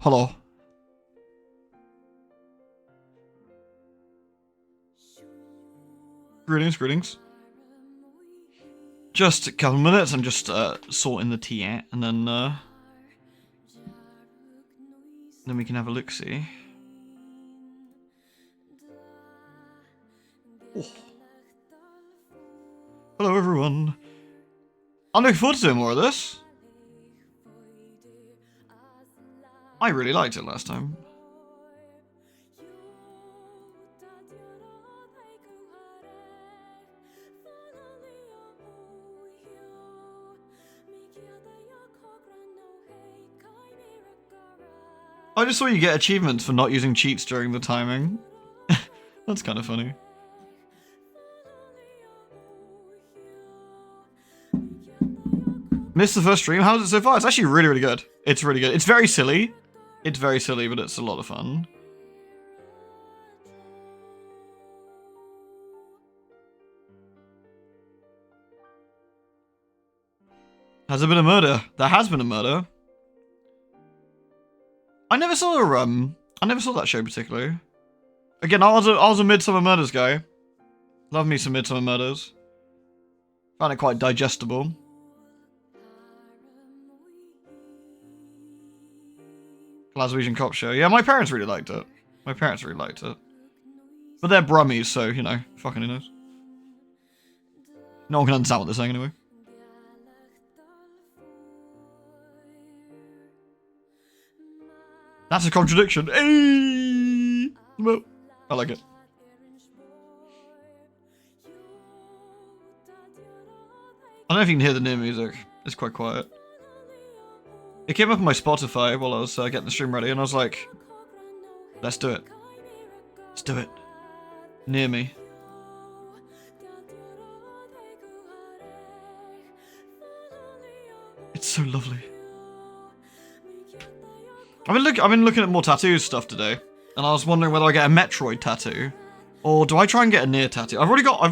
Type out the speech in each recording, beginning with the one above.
Hello. Greetings. Just a couple minutes, I'm just sorting the tea out, and then we can have a look-see. Oh. Hello everyone. I'm looking forward to doing more of this. I really liked it last time. I just saw you get achievements for not using cheats during the timing. That's kind of funny. Missed the first stream? How is it so far? It's actually really, really good. It's really good. It's very silly. It's very silly, but it's a lot of fun. Has there been a murder? There has been a murder. I never saw that show particularly. Again, I was a Midsummer Murders guy. Love me some Midsummer Murders. Found it quite digestible. Glaswegian Cop Show. Yeah, my parents really liked it. But they're Brummies, so, you know, fucking who knows. No one can understand what they're saying anyway. That's a contradiction. Hey! Well, I like it. I don't know if you can hear the new music. It's quite quiet. It came up on my Spotify while I was getting the stream ready, and I was like, let's do it. Let's do it. Near me. It's so lovely. I've been looking at more tattoo stuff today, and I was wondering whether I get a Metroid tattoo, or do I try and get a Nier tattoo? I've already got a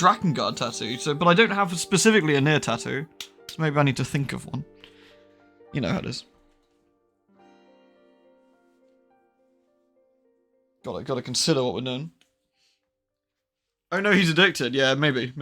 Drakengard tattoo, but I don't have specifically a Nier tattoo, so maybe I need to think of one. You know how it is. Gotta consider what we're doing. Oh no, he's addicted. Yeah, maybe.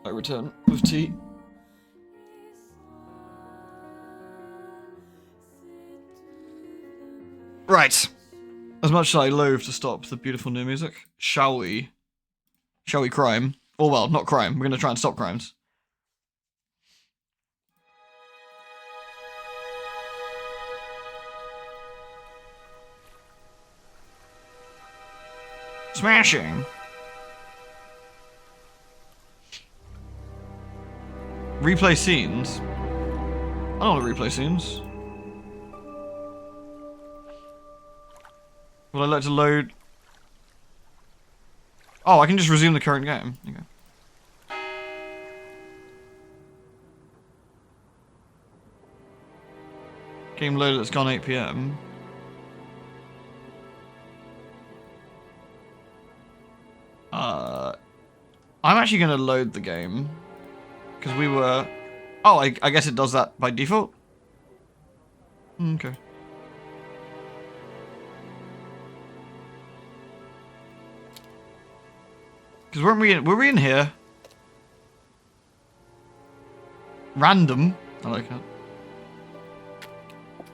I return with tea. Right. As much as I loathe to stop the beautiful new music, shall we crime? Or well, not crime. We're gonna try and stop crimes. Smashing. Replay scenes? I don't want to replay scenes. Would I like to load... Oh, I can just resume the current game. Okay. Game loaded, it's gone 8 PM. I'm actually going to load the game. Because we were... Oh, I guess it does that by default? Okay. Because were we in here? Random. I like that.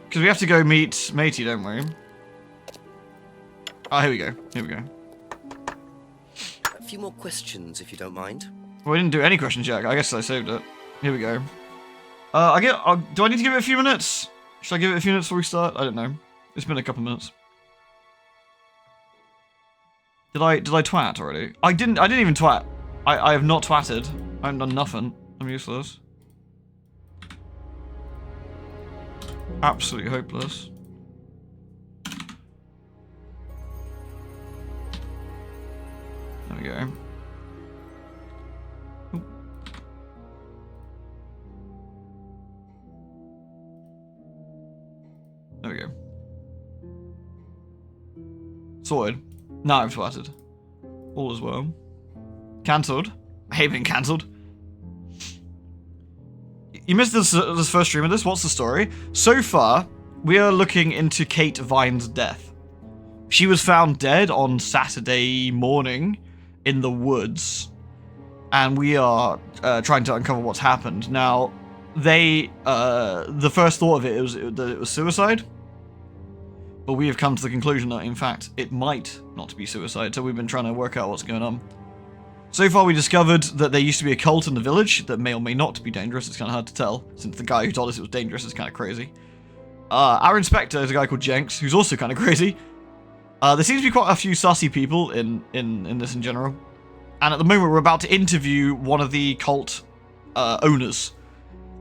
Because we have to go meet Matey, don't we? Oh, here we go. A few more questions, if you don't mind. Well, we didn't do any questions yet. I guess I saved it. Here we go. Do I need to give it a few minutes? Should I give it a few minutes before we start? I don't know. It's been a couple minutes. Did I twat already? I didn't even twat. I have not twatted. I haven't done nothing. I'm useless. Absolutely hopeless. There we go. Ooh. There we go. Sorted. Now I've twatted. All is well. Cancelled. I hate being cancelled. You missed this first stream of this. What's the story? So far, we are looking into Kate Vine's death. She was found dead on Saturday morning in the woods, and we are trying to uncover what's happened. Now, the first thought of it was that it was suicide, but we have come to the conclusion that, in fact, it might not be suicide, so we've been trying to work out what's going on. So far, we discovered that there used to be a cult in the village that may or may not be dangerous. It's kind of hard to tell, since the guy who told us it was dangerous is kind of crazy. Our inspector is a guy called Jenks, who's also kind of crazy. There seems to be quite a few sussy people in this in general. And at the moment, we're about to interview one of the cult owners.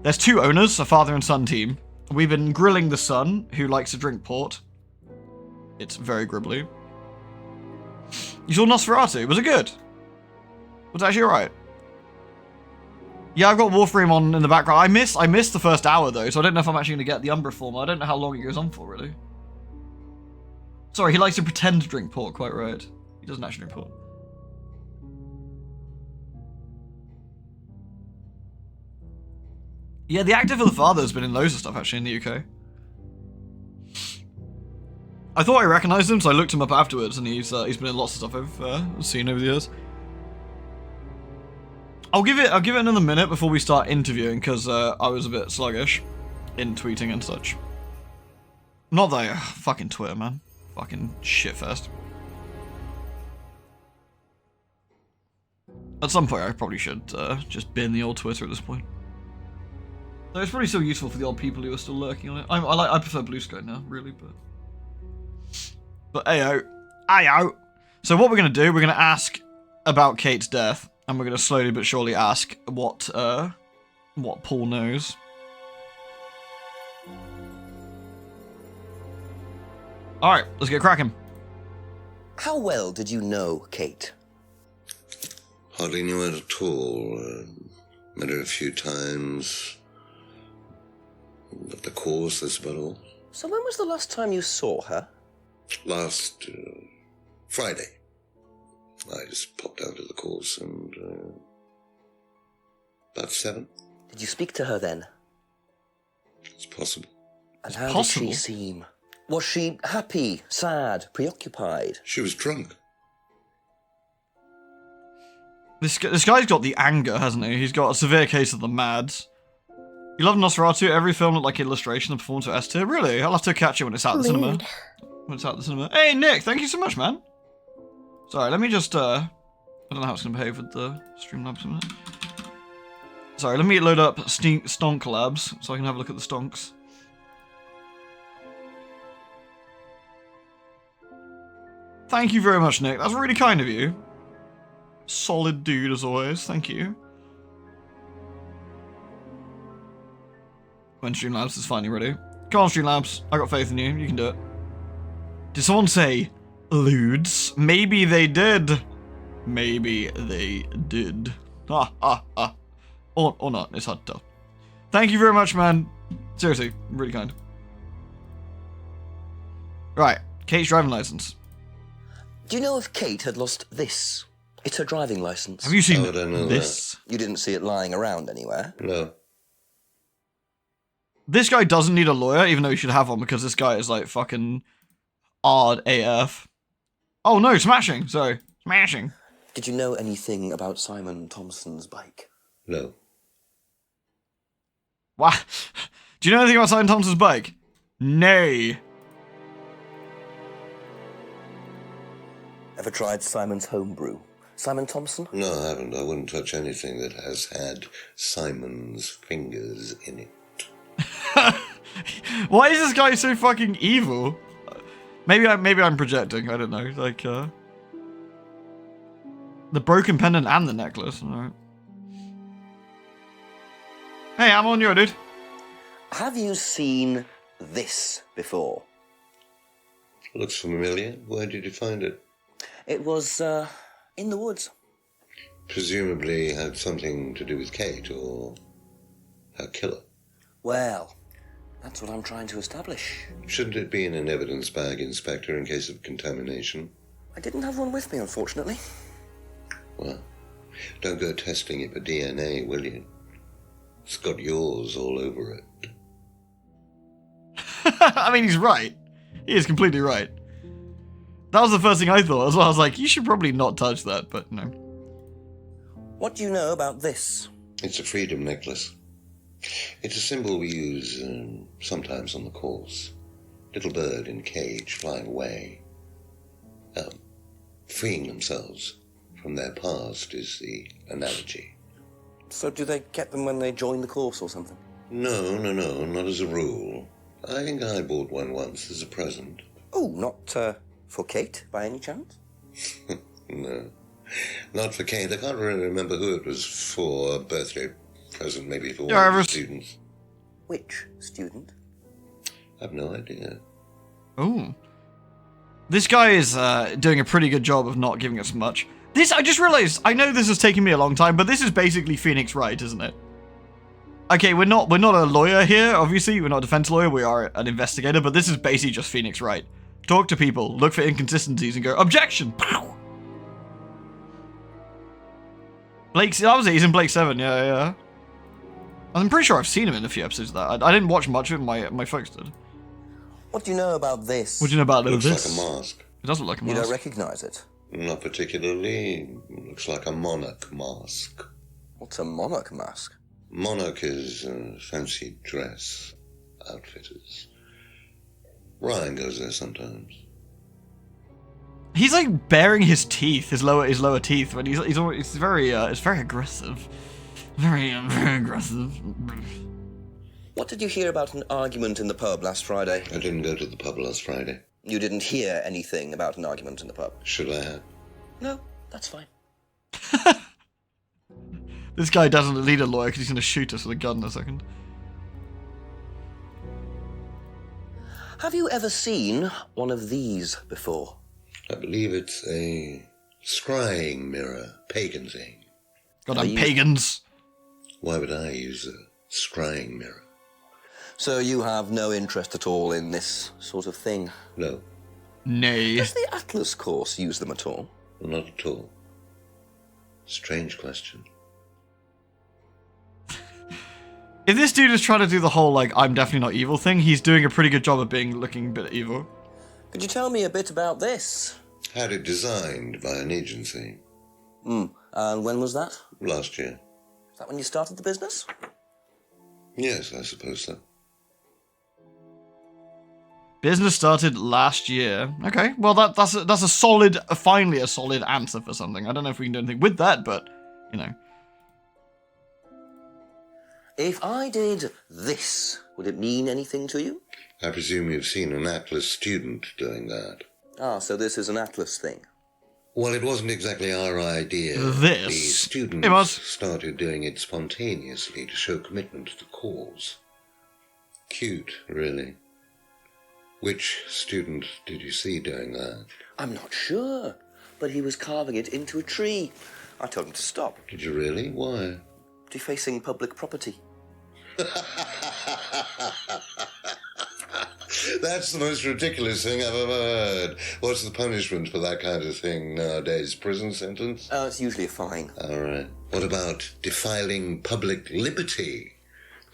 There's two owners, a father and son team. We've been grilling the son, who likes to drink port. It's very gribbly. You saw Nosferatu. Was it good? Was it actually alright? Yeah, I've got Warframe on in the background. I missed the first hour though, so I don't know if I'm actually going to get the Umbra form. I don't know how long it goes on for, really. Sorry, he likes to pretend to drink port, quite right. He doesn't actually drink port. Yeah, the actor for the father has been in loads of stuff actually in the UK. I thought I recognised him, so I looked him up afterwards, and he's been in lots of stuff I've seen over the years. I'll give it another minute before we start interviewing, because I was a bit sluggish in tweeting and such. Not that fucking Twitter, man. Fucking shitfest. At some point, I probably should just bin the old Twitter at this point. Though it's probably still useful for the old people who are still lurking on it. I prefer Blue Sky now, really, but ayo. So what we're gonna do? We're gonna ask about Kate's death. And we're going to slowly but surely ask what Paul knows. Alright, let's get cracking. How well did you know Kate? Hardly knew her at all. Met her a few times. At the course, that's about all. So when was the last time you saw her? Last Friday. I just popped down to the course and about 7. Did you speak to her then? It's possible. And how did she seem? Was she happy, sad, preoccupied? She was drunk. This guy's got the anger, hasn't he? He's got a severe case of the mads. You love Nosferatu? Every film looked like illustration and performance for S tier? Really? I'll have to catch it when it's out the cinema. When it's out the cinema. Hey, Nick, thank you so much, man. Sorry, let me just, I don't know how it's going to behave with the Streamlabs in a minute. Sorry, let me load up Stonk Labs so I can have a look at the stonks. Thank you very much, Nick. That's really kind of you. Solid dude, as always. Thank you. When Streamlabs is finally ready. Come on, Streamlabs. I got faith in you. You can do it. Did someone say lewds? Maybe they did. Maybe they did. Or not. It's hard to tell. Thank you very much, man. Seriously, really kind. Right, Kate's driving license. Do you know if Kate had lost this? It's her driving license. Have you seen I don't know this? You didn't see it lying around anywhere? No. This guy doesn't need a lawyer, even though he should have one, because this guy is like fucking odd AF. Oh no, smashing! Sorry. Smashing. Did you know anything about Simon Thompson's bike? No. What? Do you know anything about Simon Thompson's bike? Nay. Ever tried Simon's homebrew? Simon Thompson? No, I haven't. I wouldn't touch anything that has had Simon's fingers in it. Why is this guy so fucking evil? Maybe I'm projecting. I don't know. Like the broken pendant and the necklace. All right. Hey, I'm on your dude. Have you seen this before? Looks familiar. Where did you find it? It was in the woods. Presumably had something to do with Kate or her killer. Well, that's what I'm trying to establish. Shouldn't it be in an evidence bag, Inspector, in case of contamination? I didn't have one with me, unfortunately. Well, don't go testing it for DNA, will you? It's got yours all over it. I mean, he's right. He is completely right. That was the first thing I thought as well. I was like, you should probably not touch that, but no. What do you know about this? It's a freedom necklace. It's a symbol we use sometimes on the course. Little bird in cage flying away. Freeing themselves from their past is the analogy. So do they get them when they join the course or something? No, not as a rule. I think I bought one once as a present. Oh, not for Kate, by any chance? No, not for Kate. I can't really remember who it was for. A birthday present, maybe for one of the students. Which student? I've no idea. Oh. This guy is doing a pretty good job of not giving us much. I just realized, I know this has taken me a long time, but this is basically Phoenix Wright, isn't it? Okay, we're not a lawyer here, obviously. We're not a defense lawyer. We are an investigator, but this is basically just Phoenix Wright. Talk to people, look for inconsistencies, and go, objection! Pow! That was it. He's in Blake 7, yeah. I'm pretty sure I've seen him in a few episodes of that. I didn't watch much of it, my folks did. What do you know about this? What do you know about Looks this? like a mask. It does look like a mask. You don't recognize it? Not particularly. Looks like a monarch mask. What's a monarch mask? Monarch is fancy dress outfitters. Ryan goes there sometimes. He's like baring his teeth, his lower teeth, but it's very aggressive, very aggressive. What did you hear about an argument in the pub last Friday? I didn't go to the pub last Friday. You didn't hear anything about an argument in the pub? Should I have? No, that's fine. This guy doesn't need a lawyer because he's going to shoot us with a gun in a second. Have you ever seen one of these before? I believe it's a scrying mirror, pagan thing. Goddamn pagans. Why would I use a scrying mirror? So you have no interest at all in this sort of thing? No. Nay. Does the Atlas course use them at all? Not at all. Strange question. If this dude is trying to do the whole, like, I'm definitely not evil thing, he's doing a pretty good job of looking a bit evil. Could you tell me a bit about this? Had it designed by an agency. And when was that? Last year. Is that when you started the business? Yes, I suppose so. Business started last year. Okay, well that's finally a solid answer for something. I don't know if we can do anything with that, but you know. If I did this, would it mean anything to you? I presume you've seen an Atlas student doing that. Ah, so this is an Atlas thing. Well, it wasn't exactly our idea. This? The students It was. started doing it spontaneously to show commitment to the cause. Cute, really. Which student did you see doing that? I'm not sure, but he was carving it into a tree. I told him to stop. Did you really? Why? Defacing public property. That's the most ridiculous thing I've ever heard. What's the punishment for that kind of thing nowadays? Prison sentence? It's usually a fine. All right. What about defiling public liberty?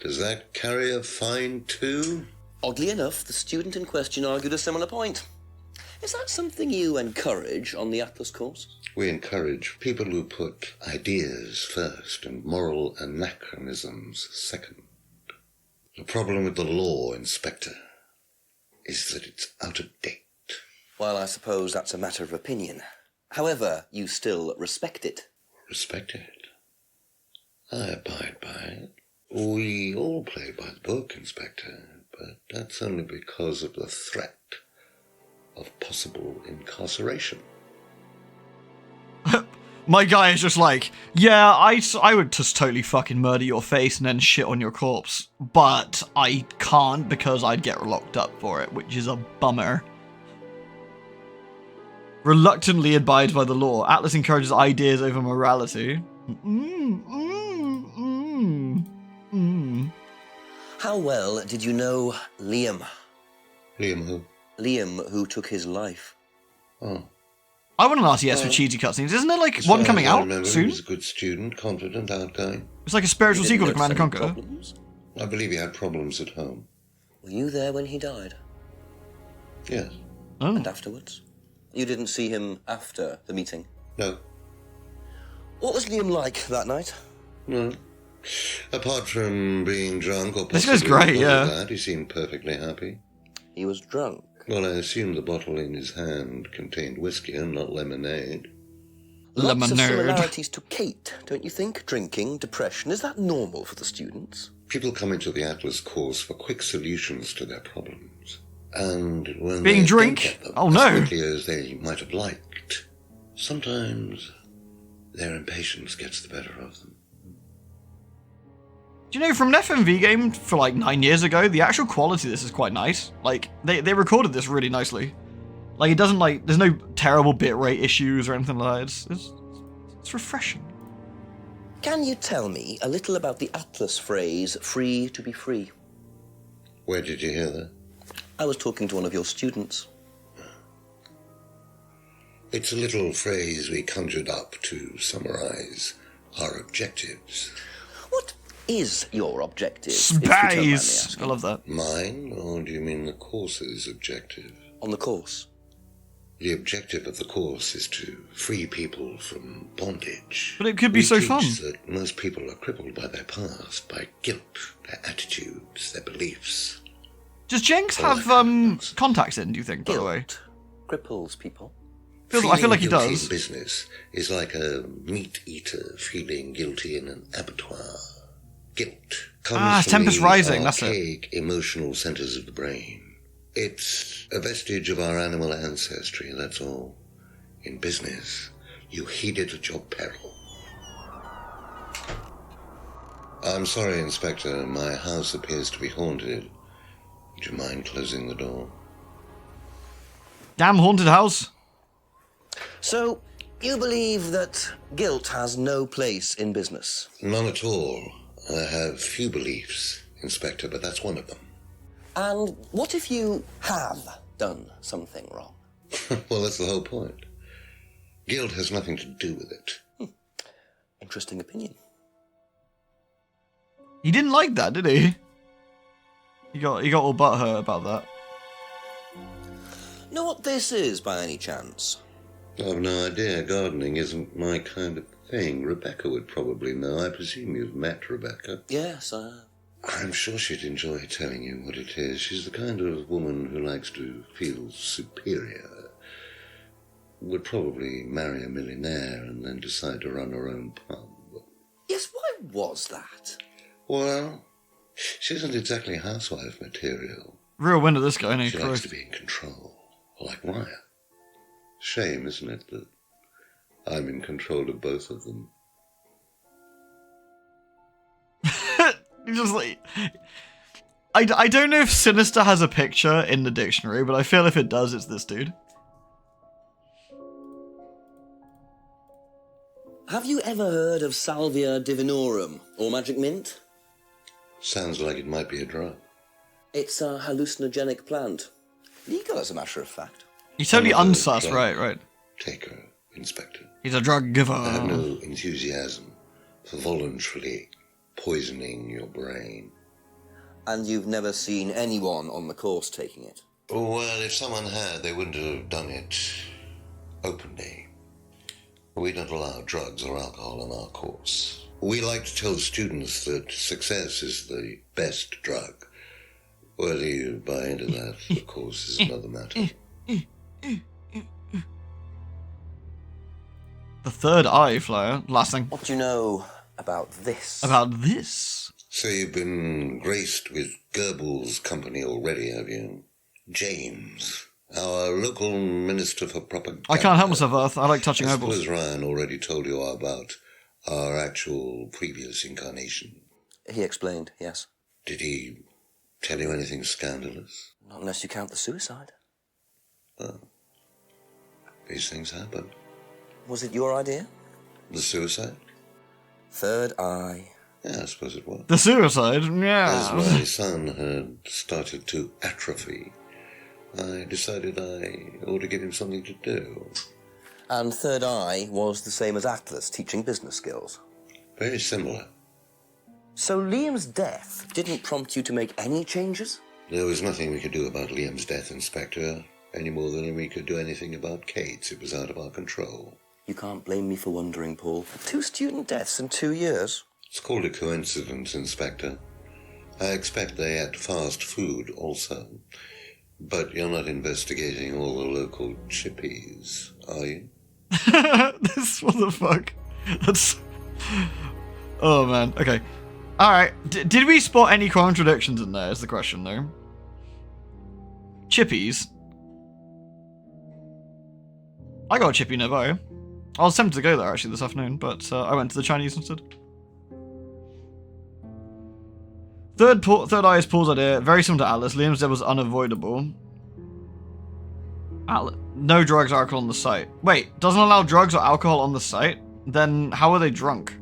Does that carry a fine too? Oddly enough, the student in question argued a similar point. Is that something you encourage on the Atlas course? We encourage people who put ideas first and moral anachronisms second. The problem with the law, Inspector, is that it's out of date. Well, I suppose that's a matter of opinion. However, you still respect it. Respect it? I abide by it. We all play by the book, Inspector, but that's only because of the threat of possible incarceration. My guy is just like, yeah, I would just totally fucking murder your face and then shit on your corpse, but I can't because I'd get locked up for it, which is a bummer. Reluctantly abide by the law. Atlas encourages ideas over morality. How well did you know Liam? Liam who? Liam, who took his life. Oh. I want an RTS with cheesy cutscenes. Isn't there like As one far coming as I out remember, soon? He was a good student, confident, outgoing. It's like a spiritual You didn't sequel to notice Command and any Conquer. problems? I believe he had problems at home. Were you there when he died? Yes. Oh. And afterwards? You didn't see him after the meeting? No. What was Liam like that night? No. Apart from being drunk or This possibly guy's great, because of yeah. that, he seemed perfectly happy. He was drunk. Well, I assume the bottle in his hand contained whiskey and not lemonade. Lots of Lemonade. similarities to Kate, don't you think? Drinking, depression, is that normal for the students? People come into the Atlas course for quick solutions to their problems. And when Being they drink? don't get them Oh, as no. quickly as they might have liked, sometimes their impatience gets the better of them. Do you know, from an FMV game for like 9 years ago, the actual quality of this is quite nice. Like, they recorded this really nicely. Like, it doesn't like, there's no terrible bitrate issues or anything like that. It's refreshing. Can you tell me a little about the Atlas phrase, free to be free? Where did you hear that? I was talking to one of your students. It's a little phrase we conjured up to summarize our objectives. What is your objective? if you don't mind me Space! asking? I love that. Mine, or do you mean the course's objective? On the course. The objective of the course is to free people from bondage. But it could be We so teach fun. that most people are crippled by their past, by guilt, their attitudes, their beliefs. Does Jenks have contacts in, do you think, by the way? Guilt cripples people. I feel like he Feeling guilty does. in business is like a meat eater feeling guilty in an abattoir. Guilt comes from Tempest the Rising, that's it. archaic emotional centers of the brain. It's a vestige of our animal ancestry, that's all. In business, you heed it at your peril. I'm sorry, Inspector. My house appears to be haunted. Would you mind closing the door? Damn haunted house. So, you believe that guilt has no place in business? None at all. I have few beliefs, Inspector, but that's one of them. And what if you have done something wrong? Well, that's the whole point. Guilt has nothing to do with it. Interesting opinion. He didn't like that, did he? He got all butthurt about that. Know what this is, by any chance? I've no idea. Gardening isn't my kind of thing. Rebecca would probably know. I presume you've met Rebecca. Yes, I'm sure she'd enjoy telling you what it is. She's the kind of woman who likes to feel superior. Would probably marry a millionaire and then decide to run her own pub. Yes, why was that? Well, she isn't exactly housewife material. Real winner, this guy, ain't She he? likes Christ. to be in control, like Ryan. Shame, isn't it, that I'm in control of both of them? He's just like... I don't know if Sinister has a picture in the dictionary, but I feel if it does, it's this dude. Have you ever heard of Salvia divinorum, or magic mint? Sounds like it might be a drug. It's a hallucinogenic plant. Legal, as a matter of fact. He's totally Another unsus, drug right. Taker, Inspector. He's a drug giver. I have no enthusiasm for voluntarily poisoning your brain. And you've never seen anyone on the course taking it? Well, if someone had, they wouldn't have done it openly. We don't allow drugs or alcohol on our course. We like to tell students that success is the best drug. Whether you buy into that, of course, is another matter. The third eye flyer. Last thing. What do you know about this? About this. So you've been graced with Goebbels' company already, have you? James, our local minister for propaganda. I can't help myself, Earth. I like touching I ovals. suppose Ryan already told you about our actual previous incarnation. He explained, yes. Did he tell you anything scandalous? Not unless you count the suicide. Well, these things happen. Was it your idea? The suicide? Third eye. Yeah, I suppose it was. The suicide? Yeah. As my son had started to atrophy, I decided I ought to give him something to do. And third eye was the same as Atlas, teaching business skills. Very similar. So Liam's death didn't prompt you to make any changes? There was nothing we could do about Liam's death, Inspector, any more than we could do anything about Kate's. It was out of our control. You can't blame me for wondering, Paul. 2 student deaths in 2 years. It's called a coincidence, Inspector. I expect they ate fast food also. But you're not investigating all the local chippies, are you? This, what the fuck? That's... Oh, man. Okay. Alright. Did we spot any contradictions in there, is the question, though. Chippies? I got a chippy nearby. I was tempted to go there, actually, this afternoon, but I went to the Chinese instead. Third eye is Paul's idea. Very similar to Atlas. Liam's death was unavoidable. No drugs or alcohol on the site. Wait, doesn't allow drugs or alcohol on the site? Then how are they drunk?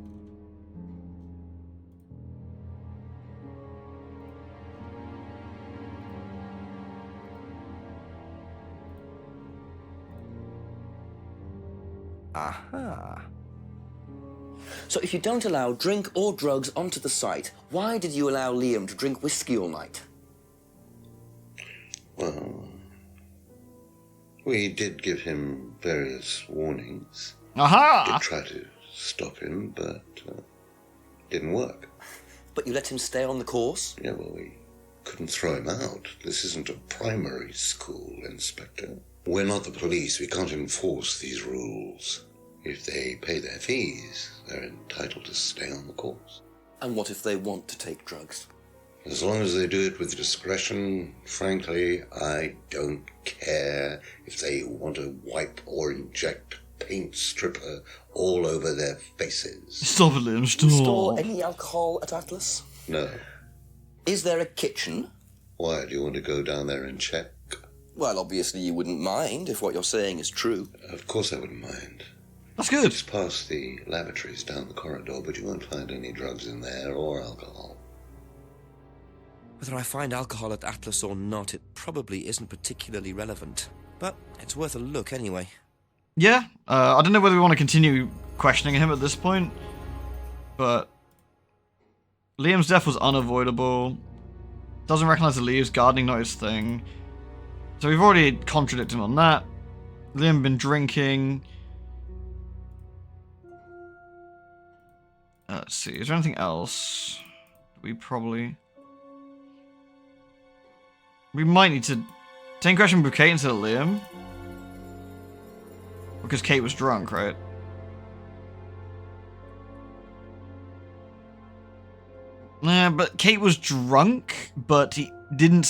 Aha. So if you don't allow drink or drugs onto the site, why did you allow Liam to drink whiskey all night? Well, we did give him various warnings. Aha! Did try to stop him, but didn't work. But you let him stay on the course? Yeah, well, we couldn't throw him out. This isn't a primary school, Inspector. We're not the police. We can't enforce these rules. If they pay their fees, they're entitled to stay on the course. And what if they want to take drugs? As long as they do it with discretion, frankly, I don't care if they want to wipe or inject paint stripper all over their faces. Stop it, Liam. Do you Stop. store any alcohol at Atlas? No. Is there a kitchen? Why, do you want to go down there and check? Well, obviously you wouldn't mind if what you're saying is true. Of course I wouldn't mind. That's good. Just past the lavatories down the corridor, but you won't find any drugs in there or alcohol. Whether I find alcohol at Atlas or not, it probably isn't particularly relevant. But it's worth a look anyway. Yeah, I don't know whether we want to continue questioning him at this point, but Liam's death was unavoidable. Doesn't recognize the leaves, gardening not his thing. So we've already contradicted him on that. Liam been drinking. Let's see, is there anything else? We might need to take question with Kate instead of Liam. Because Kate was drunk, right? But Kate was drunk, but he didn't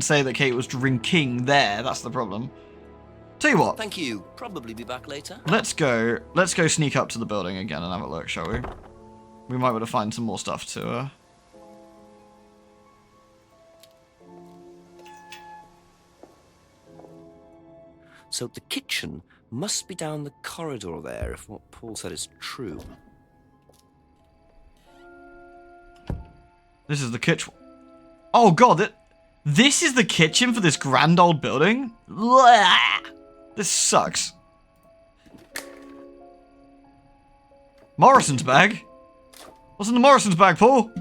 say that Kate was drinking there. That's the problem. Tell you what. Thank you. Probably be back later. Let's go sneak up to the building again and have a look, shall we? We might be able to find some more stuff to So the kitchen must be down the corridor there, if what Paul said is true. This is the kitchen. Oh god, this is the kitchen for this grand old building? Blah! This sucks. Morrison's bag? What's in the Morrison's bag, Paul?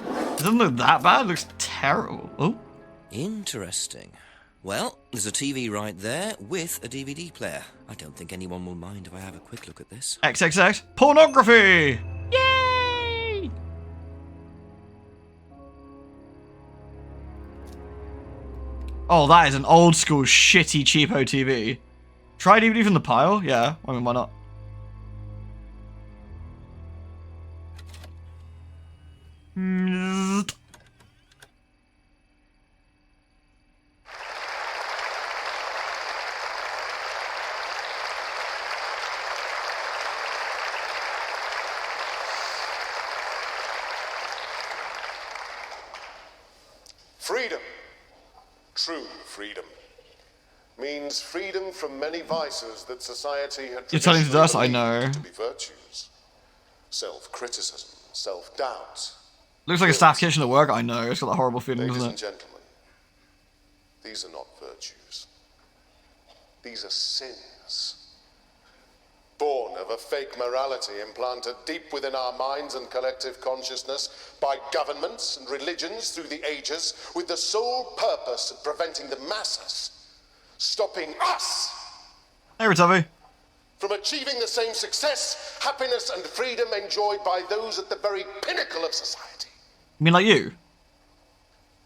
It doesn't look that bad, it looks terrible. Oh. Interesting. Well, there's a TV right there with a DVD player. I don't think anyone will mind if I have a quick look at this. XXX pornography! Yay! Oh, that is an old school shitty cheapo TV. Try DVD from the pile? Yeah, I mean, why not? Freedom, true freedom, means freedom from many vices that society had You're telling us, I traditionally know. believed to be virtues. Self-criticism, self-doubt. Looks like a staff kitchen at work, I know. It's got that horrible feeling, Ladies doesn't and it? gentlemen, these are not virtues. These are sins. Born of a fake morality implanted deep within our minds and collective consciousness by governments and religions through the ages with the sole purpose of preventing the masses, stopping us Hey, Ratavi. from achieving the same success, happiness and freedom enjoyed by those at the very pinnacle of society. You mean like you?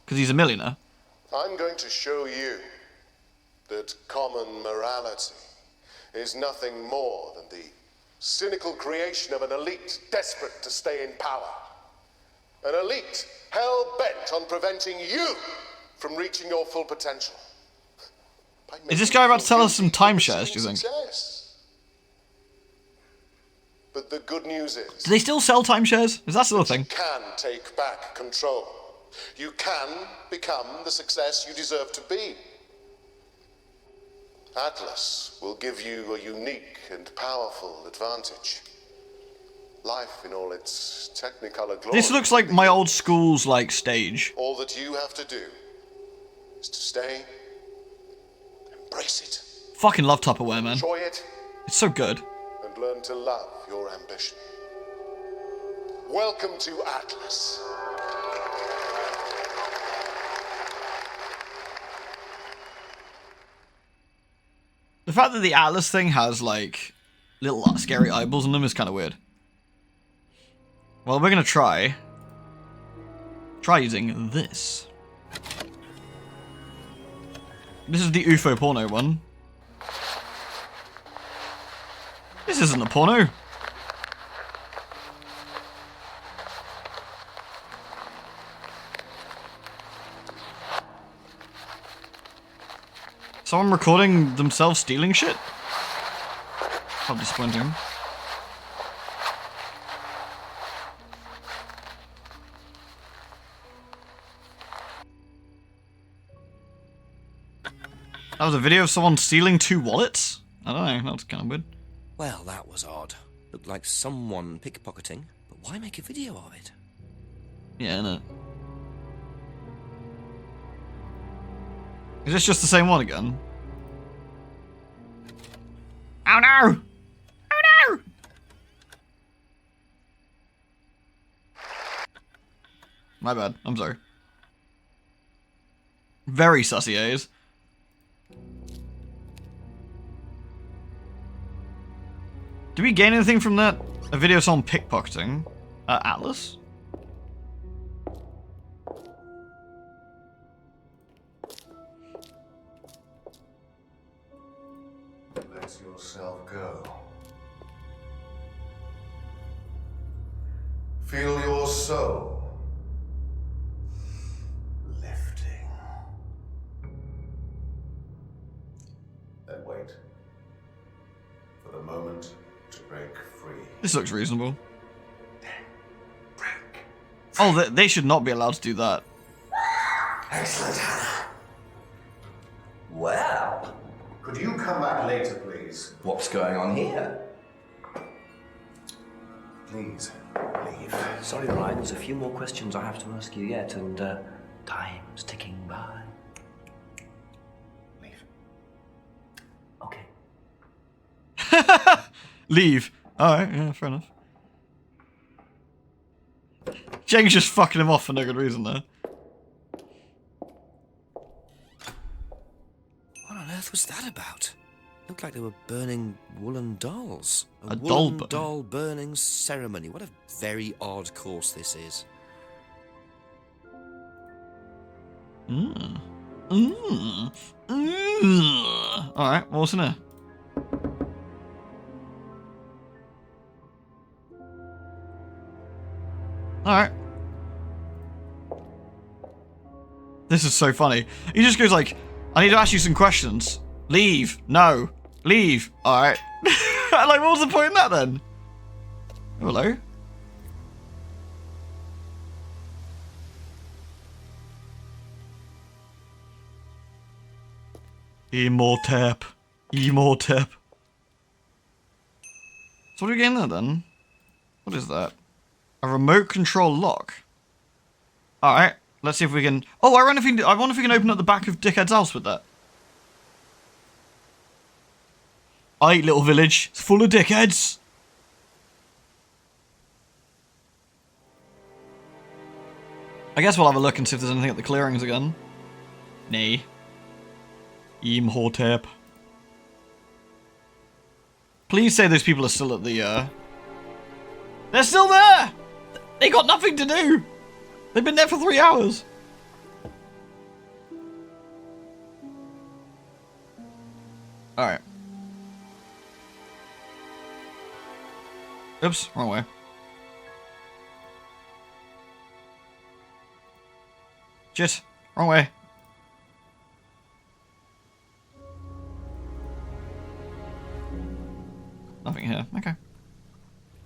Because he's a millionaire. I'm going to show you that common morality is nothing more than the cynical creation of an elite desperate to stay in power. An elite hell-bent on preventing you from reaching your full potential. Is this guy about to tell us some timeshares, do you think? Success. But the good news is, Do they still sell timeshares? Is that still a thing? you can take back control. You can become the success you deserve to be. Atlas will give you a unique and powerful advantage. Life in all its technicolor glory. This looks like my old school's, like, stage. All that you have to do is to stay, embrace it, Fucking love Tupperware, man. enjoy it, It's so good. and learn to love your ambition. Welcome to Atlas. The fact that the Atlas thing has, like, little scary eyeballs in them is kind of weird. Well, we're gonna try using this. This is the UFO porno one. This isn't a porno. Someone recording themselves stealing shit? How disappointing. That was a video of someone stealing 2 wallets? I don't know, that's kind of weird. Well, that was odd. Looked like someone pickpocketing, but why make a video of it? Yeah, innit? Is this just the same one again? Oh no! Oh no! My bad, I'm sorry. Very sussy A's. Do we gain anything from that? A video of someone pickpocketing? Atlas? Let yourself go. Feel your soul lifting. Then wait for the moment to break free. This looks reasonable. Break. Oh, they should not be allowed to do that. Excellent, Hannah. Well, could you come back later, please? What's going on here? Please, leave. Sorry, Ryan, there's a few more questions I have to ask you yet, and time's ticking by. Leave. Okay. Leave. Alright, yeah, fair enough. Jake's just fucking him off for no good reason there. What on earth was that about? Looked like they were burning woolen dolls. A doll woolen burn- doll burning ceremony. What a very odd course this is. Alright, what's in here? Alright. This is so funny. He just goes like, I need to ask you some questions. Leave. No. Leave. Alright. Like, what was the point in that then? Hello? Immortep. Immortep. So what do we get in there then? What is that? A remote control lock. Alright, let's see if we can... Oh, I wonder if we can open up the back of Dickhead's house with that. Aight, little village. It's full of dickheads. I guess we'll have a look and see if there's anything at the clearings again. Nay. Imhotep. Please say those people are still at the, They're still there! They got nothing to do! They've been there for 3 hours! Alright. Oops, wrong way. Shit, wrong way. Nothing here, okay.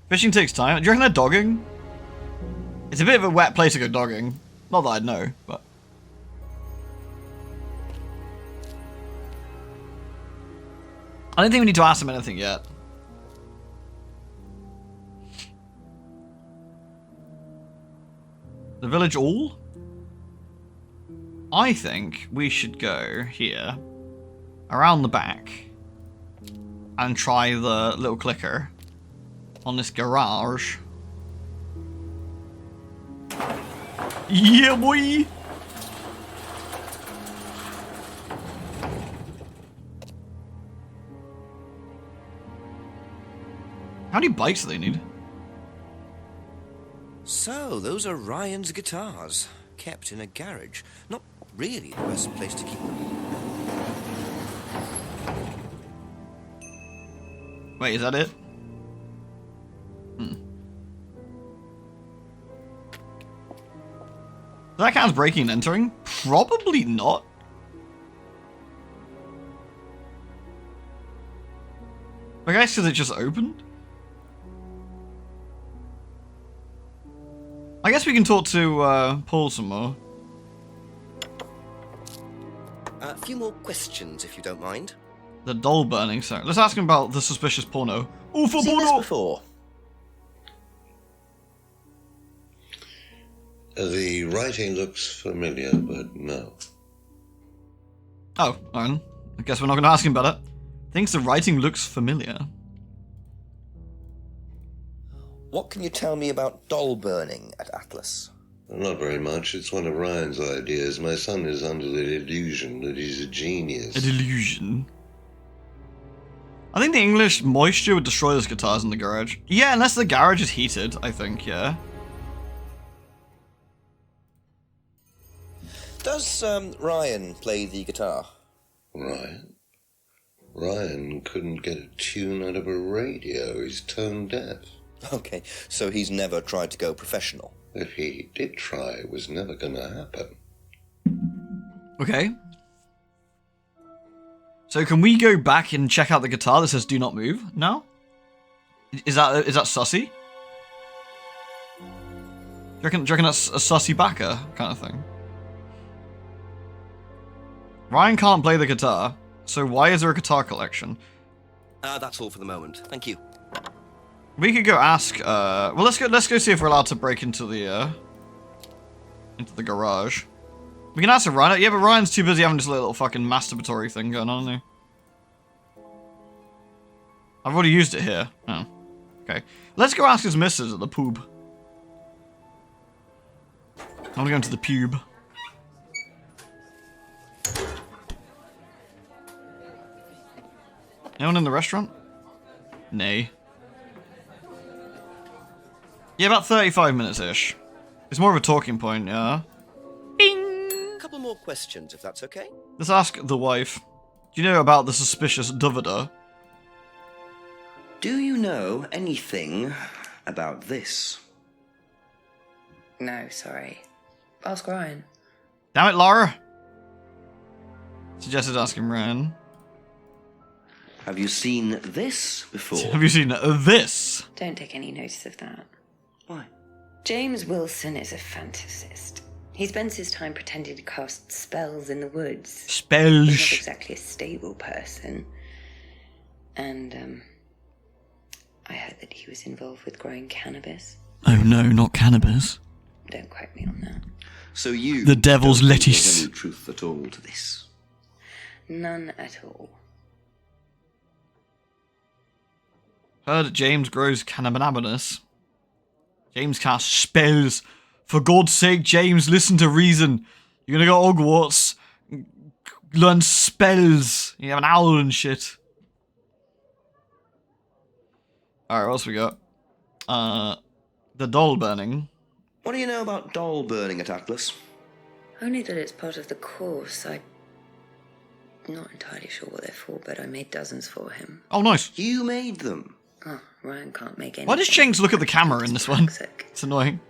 Fishing takes time. Do you reckon they're dogging? It's a bit of a wet place to go dogging. Not that I'd know, but... I don't think we need to ask them anything yet. The village all? I think we should go here, around the back, and try the little clicker on this garage. Yeah, boy! How many bikes do they need? So, those are Ryan's guitars, kept in a garage. Not really the best place to keep them. Wait, is that it? Does that count as breaking and entering? Probably not. I guess because it just opened? I guess we can talk to Paul some more. A few more questions, if you don't mind. The doll burning, so let's ask him about the suspicious porno. Oh, for Seen this porno! before? The writing looks familiar, but no. Oh, alright. I guess we're not going to ask him about it. Thinks the writing looks familiar. What can you tell me about doll burning at Atlas? Not very much. It's one of Ryan's ideas. My son is under the illusion that he's a genius. A delusion. I think the English moisture would destroy those guitars in the garage. Yeah, unless the garage is heated, I think, yeah. Does Ryan play the guitar? Ryan? Ryan couldn't get a tune out of a radio. He's tone deaf. Okay, so he's never tried to go professional. If he did try, it was never going to happen. Okay. So can we go back and check out the guitar that says "Do not move"? No. Is that sussy? Do you reckon that's a sussy backer kind of thing? Ryan can't play the guitar, so why is there a guitar collection? That's all for the moment. Thank you. We could go ask. Well, let's go see if we're allowed to break into the garage. We can ask Ryan. Yeah, but Ryan's too busy having this little fucking masturbatory thing going on, isn't he? I've already used it here. Oh, okay. Let's go ask his missus at the pub. I want to go into the pub. Anyone in the restaurant? Nay. Yeah, about 35 minutes-ish. It's more of a talking point, yeah. Bing! couple more questions, if that's okay. Let's ask the wife. Do you know about the suspicious Dovida? Do you know anything about this? No, sorry. Ask Ryan. Damn it, Lara. Suggested asking Ryan. Have you seen this before? Have you seen this? Don't take any notice of that. Why? James Wilson is a fantasist. He spends his time pretending to cast spells in the woods. He's Spells. not exactly a stable person. And, I heard that he was involved with growing cannabis. Oh no, not cannabis. Don't quote me on that. So you... The devil's don't think lettuce. there's any truth at all to this? None at all. Heard James grows cannabis. James casts spells. For God's sake, James, listen to reason. You're gonna go Hogwarts. Learn spells. You have an owl and shit. Alright, what else we got? The doll burning. What do you know about doll burning at Atlas? Only that it's part of the course. I'm not entirely sure what they're for, but I made dozens for him. Oh, nice. You made them. Oh, Ryan can't make any. Why does James look at the camera in this one? Toxic. It's annoying.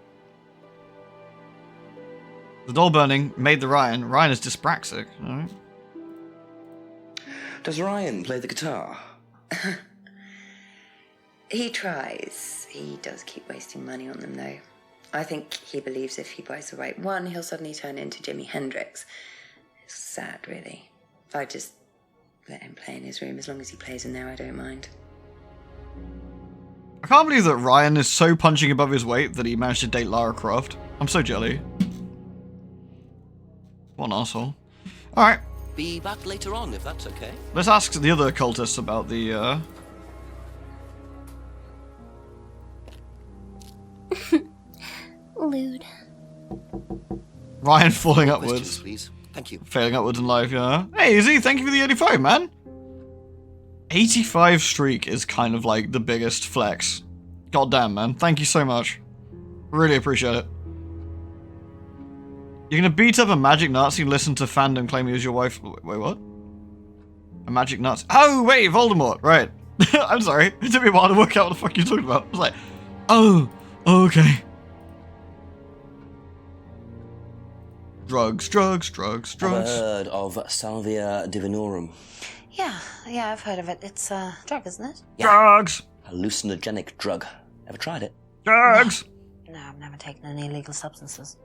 The doll burning made the Ryan. Ryan is dyspraxic. Alright. Does Ryan play the guitar? He tries. He does keep wasting money on them, though. I think he believes if he buys the right one, he'll suddenly turn into Jimi Hendrix. It's sad, really. I just let him play in his room. As long as he plays in there, I don't mind. I can't believe that Ryan is so punching above his weight that he managed to date Lara Croft. I'm so jelly. What an asshole. Alright, Be back later on, if that's okay. let's ask the other cultists about the, Lewd. Ryan falling Questions, upwards. please. Thank you. Failing upwards in life, yeah. Hey, Izzy, thank you for the 85, man. 85 streak is kind of like the biggest flex. God damn, man. Thank you so much. Really appreciate it. You're gonna beat up a magic Nazi and listen to fandom claim you as your wife. Wait, what? A magic Nazi? Oh, wait, Voldemort. Right. I'm sorry. It took me a while to work out what the fuck you're talking about. I was like, oh, okay. Drugs, drugs, drugs, drugs. I've heard of Salvia Divinorum. Yeah, I've heard of it. It's a drug, isn't it? Drugs! Hallucinogenic drug. Ever tried it? Drugs! No, I've never taken any illegal substances.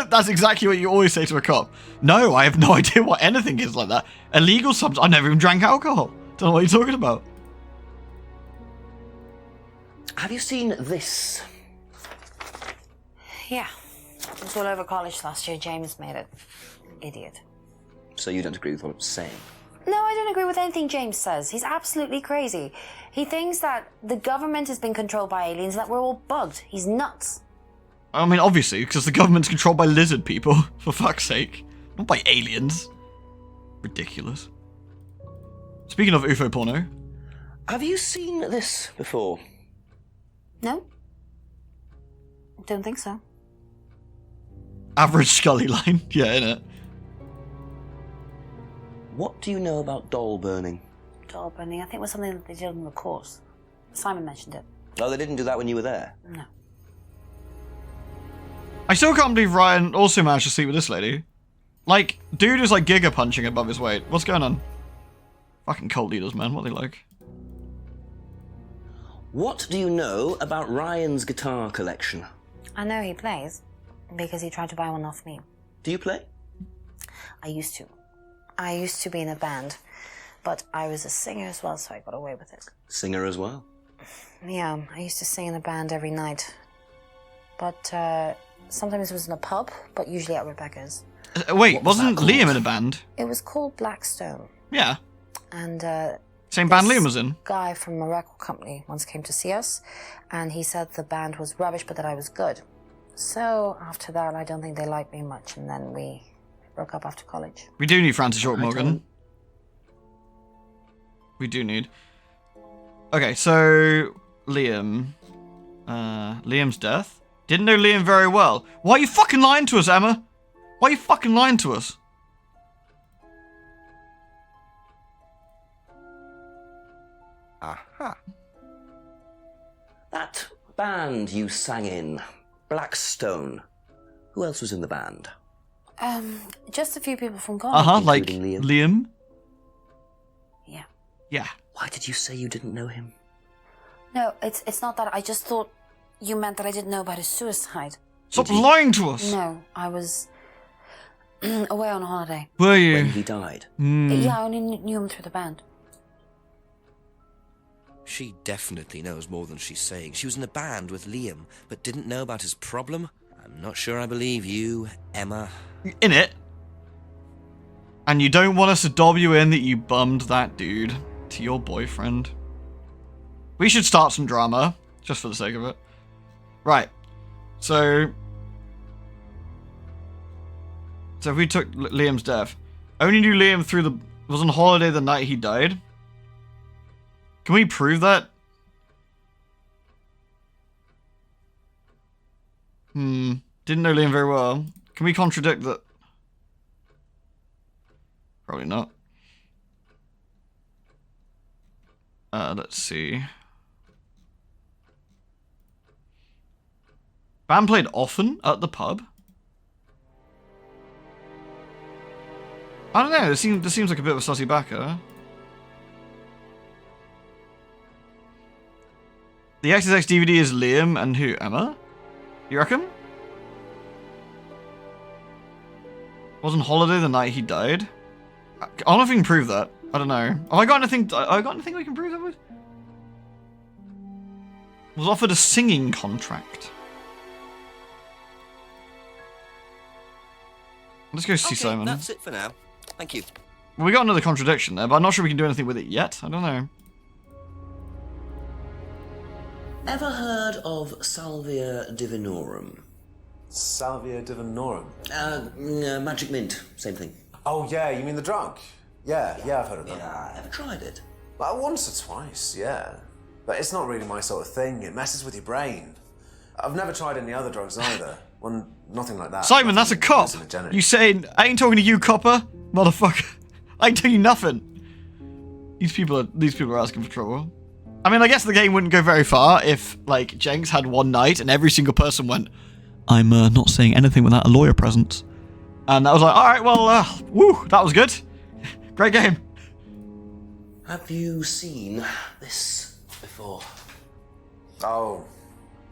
That's exactly what you always say to a cop. No, I have no idea what anything is like that. Illegal substance. I never even drank alcohol. Don't know what you're talking about. Have you seen this? Yeah. It was all over college last year. James made it. Idiot. So you don't agree with what I'm saying? No, I don't agree with anything James says. He's absolutely crazy. He thinks that the government has been controlled by aliens, that we're all bugged. He's nuts. I mean, obviously, because the government's controlled by lizard people, for fuck's sake. Not by aliens. Ridiculous. Speaking of UFO porno. Have you seen this before? No? Don't think so. Average Scully line. Yeah, innit? What do you know about doll burning? Doll burning, I think it was something that they did on the course. Simon mentioned it. Oh, they didn't do that when you were there? No. I still can't believe Ryan also managed to sleep with this lady. Like, dude is like giga punching above his weight. What's going on? Fucking cult leaders, man. What are they like? What do you know about Ryan's guitar collection? I know he plays, because he tried to buy one off me. Do you play? I used to. I used to be in a band, but I was a singer as well, so I got away with it. Singer as well? Yeah, I used to sing in a band every night. But sometimes it was in a pub, but usually at Rebecca's. Wait, What was wasn't that called? Liam in a band? It was called Blackstone. Yeah. And Same band this Liam was in. guy from a record company once came to see us, and he said the band was rubbish, but that I was good. So after that, I don't think they liked me much, and then we broke up after college. We do need Francis York I Morgan. don't- We do need. Okay, so Liam. Liam's death? Didn't know Liam very well. Why are you fucking lying to us, Emma? Why are you fucking lying to us? Aha. That band you sang in, Blackstone. Who else was in the band? Just a few people from college. Like Including Liam. Yeah. Yeah. Why did you say you didn't know him? No, it's not that. I just thought you meant that I didn't know about his suicide. Stop lying to us. No, I was away on holiday. Were you? When he died. Yeah, I only knew him through the band. She definitely knows more than she's saying. She was in a band with Liam, but didn't know about his problem? I'm not sure I believe you, Emma. In it. And you don't want us to dob you in that you bummed that dude to your boyfriend. We should start some drama, just for the sake of it. Right. So if we took Liam's death, only knew Liam was on holiday the night he died. Can we prove that? Didn't know Liam very well. Can we contradict that? Probably not. Let's see. Band played often at the pub. I don't know. This seems like a bit of a sussy backer. The XXX DVD is Liam and who? Emma? You reckon? Was on holiday the night he died. I don't know if we can prove that. I don't know. Have I got anything? We can prove that with? Was offered a singing contract. Let's go see Simon. That's it for now. Thank you. Well, we got another contradiction there, but I'm not sure we can do anything with it yet. I don't know. Ever heard of Salvia Divinorum? Salvia Divinorum? Magic mint, same thing. Oh, yeah, you mean the drug? Yeah, I've heard of that. Yeah, ever tried it? Well, once or twice, yeah. But it's not really my sort of thing. It messes with your brain. I've never tried any other drugs either. Well, nothing like that. Simon, that's a cop. You saying, I ain't talking to you, copper, motherfucker. I ain't telling you nothing. These people are asking for trouble. I mean, I guess the game wouldn't go very far if, like, Jenks had one night and every single person went, I'm not saying anything without a lawyer present. And that was like, alright, well, woo, that was good. Great game. Have you seen this before? Oh,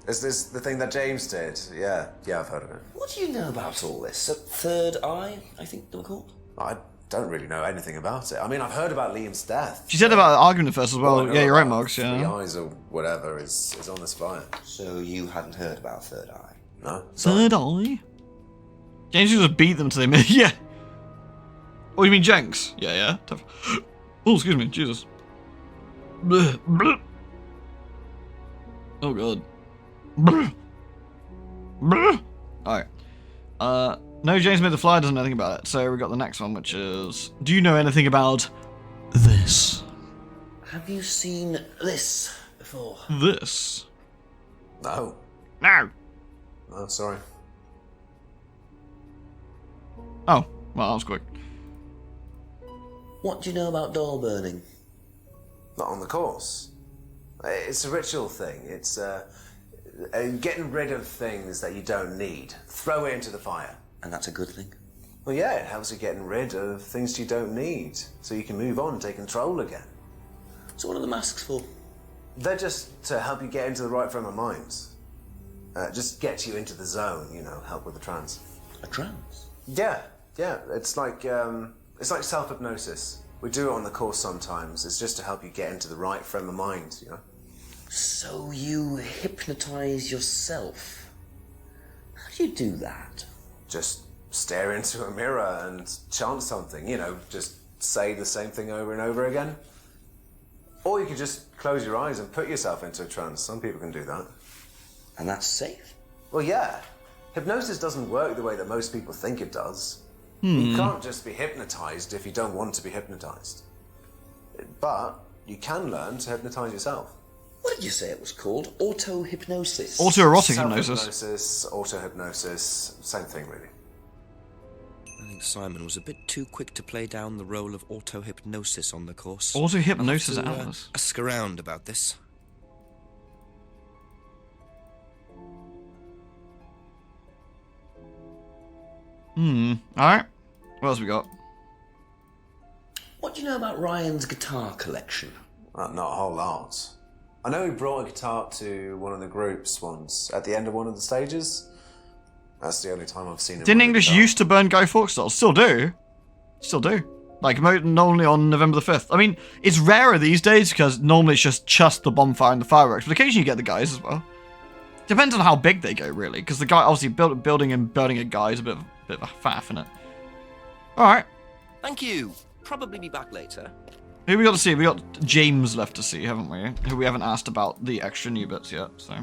is this the thing that James did? Yeah, I've heard of it. What do you know about all this? Third Eye, I think they were called? I don't really know anything about it. I mean, I've heard about Liam's death. She said about the argument first as well. I Yeah, you're right, about Marks. Yeah. Three Eyes or whatever is on this flyer. So you hadn't heard about Third Eye? No. Third Eye? James just beat them to them. Yeah. Oh, you mean Jenks? Yeah. Oh, excuse me. Jesus. Blech, blech. Oh, God. Blech. Blech. Alright. No, James made the flyer, doesn't know anything about it. So we got the next one, which is... Do you know anything about this? Have you seen this before? This? No. No. No, sorry. Oh, well, that was quick. What do you know about doll burning? Not on the course. It's a ritual thing. It's getting rid of things that you don't need. Throw it into the fire. And that's a good thing? Well, yeah, it helps you getting rid of things you don't need, so you can move on and take control again. So what are the masks for? They're just to help you get into the right frame of mind. Just get you into the zone, help with the trance. A trance? Yeah. It's like self-hypnosis. We do it on the course sometimes. It's just to help you get into the right frame of mind, So you hypnotize yourself? How do you do that? Just stare into a mirror and chant something, just say the same thing over and over again. Or you could just close your eyes and put yourself into a trance. Some people can do that. And that's safe? Well, yeah. Hypnosis doesn't work the way that most people think it does. You can't just be hypnotized if you don't want to be hypnotized. But you can learn to hypnotize yourself. What did you say it was called? Auto-hypnosis? Autoerotic hypnosis. Self-hypnosis, auto-hypnosis, same thing, really. I think Simon was a bit too quick to play down the role of auto-hypnosis on the course. Auto-hypnosis I'll have to, Atlas. ask around about this. Alright. What else we got? What do you know about Ryan's guitar collection? Not a whole lot. I know he brought a guitar to one of the groups once, at the end of one of the stages. That's the only time I've seen him. Didn't English used to burn Guy Fawkes dolls? Still do. Still do. Like, normally on November the 5th. I mean, it's rarer these days because normally it's just the bonfire and the fireworks, but occasionally you get the guys as well. Depends on how big they go, really, because the guy, obviously, building and burning a guy is a bit of a faff, isn't it? Alright. Thank you. Probably be back later. Who we got to see? We got James left to see, haven't we? Who we haven't asked about the extra new bits yet, so...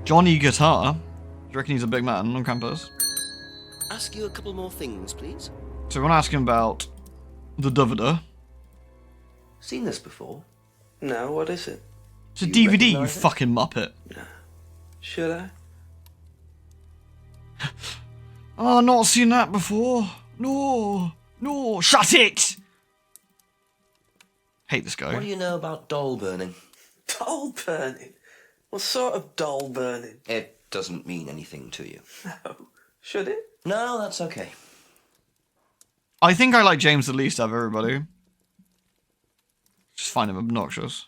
Johnny Guitar. Do you reckon he's a big man on campus? Ask you a couple more things, please. So we want to ask him about the Dovida. Seen this before? No, what is it? It's a Do you DVD, you recognise it? fucking muppet. No. Should I? Oh, not seen that before. No. No. Shut it! Hate this guy. What do you know about doll burning? Doll burning? What sort of doll burning? It doesn't mean anything to you. No. Should it? No, that's okay. I think I like James the least out of everybody. Just find him obnoxious.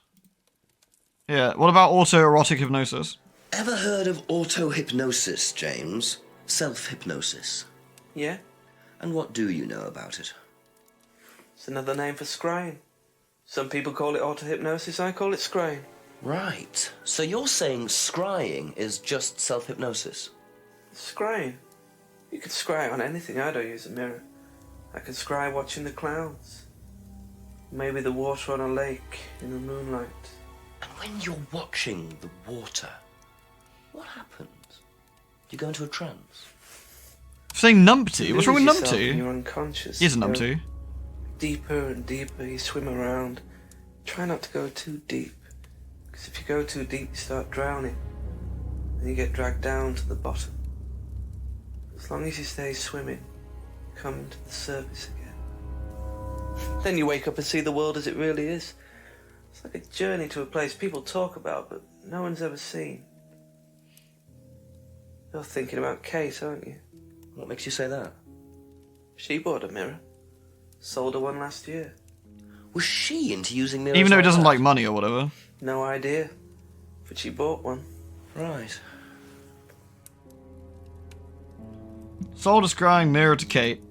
Yeah, what about autoerotic hypnosis? Ever heard of auto-hypnosis, James? Self-hypnosis. Yeah? And what do you know about it? It's another name for scrying. Some people call it auto-hypnosis, I call it scrying. Right. So you're saying scrying is just self-hypnosis? Scrying? You can scry on anything. I don't use a mirror. I can scry watching the clouds. Maybe the water on a lake in the moonlight. And when you're watching the water, what happens? Do you go into a trance? Saying numpty? What's wrong with Lose yourself and numpty? You're unconscious. He is a You go numpty. Deeper and deeper, you swim around. Try not to go too deep. Because if you go too deep, you start drowning. And you get dragged down to the bottom. As long as you stay swimming, you come to the surface again. Then you wake up and see the world as it really is. It's like a journey to a place people talk about, but no one's ever seen. You're thinking about Kate, aren't you? What makes you say that? She bought a mirror. Sold her one last year. Was she into using mirrors? Even though he like doesn't that? like money or whatever. No idea. But she bought one. Right. Soul describing mirror to Kate.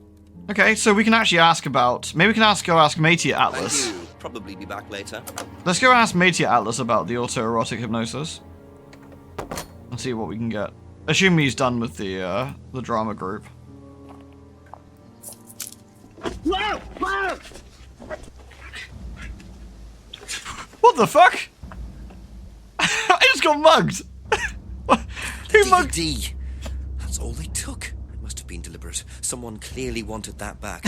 Okay, so we can actually ask about... Maybe we can go ask Matey at Atlas. Thank you. Probably be back later. Let's go ask Matey at Atlas about the autoerotic hypnosis. And see what we can get. Assume he's done with the drama group. What the fuck? I just got mugged. Who mugged? DVD. That's all they took. It must have been deliberate. Someone clearly wanted that back.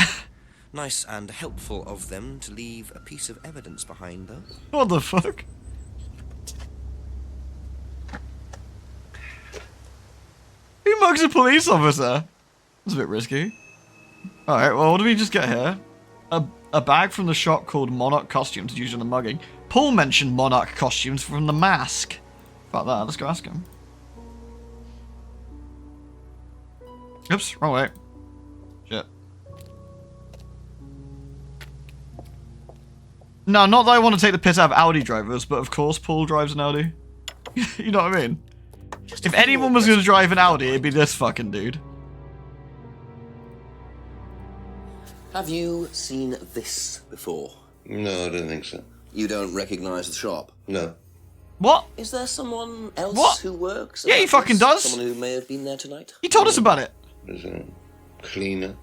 Nice and helpful of them to leave a piece of evidence behind, though. What the fuck? Who mugs a police officer? That's a bit risky. Alright, well, what do we just get here? A bag from the shop called Monarch Costumes used in the mugging. Paul mentioned Monarch Costumes from The Mask. About that, let's go ask him. Oops, wrong way. Shit. No, not that I want to take the piss out of Audi drivers, but of course Paul drives an Audi. You know what I mean? If anyone was going to drive an Audi, it'd be this fucking dude. Have you seen this before? No, I don't think so. You don't recognise the shop? No. What? Is there someone else What? who works? Yeah, he at fucking this? does. Someone who may have been there tonight? He told us about it. There's a cleaner.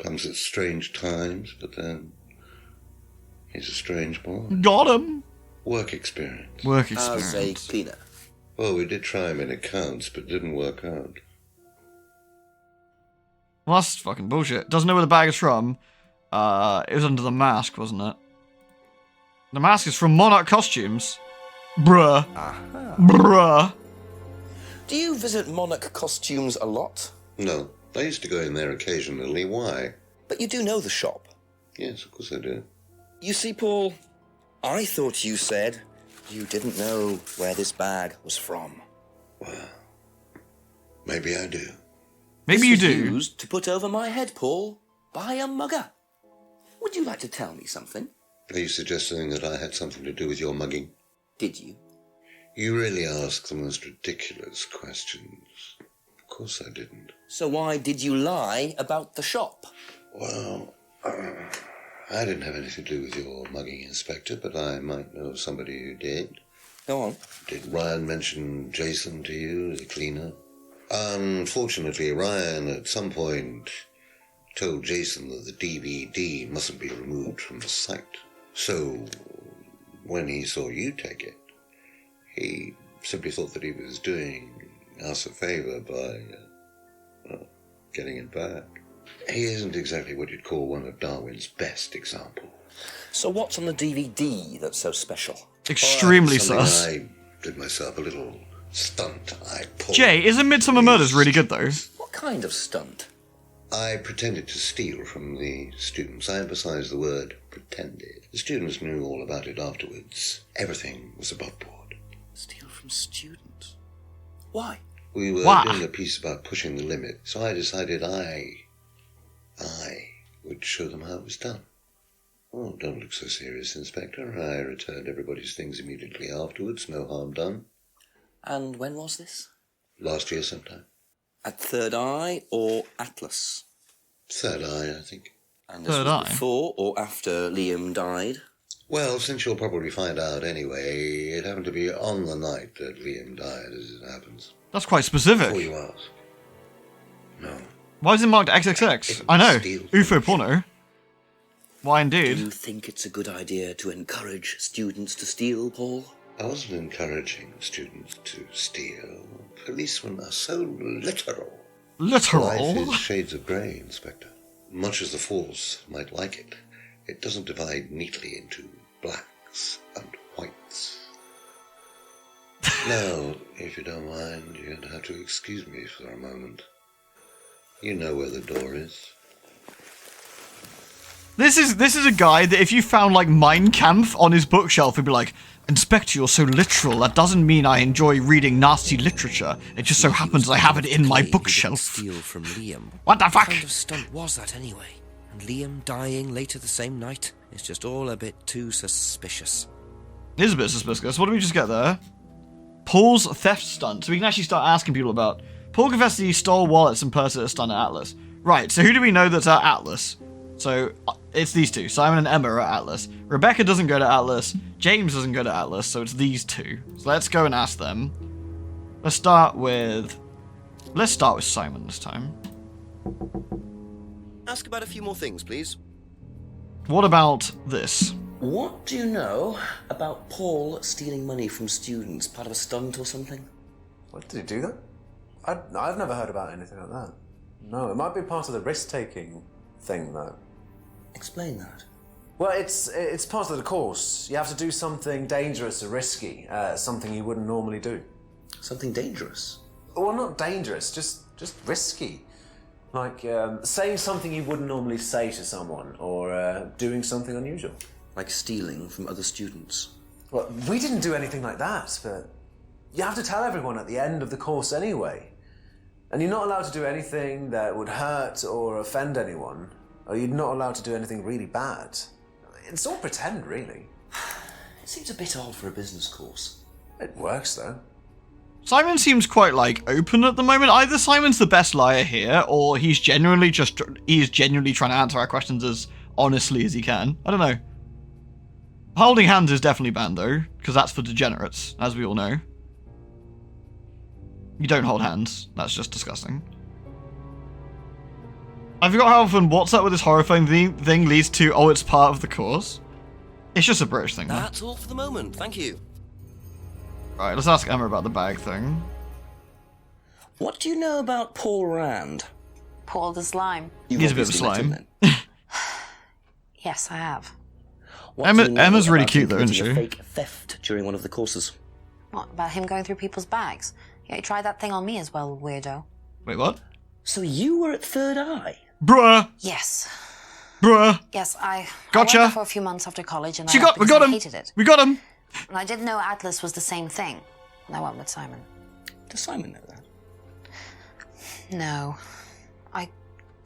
Comes at strange times, but then he's a strange boy. Got him. Work experience. Work As a experience. cleaner. Well, we did try him in accounts, but it didn't work out. Well, that's fucking bullshit. Doesn't know where the bag is from. It was under the mask, wasn't it? The mask is from Monarch Costumes. Bruh. Bruh. Do you visit Monarch Costumes a lot? No, I used to go in there occasionally. Why? But you do know the shop. Yes, of course I do. You see, Paul, I thought you said you didn't know where this bag was from. Well, maybe I do. Maybe you This was do. used to put over my head, Paul, by a mugger. Would you like to tell me something? Are you suggesting that I had something to do with your mugging? Did you? You really ask the most ridiculous questions. Of course I didn't. So why did you lie about the shop? Well, I didn't have anything to do with your mugging, Inspector, but I might know somebody who did. Go on. Did Ryan mention Jason to you, the cleaner? Unfortunately, Ryan at some point told Jason that the DVD mustn't be removed from the site. So, when he saw you take it, he simply thought that he was doing us a favour by getting it back. He isn't exactly what you'd call one of Darwin's best examples. So what's on the DVD that's so special? Extremely Something sus. I did myself, a little stunt I pulled. Jay, isn't Midsummer Murders really good though? What kind of stunt? I pretended to steal from the students. I emphasize the word pretended. The students knew all about it afterwards. Everything was above board. Steal from students? Why? We were Why? doing a piece about pushing the limit, so I decided I would show them how it was done. Oh, don't look so serious, Inspector. I returned everybody's things immediately afterwards. No harm done. And when was this? Last year sometime. At Third Eye or Atlas? Third Eye, I think. And this Third was Eye? before or after Liam died? Well, since you'll probably find out anyway, it happened to be on the night that Liam died, as it happens. That's quite Before specific. you ask. No. Why is it marked XXX? I know. Steal. UFO porno. Why Do indeed? you think it's a good idea to encourage students to steal, Paul? I wasn't encouraging students to steal. Policemen are so literal. Life Literal. is shades of grey, Inspector. Much as the Force might like it, it doesn't divide neatly into blacks and whites. Now, if you don't mind, you're going to have to excuse me for a moment. You know where the door is. This is a guy that if you found like Mein Kampf on his bookshelf, he'd be like, Inspector, you're so literal. That doesn't mean I enjoy reading nasty literature. It just so happens I have it in my bookshelf. Steal from Liam. What the fuck? What kind of stunt was that anyway? And Liam dying later the same night? It's just all a bit too suspicious. It is a bit suspicious. What did we just get there? Paul's theft stunt. So we can actually start asking people about. Paul confessed that he stole wallets and purses at a stunt at Atlas. Right, so who do we know that's at Atlas? So it's these two. Simon and Emma are at Atlas. Rebecca doesn't go to Atlas. James doesn't go to Atlas, so it's these two. So let's go and ask them. Let's start with Simon this time. Ask about a few more things, please. What about this? What do you know about Paul stealing money from students? Part of a stunt or something? What, did he do that? I've never heard about anything like that. No, it might be part of the risk-taking thing, though. Explain that. Well, it's part of the course. You have to do something dangerous or risky, something you wouldn't normally do. Something dangerous? Well, not dangerous, just risky. Like saying something you wouldn't normally say to someone, or doing something unusual. Like stealing from other students? Well, we didn't do anything like that, but you have to tell everyone at the end of the course anyway. And you're not allowed to do anything that would hurt or offend anyone, or you're not allowed to do anything really bad. It's all pretend, really. It seems a bit odd for a business course. It works, though. Simon seems quite like open at the moment. Either Simon's the best liar here, or he's genuinely trying to answer our questions as honestly as he can. I don't know. Holding hands is definitely banned though, because that's for degenerates, as we all know. You don't hold hands. That's just disgusting. I forgot how often what's up with this horrifying thing leads to, oh, it's part of the course. It's just a British thing, man. That's all for the moment, thank you. Right, let's ask Emma about the bag thing. What do you know about Paul Rand? Paul the slime. He's a bit of a slime. Yes, I have. What do you know Emma's really about cute though, isn't committing she? a fake theft during one of the courses? What, about him going through people's bags? Yeah, he tried that thing on me as well, weirdo. Wait, what? So you were at Third Eye? Bruh! Yes. Bruh! Yes, I Gotcha. went there for a few months after college and We got I him! hated it. We got him! And I didn't know Atlas was the same thing. And I went with Simon. Does Simon know that? No. I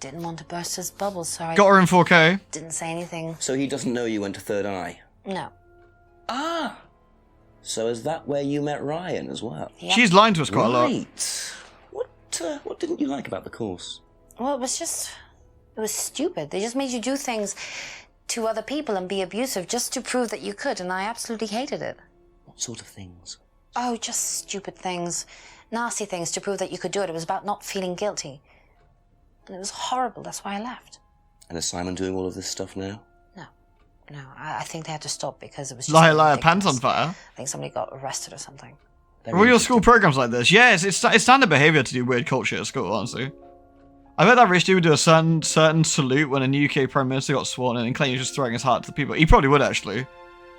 didn't want to burst his bubble, so I Got her in 4K. didn't say anything. So he doesn't know you went to Third Eye? No. Ah! So is that where you met Ryan as well? Yep. She's lying to us quite a lot. Right. What didn't you like about the course? Well, it was stupid. They just made you do things to other people and be abusive just to prove that you could, and I absolutely hated it. What sort of things? Oh, just stupid things. Nasty things to prove that you could do it. It was about not feeling guilty. And it was horrible. That's why I left. And is Simon doing all of this stuff now? No, I think they had to stop because it was just Liar, pants on fire. I think somebody got arrested or something. Are all your school programs like this? Yeah, it's standard behaviour to do weird culture at school, honestly. I bet that rich dude would do a certain salute when a new UK Prime Minister got sworn in and claim he was just throwing his heart to the people. He probably would, actually.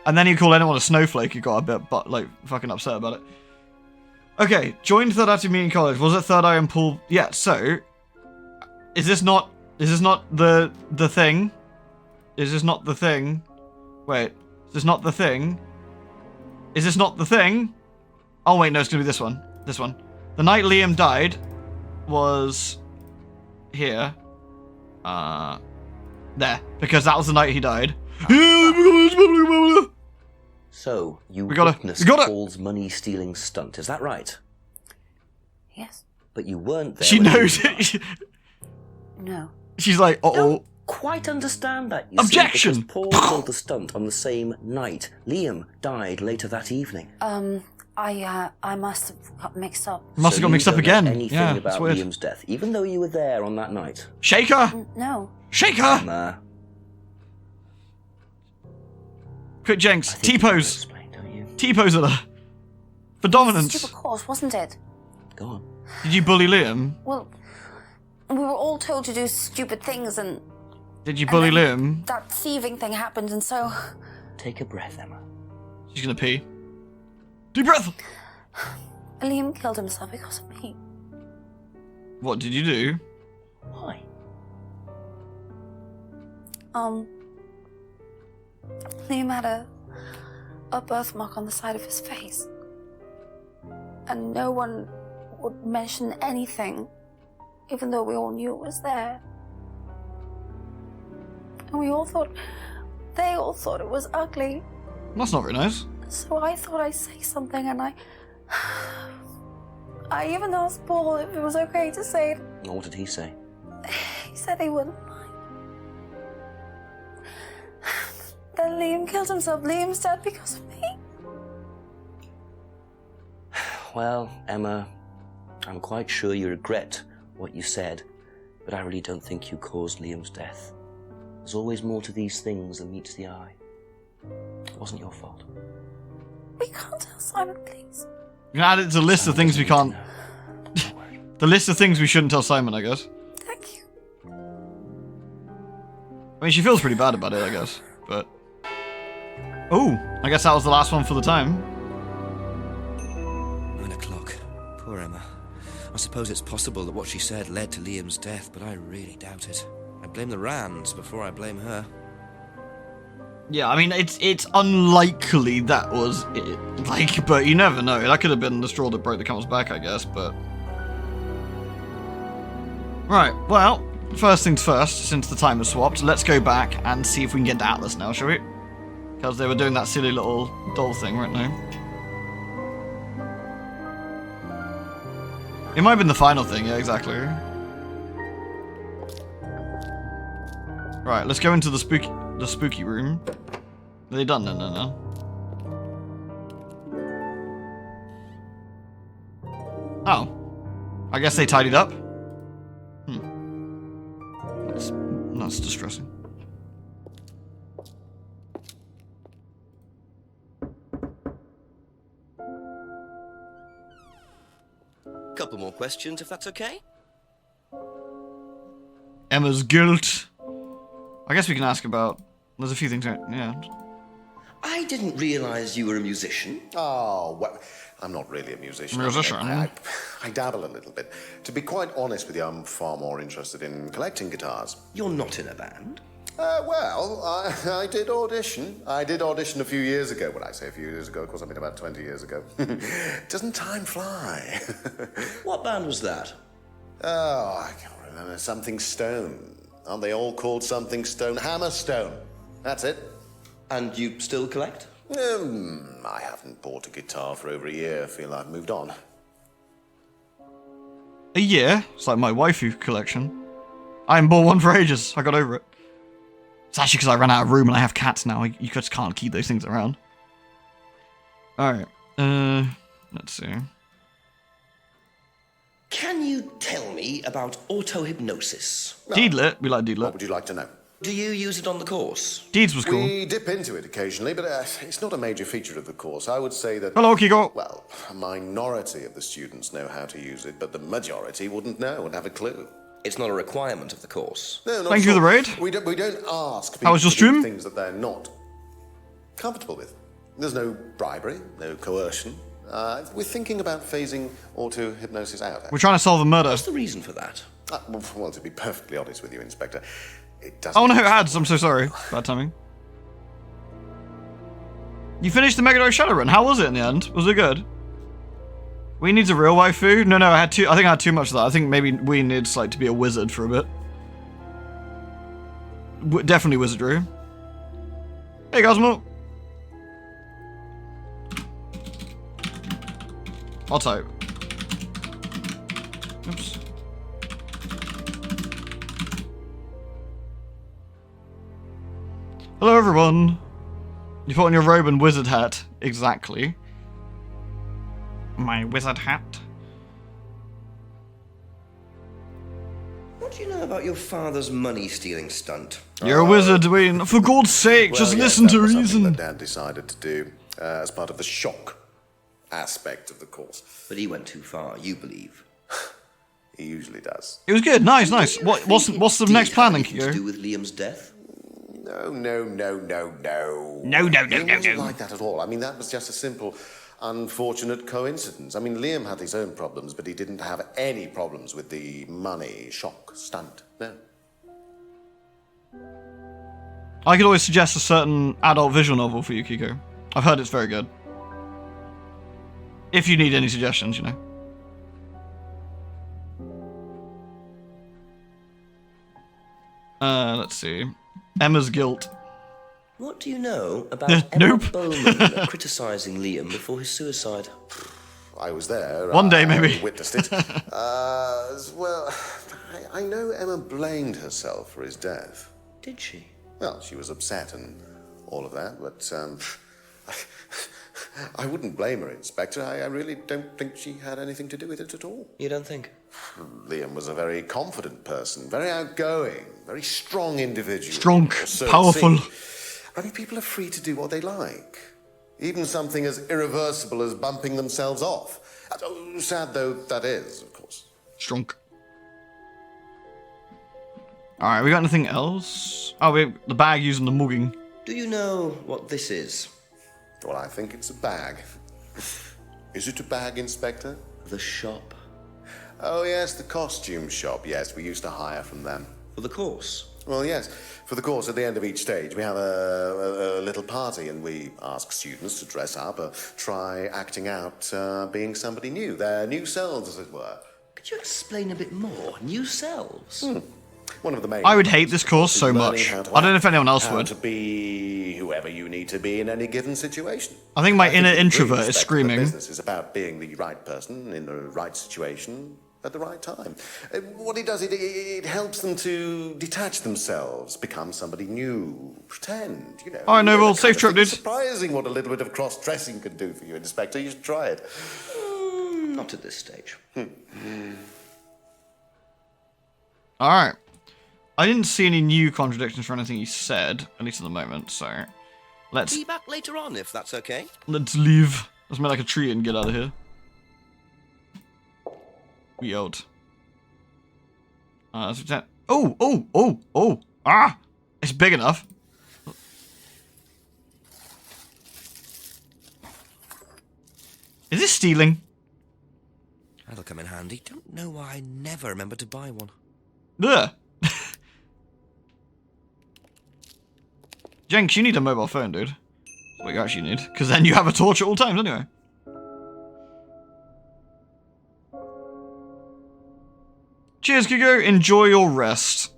And then he'd call anyone a snowflake who got a bit, fucking upset about it. Okay, joined Third Eye to me in college. Was it Third Eye and Paul? Yeah, so... Is this not the thing? Is this not the thing? Wait, is this not the thing? Is this not the thing? Oh wait, no, it's gonna be this one. This one. The night Liam died was here. There. Because that was the night he died. So, you We got witnessed it. Paul's money-stealing stunt, is that right? Yes. But you weren't there. She when he knows was it. No. She's like, uh-oh. Quite understand that, you Objection! see, because Paul pulled the stunt on the same night. Liam died later that evening. I must have got mixed up. Must have got mixed up You don't know again. anything Yeah, about that's weird. Liam's death, even though you were there on that night. Shake her! No. Shake her! Nah. Quick, Jenks. I think you can T-pose. explain, don't you? T-pose at her. For dominance. Stupid course, wasn't it? Go on. Did you bully Liam? Well, we were all told to do stupid things, and Did you bully Liam? that thieving thing happened, and so... Take a breath, Emma. She's gonna pee. Deep breath! Liam killed himself because of me. What did you do? Why? Liam had a birthmark on the side of his face. And no one would mention anything, even though we all knew it was there. And they all thought it was ugly. That's not very nice. So I thought I'd say something, and I even asked Paul if it was okay to say it. What did he say? He said he wouldn't mind. Then Liam killed himself. Liam's dead because of me. Well, Emma, I'm quite sure you regret what you said, but I really don't think you caused Liam's death. There's always more to these things than meets the eye. It wasn't your fault. We can't tell Simon, please. You can add it to the list of things we can't... The list of things we shouldn't tell Simon, I guess. Thank you. I mean, she feels pretty bad about it, I guess. But... Oh, I guess that was the last one for the time. 9 o'clock. Poor Emma. I suppose it's possible that what she said led to Liam's death, but I really doubt it. I blame the Rands before I blame her. Yeah, I mean, it's unlikely that was it. Like, but you never know. That could have been the straw that broke the camel's back, I guess, but... Right, well, first things first, since the time has swapped, let's go back and see if we can get to Atlas now, shall we? Because they were doing that silly little doll thing, weren't they? It might have been the final thing, yeah, exactly. Right, let's go into the spooky room. Are they done? No. Oh. I guess they tidied up. That's distressing. Couple more questions, if that's okay? Emma's guilt. I guess we can ask about... There's a few things, yeah. I didn't realize you were a musician. Oh, well, I'm not really a musician. Musician. I dabble a little bit. To be quite honest with you, I'm far more interested in collecting guitars. You're not in a band? Well, I did audition. I did audition a few years ago. When I say a few years ago, of course, I mean about 20 years ago. Doesn't time fly? What band was that? Oh, I can't remember. Something Stone. Aren't they all called something Stone? Hammerstone. That's it. And you still collect? I haven't bought a guitar for over a year. I feel I've moved on. A year? It's like my waifu collection. I haven't bought one for ages. I got over it. It's actually because I ran out of room and I have cats now. You just can't keep those things around. Alright. Let's see. Can you tell me about auto-hypnosis? Deedlit. We like Deedlit. What would you like to know? Do you use it on the course? Deeds was cool. We dip into it occasionally, but it's not a major feature of the course. I would say that... Hello, Kiko. Well, a minority of the students know how to use it, but the majority wouldn't know and have a clue. It's not a requirement of the course. No, not Thank you for the raid. We don't ask people How was your to do stream? things that they're not comfortable with. There's no bribery, no coercion. We're thinking about phasing auto-hypnosis out. We're trying to solve a murder. What's the reason for that? Well, to be perfectly honest with you, Inspector, it doesn't... Oh no, ads. I'm so sorry. Bad timing. You finished the Megadrive Shadowrun. How was it in the end? Was it good? We needs a real waifu? No, I think I had too much of that. I think maybe we needs like to be a wizard for a bit. Definitely wizardry. Hey, Cosmo. I'll type. Oops. Hello, everyone. You put on your robe and wizard hat. Exactly. My wizard hat. What do you know about your father's money-stealing stunt? You're a wizard, Dwayne. For God's sake, Well, just yes, listen that to was something reason. that Dad decided to do as part of the shock aspect of the course. But he went too far, you believe. He usually does. It was good. Nice. What's the next plan, then, To Kiko? do with Liam's death? No. No. Liam wasn't like that at all. I mean, that was just a simple, unfortunate coincidence. I mean, Liam had his own problems, but he didn't have any problems with the money shock stunt. No. I could always suggest a certain adult visual novel for you, Kiko. I've heard it's very good. If you need any suggestions, you know. Let's see. Emma's guilt. What do you know about Nope. Emma Bowman criticising Liam before his suicide? I was there. One day, maybe. I witnessed it. Well, I know Emma blamed herself for his death. Did she? Well, she was upset and all of that, but I wouldn't blame her, Inspector. I really don't think she had anything to do with it at all. You don't think? Liam was a very confident person, very outgoing, very strong individual. Strong, So it powerful. seemed. I mean, people are free to do what they like. Even something as irreversible as bumping themselves off. Sad though that is, of course. Strong. Alright, we got anything else? Oh, the bag using the mugging. Do you know what this is? Well, I think it's a bag. Is it a bag, Inspector? The shop. Oh, yes, the costume shop. Yes, we used to hire from them. For the course? Well, yes. For the course, at the end of each stage, we have a little party, and we ask students to dress up or try acting out being somebody new, their new selves, as it were. Could you explain a bit more? New selves? One of the main... I would hate this course is so learning much. how to I don't know act, if anyone else how would. to be whoever you need to be in any given situation. I think my inner the introvert real is aspect of the screaming. Business is about being the right person in the right situation at the right time. What it does, it helps them to detach themselves, become somebody new, pretend, you know. All right, Noble, That kind safe of trip, thing. dude. Surprising what a little bit of cross-dressing can do for you, Inspector. You should try it. Not at this stage. Alright. I didn't see any new contradictions for anything he said, at least at the moment, so let's Be back later on, if that's okay. leave. Let's make like a tree and get out of here. We out. Let's pretend. Oh! Ah! It's big enough. Is this stealing? That'll come in handy. Don't know why I never remember to buy one. Ugh. Jenks, you need a mobile phone, dude. That's what you actually need. Because then you have a torch at all times, anyway. Cheers, Kigo. Enjoy your rest.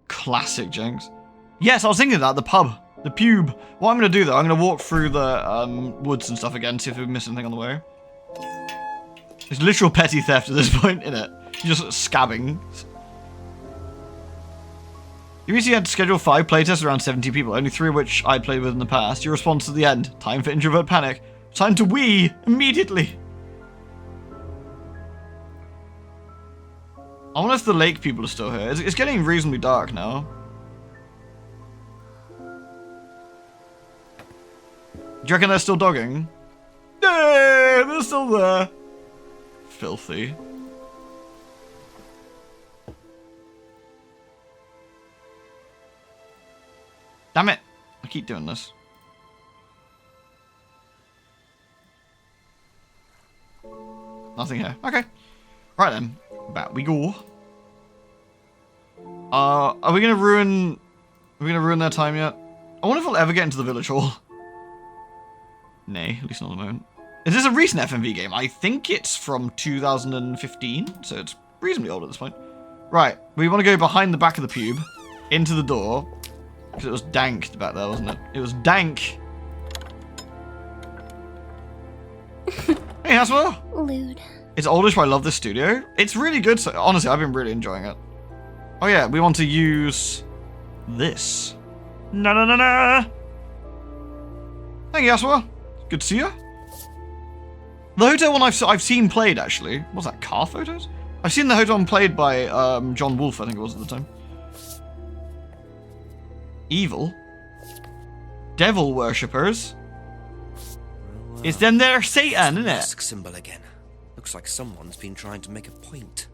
Classic, Jenks. Yes, I was thinking of that. The pub. The pube. What I'm going to do, though, I'm going to walk through the woods and stuff again, see if we miss anything on the way. It's literal petty theft at this point, isn't it? You're just scabbing. You recently had to schedule 5 playtests around 70 people, only 3 of which I'd played with in the past. Your response to the end. Time for introvert panic. Time to wee immediately. I wonder if the lake people are still here. It's getting reasonably dark now. Do you reckon they're still dogging? Yeah, they're still there. Filthy. Damn it. I keep doing this. Nothing here. Okay. Right then. Back we go. Are we gonna ruin... Are we gonna ruin their time yet? I wonder if we'll ever get into the village hall. Nay, at least not at the moment. Is this a recent FMV game? I think it's from 2015, so it's reasonably old at this point. Right, we want to go behind the back of the pube, into the door, because it was dank back there, wasn't it? It was dank. Hey, Haswell. Lewd. It's oldish, but I love this studio. It's really good, so honestly, I've been really enjoying it. Oh yeah, we want to use this. Na. Thank you, Haswell. Good to see you. The hotel one I've seen played, actually. What's that, car photos? I've seen the hotel one played by John Wolfe, I think it was at the time. Evil. Devil worshippers. It's them there Satan, isn't it? Mask symbol again. Looks like someone's been trying to make a point.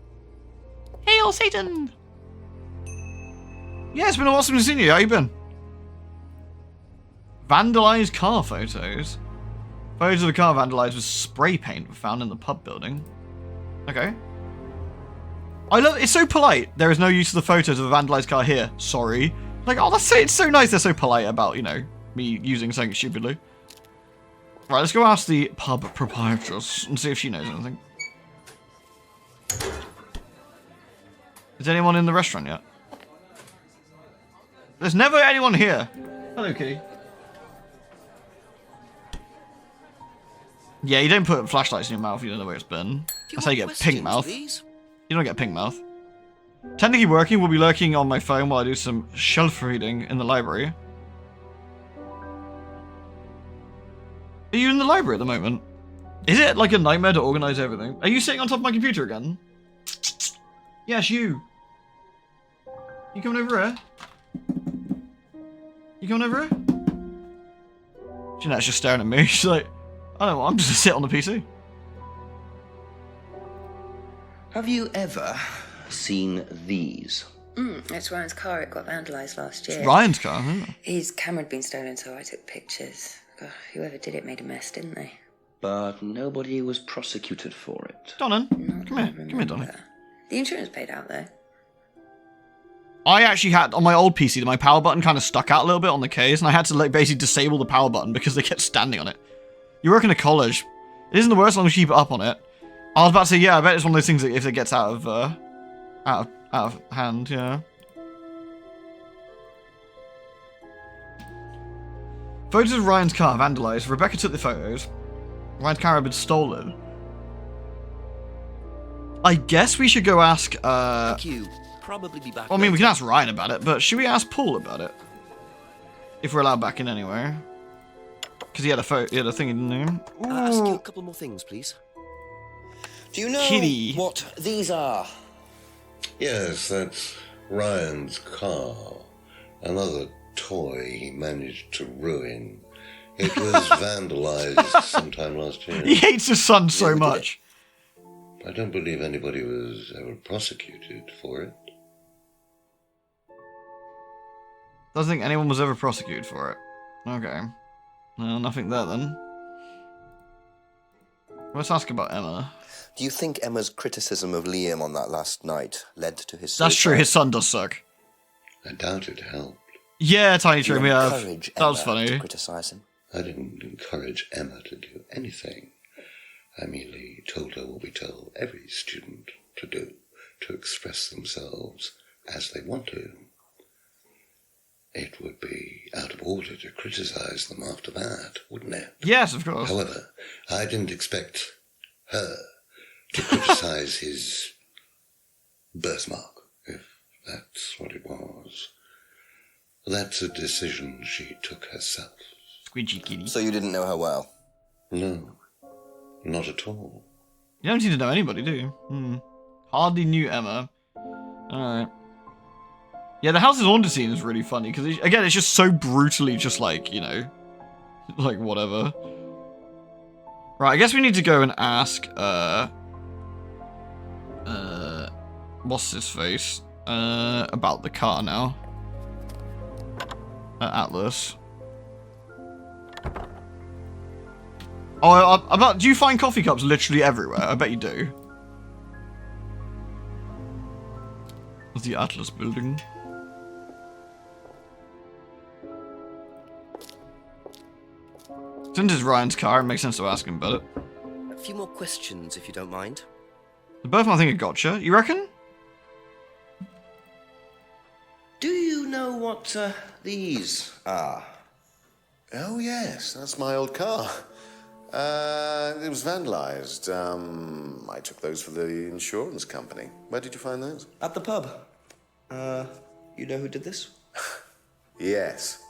Hail Satan! Yeah, it's been awesome to see you. How you been? Vandalized car photos. Photos of the car vandalized with spray paint were found in the pub building. Okay. I love it's so polite. There is no use of the photos of a vandalized car here. Sorry. Like, oh, it's so nice they're so polite about, you know, me using something stupidly. Right, let's go ask the pub proprietress and see if she knows anything. Is anyone in the restaurant yet? There's never anyone here. Hello, kitty. Yeah, you don't put flashlights in your mouth, you don't know where it's been. That's how you get pink mouth. Please? You don't get pink mouth. Technically working, will be lurking on my phone while I do some shelf reading in the library. Are you in the library at the moment? Is it like a nightmare to organize everything? Are you sitting on top of my computer again? Yes, you. You coming over here? You coming over here? Jeanette's just staring at me. She's like, I don't know, I'm just gonna sit on the PC. Have you ever seen these? It's Ryan's car. It got vandalised last year. It's Ryan's car, isn't it? His camera had been stolen, so I took pictures. God, whoever did it made a mess, didn't they? But nobody was prosecuted for it. Donnan, come here. Come here, Donnan. The insurance paid out, though. I actually had, on my old PC, my power button kind of stuck out a little bit on the case, and I had to like basically disable the power button because they kept standing on it. You work in a college. It isn't the worst as long as you keep it up on it. I was about to say, yeah, I bet it's one of those things that if it gets out of hand, yeah. Photos of Ryan's car vandalized. Rebecca took the photos. Ryan's car had been stolen. I guess we should go ask, Thank you. Probably be back. Well, I mean, we can ask Ryan about it, but should we ask Paul about it? If we're allowed back in anywhere. Because he had a thing in there. Ask you a couple more things, please. Do you know Kitty. what these are? Yes, that's Ryan's car. Another toy he managed to ruin. It was vandalized sometime last year. He hates his son so much. I don't believe anybody was ever prosecuted for it. Doesn't think anyone was ever prosecuted for it. Okay. Well, nothing there then. Let's ask about Emma. Do you think Emma's criticism of Liam on that last night led to his That's true, his son does suck. I doubt it helped. Yeah, Tiny Trim, You yeah. encourage That was Emma funny. to criticize him? I didn't encourage Emma to do anything. I merely told her what we tell every student to do, to express themselves as they want to. It would be out of order to criticize them after that, wouldn't it? Yes, of course. However, I didn't expect her to criticize his birthmark, if that's what it was. That's a decision she took herself. Squidgy kitty. So you didn't know her well? No, not at all. You don't seem to know anybody, do you? Hardly knew Emma. Alright. Yeah, the House's Haunted scene is really funny, because, again, it's just so brutally just, like, you know, like, whatever. Right, I guess we need to go and ask, what's his face? About the car now. Atlas. Oh, do you find coffee cups literally everywhere? I bet you do. The Atlas building. Since it's Ryan's car, it makes sense to ask him about it. A few more questions, if you don't mind. The birthmark thing a gotcha, you reckon? Do you know what these are? Oh, yes, that's my old car. It was vandalized. I took those for the insurance company. Where did you find those? At the pub. You know who did this? Yes.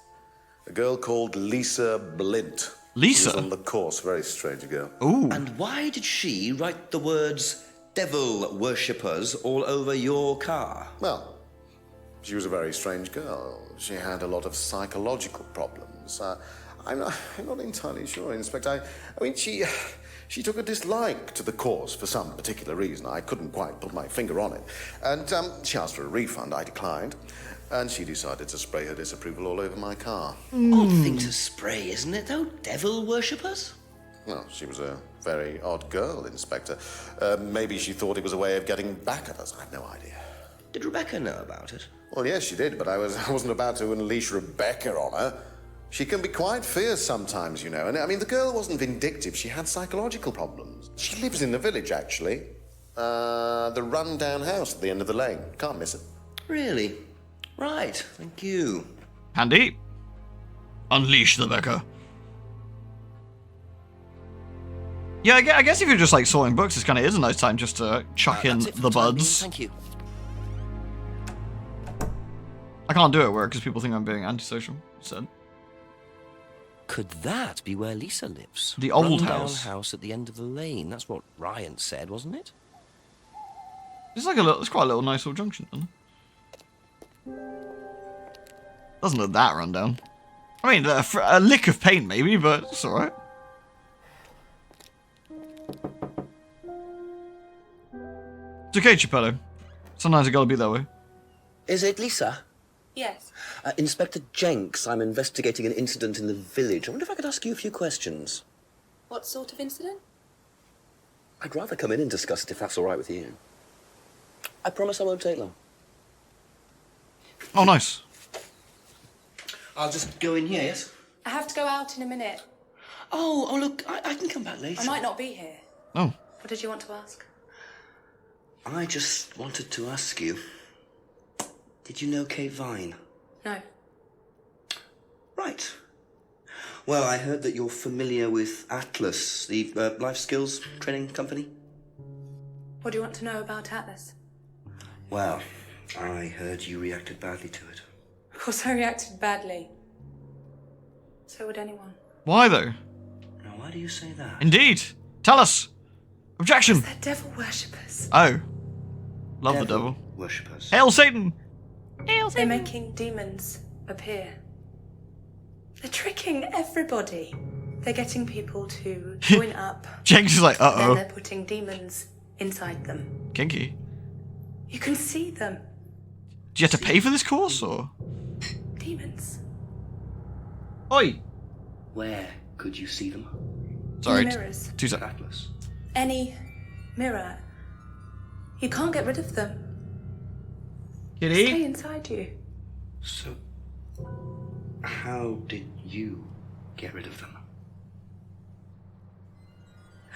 A girl called Lisa Blint. Lisa? She was on the course, very strange girl. Ooh. And why did she write the words devil worshippers all over your car? Well, she was a very strange girl. She had a lot of psychological problems. I'm not entirely sure, Inspector. I mean, she took a dislike to the course for some particular reason. I couldn't quite put my finger on it. And she asked for a refund. I declined. And she decided to spray her disapproval all over my car. Odd thing to spray, isn't it, though? Devil worshippers? Well, she was a very odd girl, Inspector. Maybe she thought it was a way of getting back at us. I have no idea. Did Rebecca know about it? Well, yes, she did, but I wasn't about to unleash Rebecca on her. She can be quite fierce sometimes, you know. And I mean, the girl wasn't vindictive. She had psychological problems. She lives in the village, actually. The run-down house at the end of the lane. Can't miss it. Really? Right, thank you. Handy. Unleash the Becca. Yeah, I guess if you're just like sorting books, this kind of is a nice time just to chuck in That's it for the time being. buds. Thank you. I can't do it at work because people think I'm being antisocial. So Could that be where Lisa lives? The old Run-down house. house at the end of the lane. That's what Ryan said, wasn't it? it's like it's quite a little nice little junction, isn't it? Doesn't look that run down. I mean, a lick of paint maybe, but it's alright. It's okay, Chipello. Sometimes it gotta be that way. Is it Lisa? Yes. Inspector Jenks, I'm investigating an incident in the village. I wonder if I could ask you a few questions. What sort of incident? I'd rather come in and discuss it if that's all right with you. I promise I won't take long. Oh, nice. I'll just go in here, yes? I have to go out in a minute. Oh, look, I can come back later. I might not be here. Oh. What did you want to ask? I just wanted to ask you, did you know Kate Vine? No. Right. Well, I heard that you're familiar with Atlas, the life skills training company. What do you want to know about Atlas? Well, I heard you reacted badly to it. Of course I reacted badly. So would anyone. Why though? Now, why do you say that? Indeed. Tell us. Objection. They're devil worshippers. Oh. Love the devil. Worshippers. Hail Satan. They're making demons appear. They're tricking everybody. They're getting people to join up. Jenks is like, Then uh-oh. they're putting demons inside them. Kinky. You can see them. Do you have to pay for this course, or? Demons. Oi. Where could you see them? Sorry. In the mirrors. 2 seconds. Atlas. any mirror. You can't get rid of them. They stay Kitty? inside you. So, how did you get rid of them?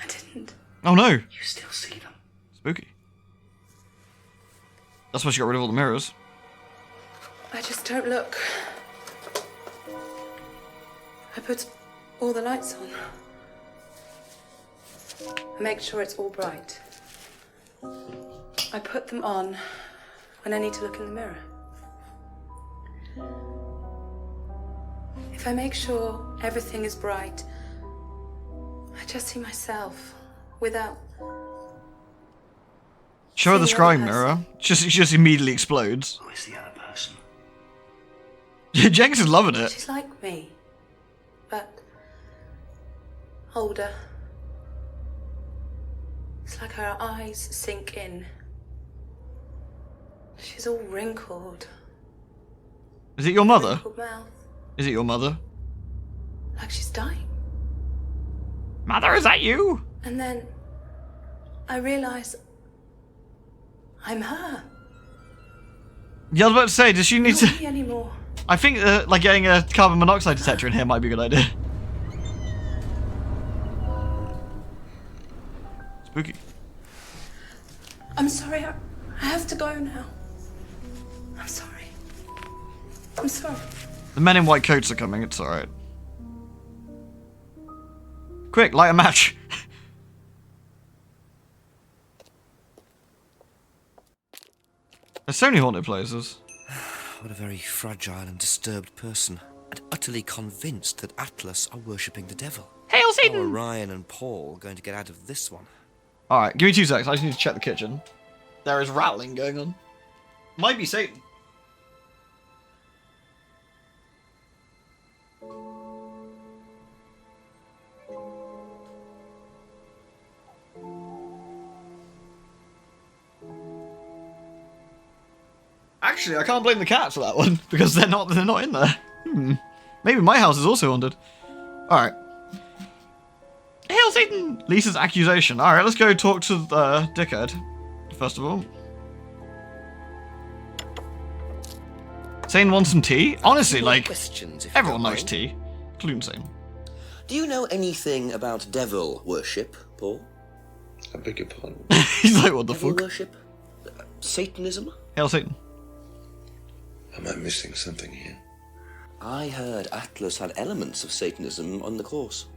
I didn't. Oh no. You still see them? Spooky. That's why she got rid of all the mirrors. I just don't look. I put all the lights on. I make sure it's all bright. I put them on when I need to look in the mirror. If I make sure everything is bright, I just see myself without... Show her the See the other scrying mirror. She just immediately explodes. Who is the other person? Jenks is loving it. She's like me, but older. It's like her eyes sink in. She's all wrinkled. Is it your mother? Wrinkled mouth, Is it your mother? like she's dying. Mother, is that you? And then I realise I'm her. Yeah, I was about to say, does she need Not to... me anymore. I think like getting a carbon monoxide detector in here might be a good idea. Spooky. I'm sorry. I have to go now. I'm sorry. I'm sorry. The men in white coats are coming, it's alright. Quick, light a match. There's so many haunted places. What a very fragile and disturbed person. And utterly convinced that Atlas are worshipping the devil. Hail How Satan! are Ryan and Paul going to get out of this one? Alright, give me 2 seconds, I just need to check the kitchen. There is rattling going on. Might be Satan. Actually, I can't blame the cats for that one because they're not in there. Maybe my house is also haunted. All right. Hail Satan! Lisa's accusation. All right, let's go talk to the dickhead first of all. Satan wants some tea. Honestly, like Questions, if you everyone don't likes mind. tea, including Satan. Do you know anything about devil worship, Paul? I beg your pardon. He's like, what the Devil fuck? worship? Satanism? Hail Satan. Am I missing something here? I heard Atlas had elements of Satanism on the course.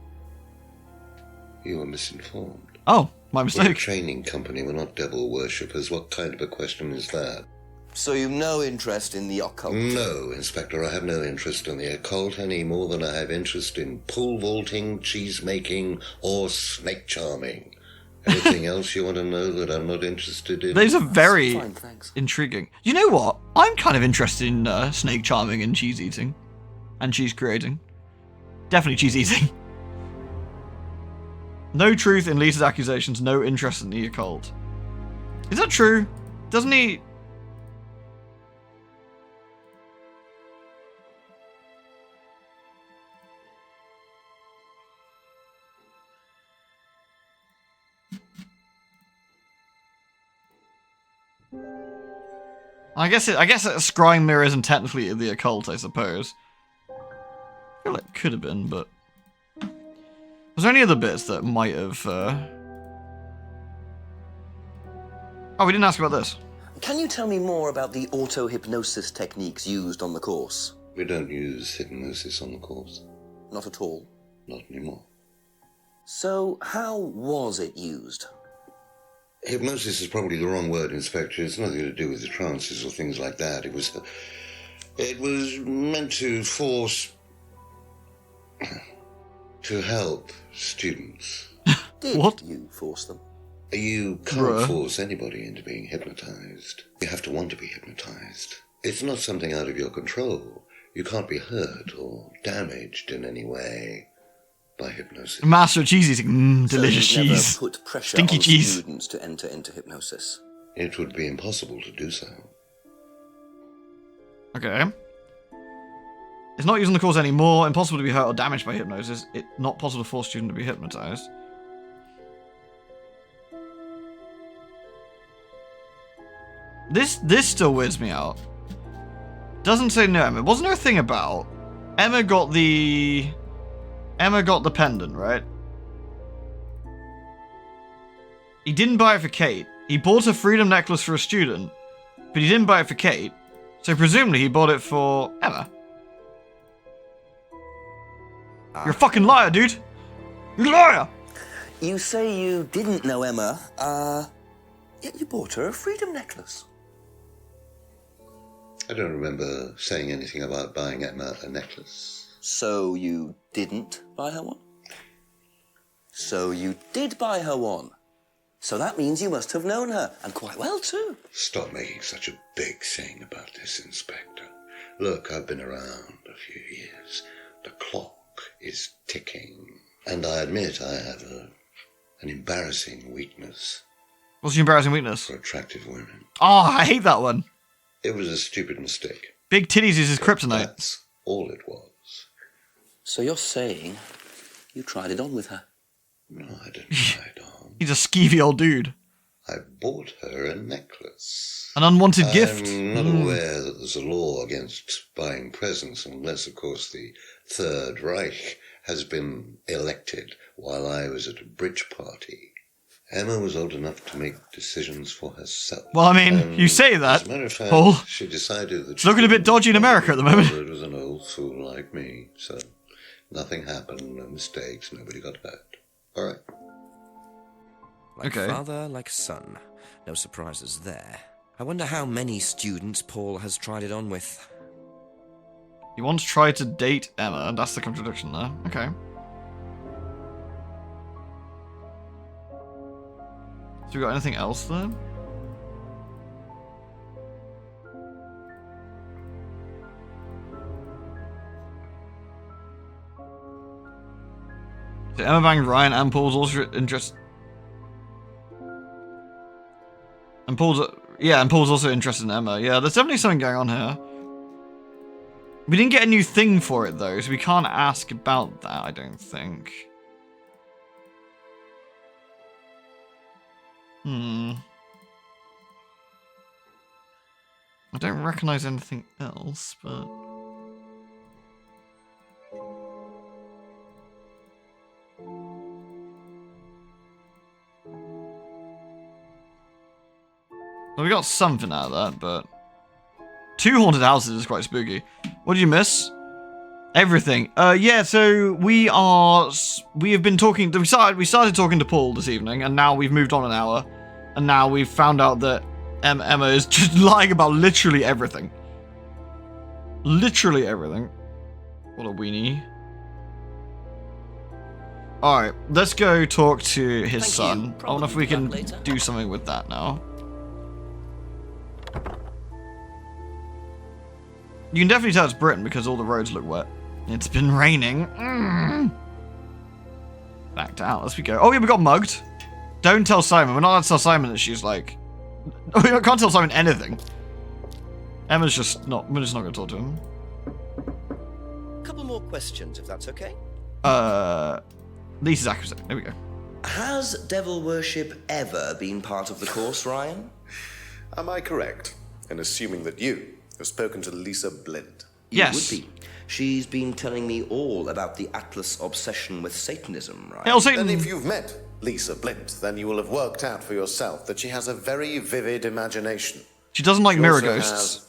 You were misinformed. Oh, my We're a mistake. training company, we're not devil worshippers. What kind of a question is that? So you've no interest in the occult? No, Inspector, I have no interest in the occult any more than I have interest in pole vaulting, cheese making, or snake charming. Anything else you want to know that I'm not interested in? These are very Fine, thanks. intriguing. You know what? I'm kind of interested in snake charming and cheese eating. And cheese creating. Definitely cheese eating. No truth in Lisa's accusations, no interest in the occult. Is that true? Doesn't he... I guess that a scrying mirror isn't technically the occult, I suppose. I feel like it could have been, but... Was there any other bits that might have... Oh, we didn't ask about this. Can you tell me more about the auto-hypnosis techniques used on the course? We don't use hypnosis on the course. Not at all. Not anymore. So, how was it used? Hypnosis is probably the wrong word, Inspector. It's nothing to do with the trances or things like that. It was meant to force... to help students. Did What? you force them? You can't Bruh. force anybody into being hypnotized. You have to want to be hypnotized. It's not something out of your control. You can't be hurt or damaged in any way by hypnosis. Master of cheese eating. Delicious so you've never cheese. put pressure Stinky on cheese. students to enter into hypnosis? It would be impossible to do so. Okay. It's not used on the course anymore. Impossible to be hurt or damaged by hypnosis. It's not possible to force a student to be hypnotized. This still weirds me out. Doesn't say no Emma. Wasn't there a thing about Emma got the pendant, right? He didn't buy it for Kate. He bought a freedom necklace for a student, but he didn't buy it for Kate. So presumably he bought it for Emma. You're a fucking liar, dude. You're a liar. You say you didn't know Emma, yet you bought her a freedom necklace. I don't remember saying anything about buying Emma a necklace. So you didn't buy her one? So you did buy her one. So that means you must have known her, and quite well too. Stop making such a big thing about this, Inspector. Look, I've been around a few years. The clock is ticking. And I admit I have an embarrassing weakness. What's your embarrassing weakness? For attractive women. Oh, I hate that one. It was a stupid mistake. Big titties is his kryptonite. That's all it was. So you're saying you tried it on with her? No, I didn't try it on. He's a skeevy old dude. I bought her a necklace. An unwanted gift. I'm not aware that there's a law against buying presents unless, of course, the Third Reich has been elected while I was at a bridge party. Emma was old enough to make decisions for herself. Well, I mean, you say that, as a matter of fact, Paul. she decided that It's looking a bit dodgy in America at the moment. It was an old fool like me, so nothing happened, no mistakes, nobody got hurt. All right. Like Okay. father, like son. No surprises there. I wonder how many students Paul has tried it on with. He once tried to date Emma, and that's the contradiction there. Okay. So we got anything else there? So Emma banged Ryan, and Paul's also interested. And Paul's also interested in Emma. Yeah, there's definitely something going on here. We didn't get a new thing for it though, so we can't ask about that, I don't think. I don't recognize anything else, but... Well, we got something out of that, but... 2 haunted houses is quite spooky. What did you miss? Everything. Yeah, so we have been talking... We started talking to Paul this evening, and now we've moved on an hour. And now we've found out that Emma is just lying about literally everything. Literally everything. What a weenie. Alright, let's go talk to his son. I wonder if we can do something with that now. You can definitely tell it's Britain because all the roads look wet. It's been raining. Backed out. Let's go. Oh yeah, we got mugged. Don't tell Simon. We're not allowed to tell Simon that she's like... We can't tell Simon anything. Emma's just not... We're just not going to talk to him. Couple more questions, if that's okay. Lisa's accusation. There we go. Has devil worship ever been part of the course, Ryan? Am I correct in assuming that you have spoken to Lisa Blind? Yes. You would be. She's been telling me all about the Atlas obsession with Satanism, right? Hail Satan! Then if you've met Lisa Blind, then you will have worked out for yourself that she has a very vivid imagination. She doesn't like mirror also ghosts. has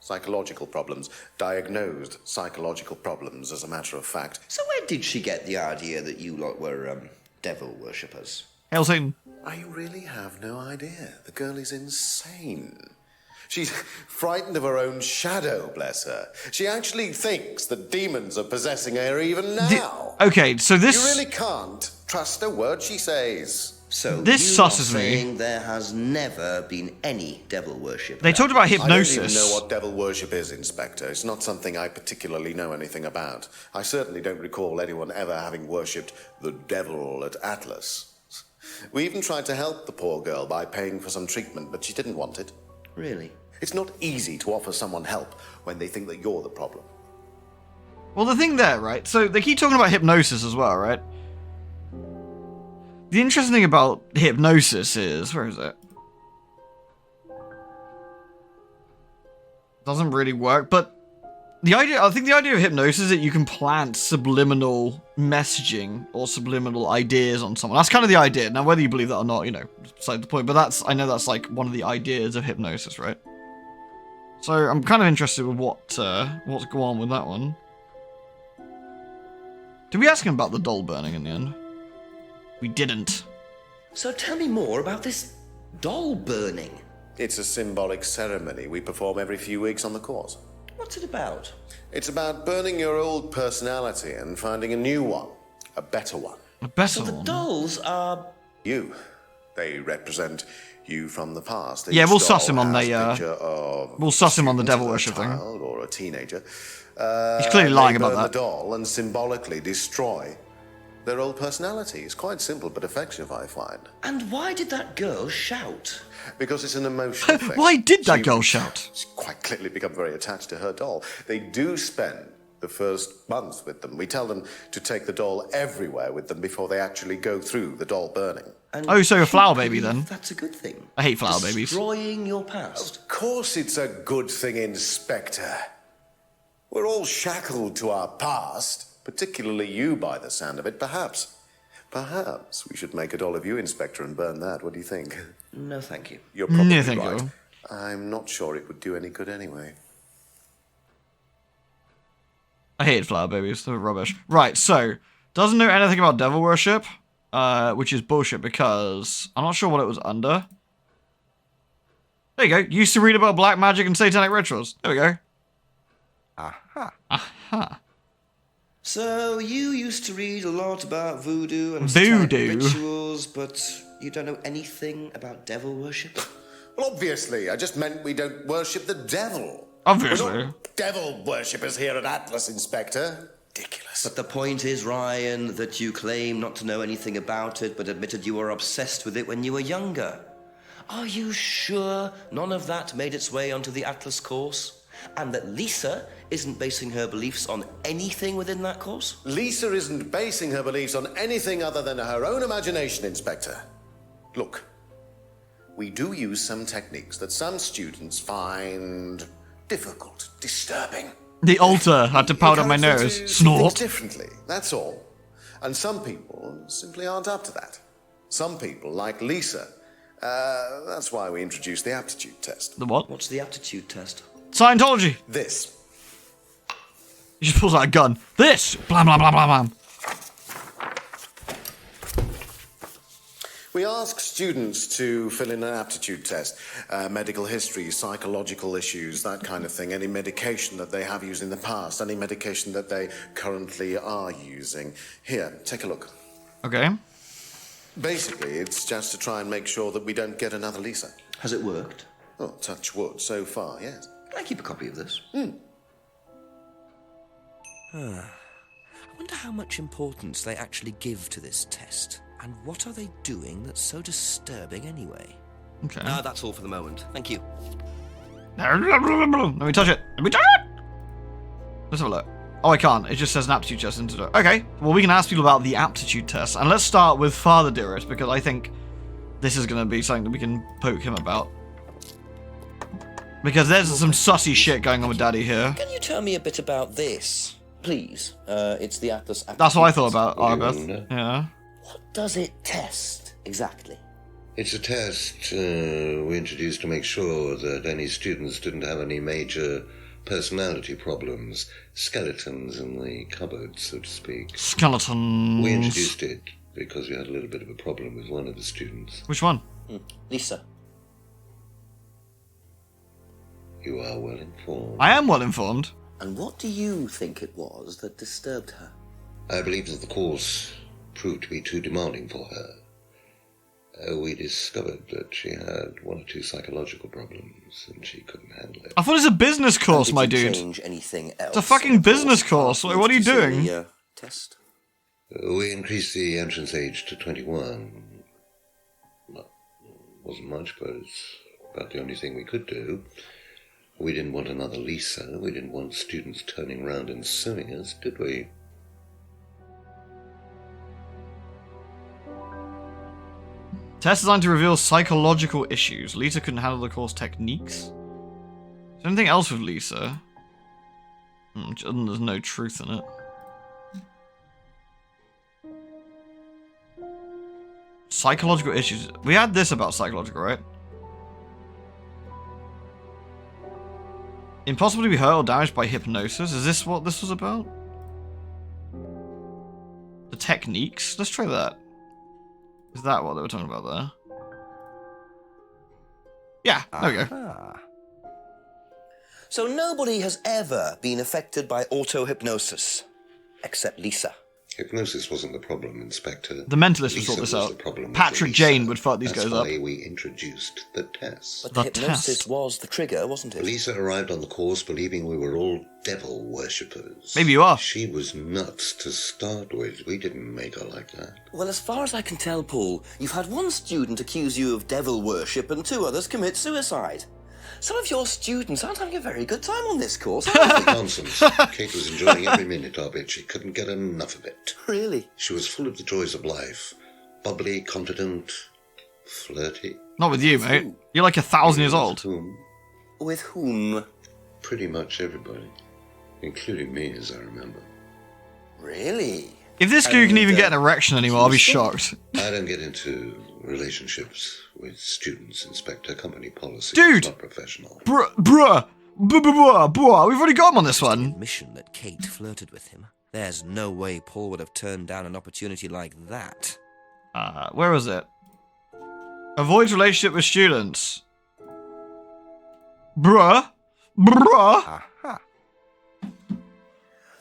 psychological problems, diagnosed psychological problems, as a matter of fact. So where did she get the idea that you lot were, devil worshippers? Hail Satan. I really have no idea. The girl is insane. She's frightened of her own shadow, bless her. She actually thinks that demons are possessing her even now. Okay, so this... You really can't trust a word she says. So this you are susses me. saying there has never been any devil worship? They talked about I don't hypnosis. even know what devil worship is, Inspector. It's not something I particularly know anything about. I certainly don't recall anyone ever having worshipped the devil at Atlas. We even tried to help the poor girl by paying for some treatment, but she didn't want it. Really? It's not easy to offer someone help when they think that you're the problem. Well, the thing there, right? So they keep talking about hypnosis as well, right? The interesting thing about hypnosis is... Where is it? doesn't really work, but I think the idea of hypnosis is that you can plant subliminal messaging or subliminal ideas on someone. That's kind of the idea. Now, whether you believe that or not, you know, beside the point. But I know that's like one of the ideas of hypnosis, right? So I'm kind of interested with what's going on with that one. Did we ask him about the doll burning in the end? We didn't. So tell me more about this doll burning. It's a symbolic ceremony we perform every few weeks on the course. What's it about? It's about burning your old personality and finding a new one. A better one. A better So the one? dolls are... You. They represent you from the past. Yeah, we'll Each suss doll him on has the, a picture of we'll suss him on the a devil worship thing. child or a teenager. He's clearly lying they about burn that. the doll and symbolically destroy their old personality. It's quite simple but effective, I find. And why did that girl shout? Because it's an emotional thing. Why did that girl shout? She's quite clearly become very attached to her doll. They do spend the first month with them. We tell them to take the doll everywhere with them before they actually go through the doll burning. And Oh, so a you flower baby believe then? That's a good thing. I hate flower babies. Destroying your past. Of course it's a good thing, Inspector. We're all shackled to our past, particularly you by the sound of it. Perhaps we should make a doll of you, Inspector, and burn that. What do you think? No, thank you. You're probably No, thank right. you. I'm not sure it would do any good anyway. I hated flower babies. They're rubbish. Right, so, doesn't know anything about devil worship, which is bullshit because I'm not sure what it was under. There you go. Used to read about black magic and satanic rituals. There we go. Aha. Aha. So you used to read a lot about voodoo and Voodoo? satanic rituals, but you don't know anything about devil worship? Well, obviously, I just meant we don't worship the devil. Obviously. We're not devil worshippers here at Atlas, Inspector. Ridiculous. But the point is, Ryan, that you claim not to know anything about it, but admitted you were obsessed with it when you were younger. Are you sure none of that made its way onto the Atlas course? And that Lisa isn't basing her beliefs on anything within that course? Lisa isn't basing her beliefs on anything other than her own imagination, Inspector. Look, we do use some techniques that some students find difficult, disturbing. The altar had to powder my Encourage them nose. to see Snort. things differently, that's all. And some people simply aren't up to that. Some people, like Lisa, that's why we introduced the aptitude test. The what? What's the aptitude test? Scientology. This. He just pulls out a gun. This! Blam, blam, blam, blam, blam. We ask students to fill in an aptitude test, medical history, psychological issues, that kind of thing, any medication that they have used in the past, any medication that they currently are using. Here, take a look. Okay. Basically, it's just to try and make sure that we don't get another Lisa. Has it worked? Oh, touch wood, so far, yes. Can I keep a copy of this? I wonder how much importance they actually give to this test. And what are they doing that's so disturbing anyway? Okay. That's all for the moment. Thank you. Let me touch it. Let me touch it! Let's have a look. Oh, I can't. It just says an aptitude test. Okay. Well, we can ask people about the aptitude test. And let's start with Father Dearest, because I think this is going to be something that we can poke him about. Because there's some sussy shit going on with Daddy here. Can you tell me a bit about this, please? It's the Atlas aptitude That's what I thought test. about Arbeth. Yeah. What does it test, exactly? It's a test we introduced to make sure that any students didn't have any major personality problems, skeletons in the cupboard, so to speak. Skeletons. We introduced it because we had a little bit of a problem with one of the students. Which one? Lisa. You are well informed. I am well informed. And what do you think it was that disturbed her? I believe that the course proved to be too demanding for her. We discovered that she had one or two psychological problems and she couldn't handle it. I thought it was a business course, And my did you dude. change anything else? It's a fucking business course. afterwards What are you to see doing? the, test? We increased the entrance age to 21. Well, wasn't much, but it's about the only thing we could do. We didn't want another Lisa. We didn't want students turning around and suing us, did we? Test designed to reveal psychological issues. Lisa couldn't handle the course techniques. there anything else with Lisa? There's no truth in it. Psychological issues. We had this about psychological, right? Impossible to be hurt or damaged by hypnosis. Is this what this was about? The techniques? Let's try that. Is that what they were talking about there? Yeah, there we go. So nobody has ever been affected by auto-hypnosis, except Lisa. Hypnosis wasn't the problem, Inspector. The mentalist would Lisa sort this was out. the problem with Patrick Lisa. Jane would fuck these guys up. That's why we introduced the test. But the hypnosis was the trigger, wasn't it? Lisa arrived on the course believing we were all devil worshippers. Maybe you are. She was nuts to start with. We didn't make her like that. Well, as far as I can tell, Paul, you've had one student accuse you of devil worship and 2 others commit suicide. Some of your students aren't having a very good time on this course, are they? Nonsense. Kate was enjoying every minute of it. She couldn't get enough of it. Really? She was full of the joys of life. Bubbly, confident, flirty. Not with you, mate. You're like 1,000 years old. Whom? With whom? Pretty much everybody. Including me, as I remember. Really? If this goo can even get an erection anymore, I'll be shocked. I don't get into relationships with students, Inspector. Company policy. Dude! It's not professional. Bruh! We've already got him on this one. Admission that Kate flirted with him. There's no way Paul would have turned down an opportunity like that. Where was it? Avoid relationship with students. Bruh! Aha.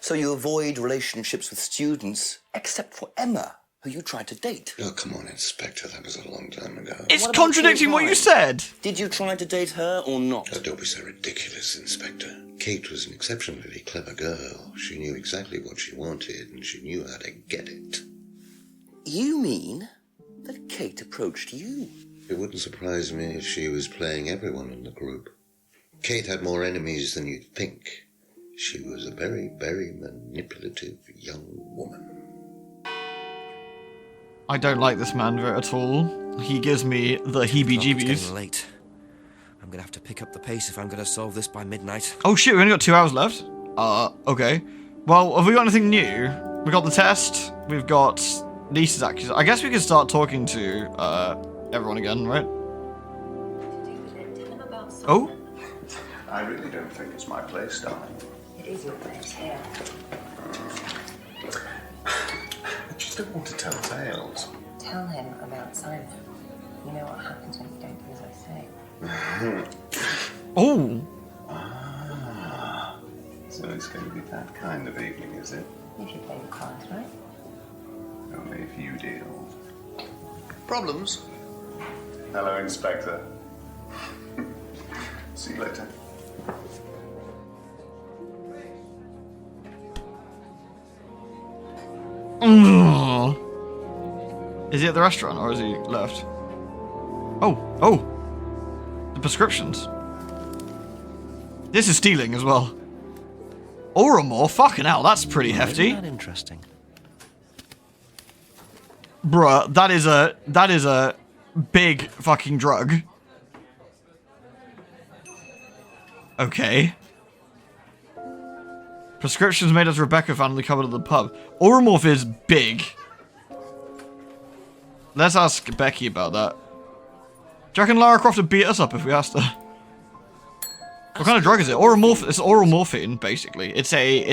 So you avoid relationships with students, except for Emma, who you tried to date. Oh, come on, Inspector. That was a long time ago. It's contradicting what you said. Did you try to date her or not? Oh, don't be so ridiculous, Inspector. Kate was an exceptionally clever girl. She knew exactly what she wanted, and she knew how to get it. You mean that Kate approached you? It wouldn't surprise me if she was playing everyone in the group. Kate had more enemies than you'd think. She was a very, very manipulative young woman. I don't like this man at all. He gives me the It's getting heebie-jeebies. late. I'm gonna have to pick up the pace if I'm gonna solve this by midnight. Oh shit, we only got 2 hours left? Okay. Well, have we got anything new? We got the test, we've got Lisa's accusation. I guess we can start talking to, everyone again, right? Oh? I really don't think it's my place, darling. It is your place here. I just don't want to tell tales. Tell him about Simon. You know what happens when you don't do as I say. Oh! Ah, so it's going to be that kind of evening, is it? If you play the cards right. Only if you deal. Problems? Hello, Inspector. See you later. Is he at the restaurant or is he left? Oh! The prescriptions. This is stealing as well. Oromore? Fucking hell, that's pretty hefty. Isn't that interesting? Bruh, that is a big fucking drug. Okay. Prescriptions made as Rebecca found in the cupboard of the pub. Oromorph is big. Let's ask Becky about that. Do you reckon Lara Croft would beat us up if we asked her? What kind of drug is it? It's oral morphine, basically. It's a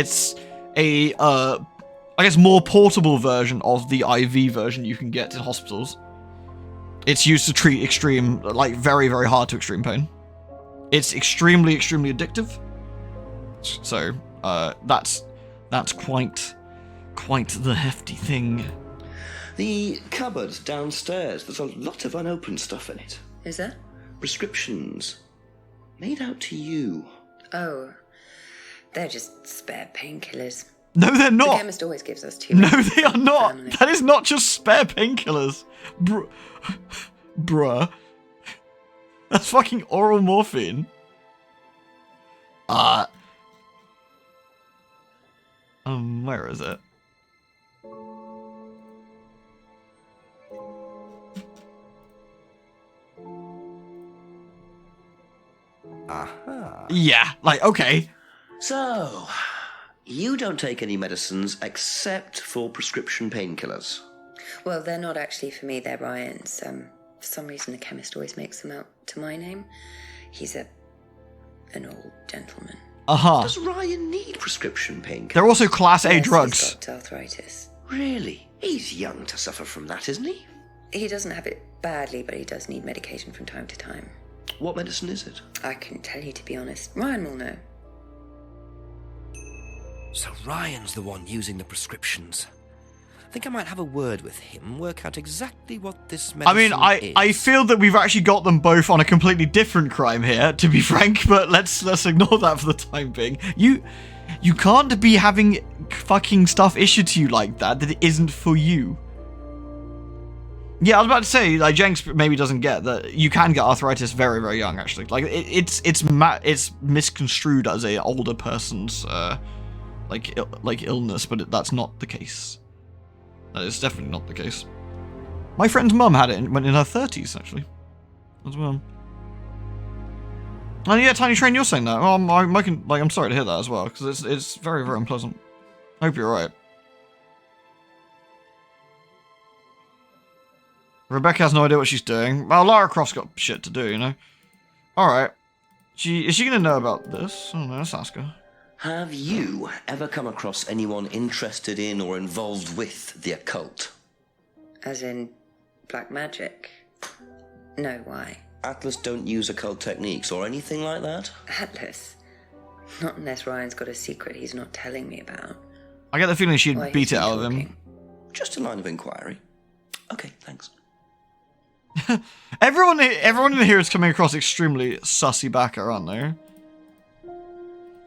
I guess more portable version of the IV version you can get in hospitals. It's used to treat extreme, like very, very hard to extreme pain. It's extremely, extremely addictive. So, that's quite the hefty thing. The cupboard downstairs, there's a lot of unopened stuff in it. Is there? Prescriptions. Made out to you. Oh, they're just spare painkillers. No, they're The not. chemist always gives us 2. No, they are not. That is not just spare painkillers. Bruh. That's fucking oral morphine. Where is it? Aha. Yeah, like, okay. So, you don't take any medicines except for prescription painkillers. Well, they're not actually for me, they're Ryan's. For some reason, the chemist always makes them out to my name. He's an old gentleman. Uh-huh. Does Ryan need prescription painkillers? They're also Class A Yes, drugs. He's got arthritis. Really? He's young to suffer from that, isn't he? He doesn't have it badly, but he does need medication from time to time. What medicine is it? I couldn't tell you, to be honest. Ryan will know. So Ryan's the one using the prescriptions. I think I might have a word with him, work out exactly what this medicine is. I feel that we've actually got them both on a completely different crime here, to be frank, but let's ignore that for the time being. You can't be having fucking stuff issued to you like that it isn't for you. Yeah, I was about to say, like, Jenks maybe doesn't get that you can get arthritis very, very young, actually. Like, it's misconstrued as a older person's, illness, but that's not the case. That is definitely not the case. My friend's mum had it when in her 30s, actually, as well. And yeah, Tiny Train, you're saying that. Well, I'm sorry to hear that as well, because it's very, very unpleasant. I hope you're right. Rebecca has no idea what she's doing. Well, Lara Croft's got shit to do, you know. Alright. Is she gonna know about this? I don't know, let's ask her. Have you ever come across anyone interested in or involved with the occult? As in black magic? No, why? Atlas don't use occult techniques or anything like that? Atlas? Not unless Ryan's got a secret he's not telling me about. I get the feeling she'd Why beat is it he out of him. talking? Just a line of inquiry. Okay, thanks. Everyone in here is coming across extremely sussy backer, aren't they?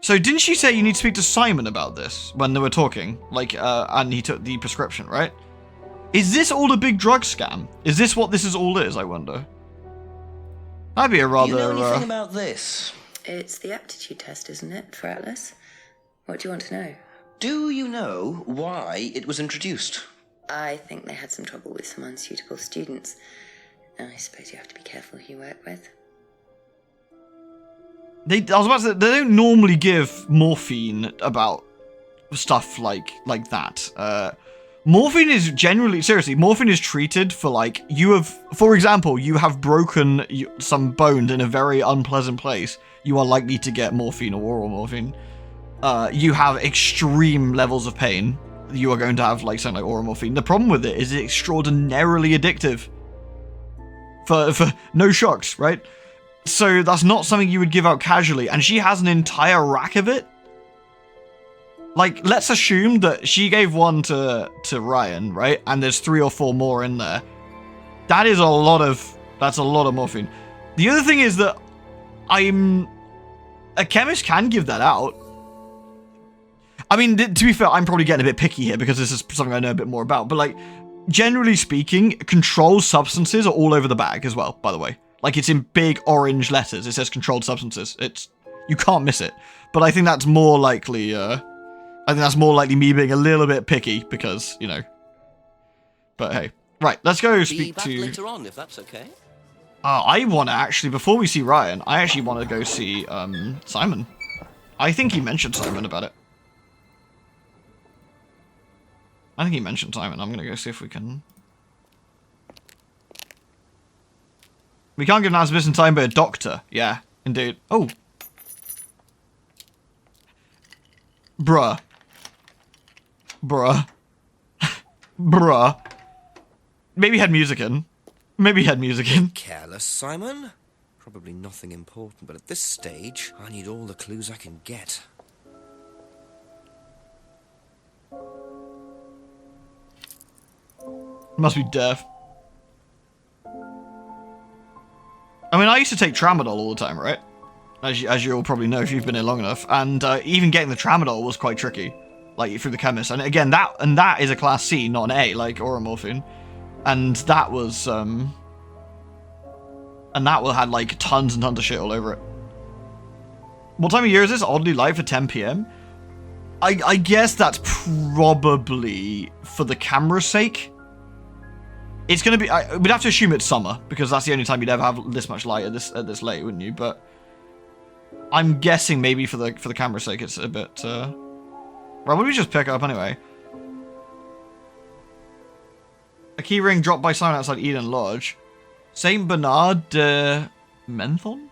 So didn't she say you need to speak to Simon about this when they were talking? Like, and he took the prescription, right? Is this all a big drug scam? Is this what this all is, I wonder? That'd be a rather... You know anything about this? It's the aptitude test, isn't it, for Atlas? What do you want to know? Do you know why it was introduced? I think they had some trouble with some unsuitable students. I suppose you have to be careful who you work with. I was about to say, they don't normally give morphine about stuff like that. Morphine is generally, seriously, morphine is treated for, like, for example, you have broken some bones in a very unpleasant place. You are likely to get morphine or oral morphine. You have extreme levels of pain. You are going to have, like, something like oral morphine. The problem with it is it's extraordinarily addictive. For no shocks, right? So that's not something you would give out casually, and she has an entire rack of it. Like, let's assume that she gave one to Ryan, right? And there's 3 or 4 more in there. That's a lot of morphine. The other thing is that a chemist can give that out. I mean, to be fair, I'm probably getting a bit picky here because this is something I know a bit more about, but, like, generally speaking, controlled substances are all over the bag as well, by the way. Like, it's in big orange letters. It says controlled substances. You can't miss it. But I think that's more likely, me being a little bit picky because, you know. But hey. Right, let's go speak to... Be back later on, if that's okay. I want to actually, before we see Ryan, I actually want to go see, Simon. I think he mentioned Simon about it. I think he mentioned Simon. I'm going to go see if we can... We can't give an answer in time, but a doctor. Yeah, indeed. Oh. Bruh. Bruh. Bruh. Maybe he had music in. Careless, Simon. Probably nothing important, but at this stage, I need all the clues I can get. Must be deaf. I mean, I used to take tramadol all the time, right? As you all probably know if you've been here long enough. And even getting the tramadol was quite tricky. Like, through the chemist. And again, that is a class C, not an A, like oral morphine. And that was, and that had, like, tons and tons of shit all over it. What time of year is this? Oddly light for 10 PM? I guess that's probably for the camera's sake. It's going to be... we'd have to assume it's summer, because that's the only time you'd ever have this much light at this late, wouldn't you? But I'm guessing maybe for the camera's sake it's a bit, Right, what did we just pick up anyway? A key ring dropped by someone outside Eden Lodge. Saint Bernard de Menthon?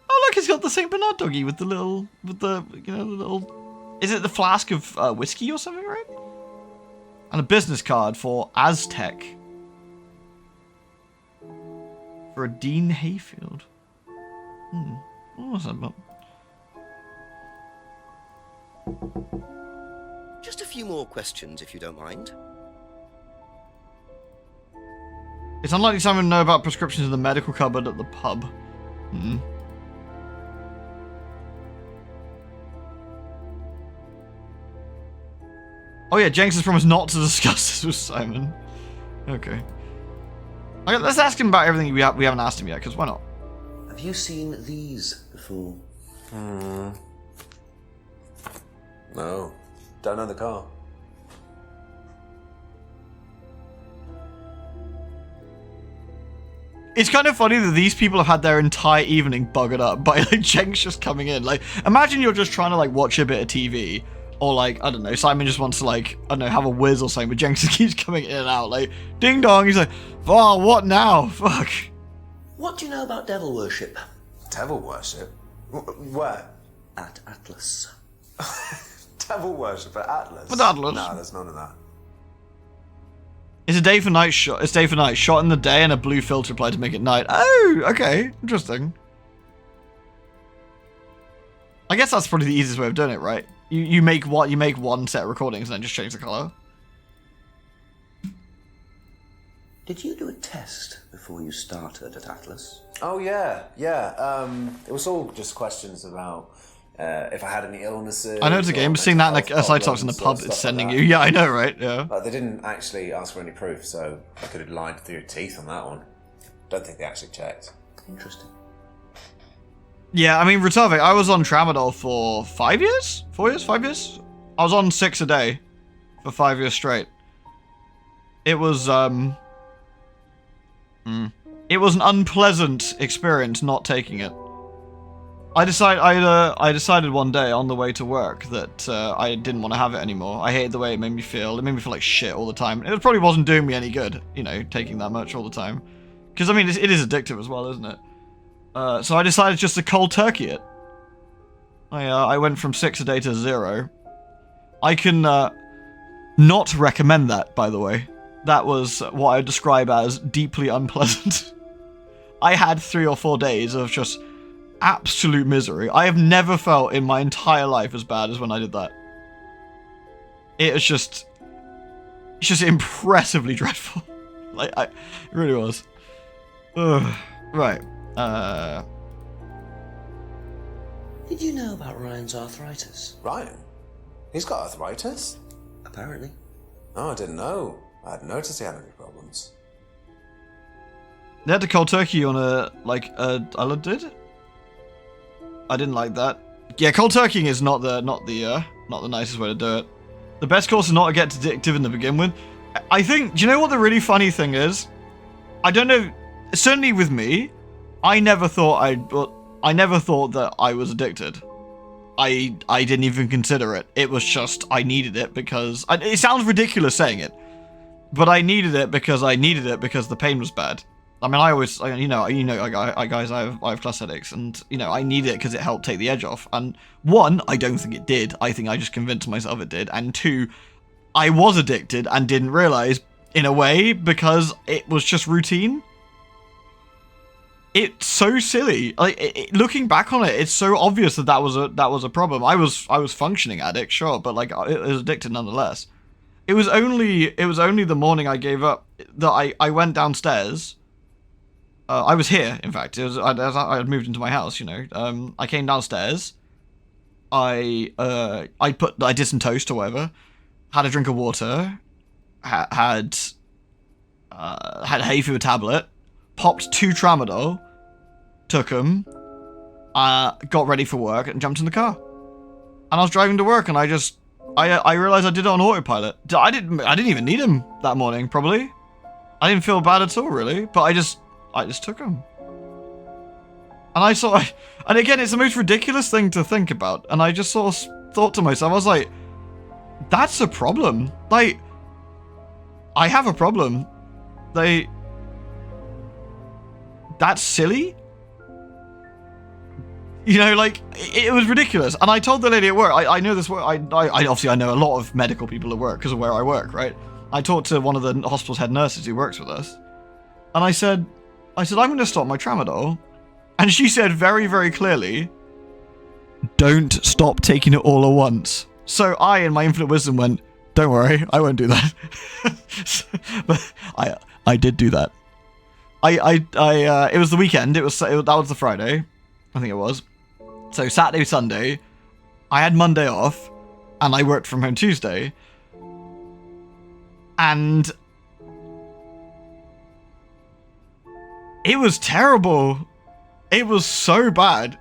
Oh look, it's got the Saint Bernard doggy with the little, you know, the little... Is it the flask of whiskey or something, right? And a business card for Aztec. For a Dean Hayfield. What was that about? Just a few more questions, if you don't mind. It's unlikely someone would know about prescriptions in the medical cupboard at the pub. Oh yeah, Jenks has promised not to discuss this with Simon. Okay. Okay, let's ask him about everything we haven't asked him yet, because why not? Have you seen these before? No. Don't know the car. It's kind of funny that these people have had their entire evening buggered up by like Jenks just coming in. Like, imagine you're just trying to like watch a bit of TV, or like, I don't know, Simon just wants to like, I don't know, have a whiz or something, but Jenks just keeps coming in and out, like, ding dong, he's like, oh, what now? Fuck. What do you know about devil worship? Devil worship? Where? At Atlas. Devil worship at Atlas? With Atlas? No, there's none of that. It's a day for night shot. It's day for night. Shot in the day and a blue filter applied to make it night. Oh, okay. Interesting. I guess that's probably the easiest way of doing it, right? You make what? You make one set of recordings and then just change the color. Did you do a test before you started at Atlas? Oh, yeah. It was all just questions about if I had any illnesses. I know it's a game, but seeing that in a side talks in the pub it's sending you. Yeah, I know, right? Yeah. But they didn't actually ask for any proof, so I could have lied through your teeth on that one. Don't think they actually checked. Interesting. Yeah, I mean, Retavik, I was on Tramadol for 5 years? 4 years? 5 years? I was on 6 a day for 5 years straight. It was, It was an unpleasant experience not taking it. I decided one day on the way to work that I didn't want to have it anymore. I hated the way it made me feel. It made me feel like shit all the time. It probably wasn't doing me any good, you know, taking that much all the time. Because, I mean, it is addictive as well, isn't it? So I decided just to cold turkey it. I went from 6 a day to 0. I can not recommend that, by the way. That was what I would describe as deeply unpleasant. I had 3 or 4 days of just absolute misery. I have never felt in my entire life as bad as when I did that. It's just impressively dreadful. Like, it really was. Ugh. Right. Did you know about Ryan's arthritis? Ryan? He's got arthritis? Apparently. Oh, I didn't know. I hadn't noticed he had any problems. They had to cold turkey on a did? I didn't like that. Yeah, cold turkeying is not the nicest way to do it. The best course is not to get addictive in the begin with. I think, do you know what the really funny thing is? I don't know, certainly with me, I never thought that I was addicted. I didn't even consider it. It was just, I needed it because, it sounds ridiculous saying it, but I needed it because the pain was bad. I mean, I always, guys, I have cluster headaches, and, you know, I needed it because it helped take the edge off. And 1, I don't think it did. I think I just convinced myself it did. And 2, I was addicted and didn't realize, in a way, because it was just routine. It's so silly. Like, looking back on it, it's so obvious that was a problem. I was functioning addict, sure, but like, it was addicted nonetheless. It was only the morning I gave up that I went downstairs. I was here, in fact. It was I had moved into my house, you know. I came downstairs. I did some toast or whatever. Had a drink of water. Had a hay fever tablet. Popped 2 Tramadol. Took them. Got ready for work and jumped in the car. And I was driving to work, and I realized I did it on autopilot. I didn't even need him that morning, probably. I didn't feel bad at all, really. But I just took them. And and again, it's the most ridiculous thing to think about. And I just sort of thought to myself, I was like, that's a problem. Like, I have a problem. That's silly. You know, like, it was ridiculous. And I told the lady at work, I know this work, I obviously I know a lot of medical people at work because of where I work, right? I talked to one of the hospital's head nurses who works with us. And I said, I'm going to stop my tramadol. And she said very, very clearly, don't stop taking it all at once. So I, in my infinite wisdom, went, don't worry, I won't do that. But I did do that. It was the weekend. That was the Friday, I think it was. So Saturday, Sunday, I had Monday off, and I worked from home Tuesday. And it was terrible. It was so bad.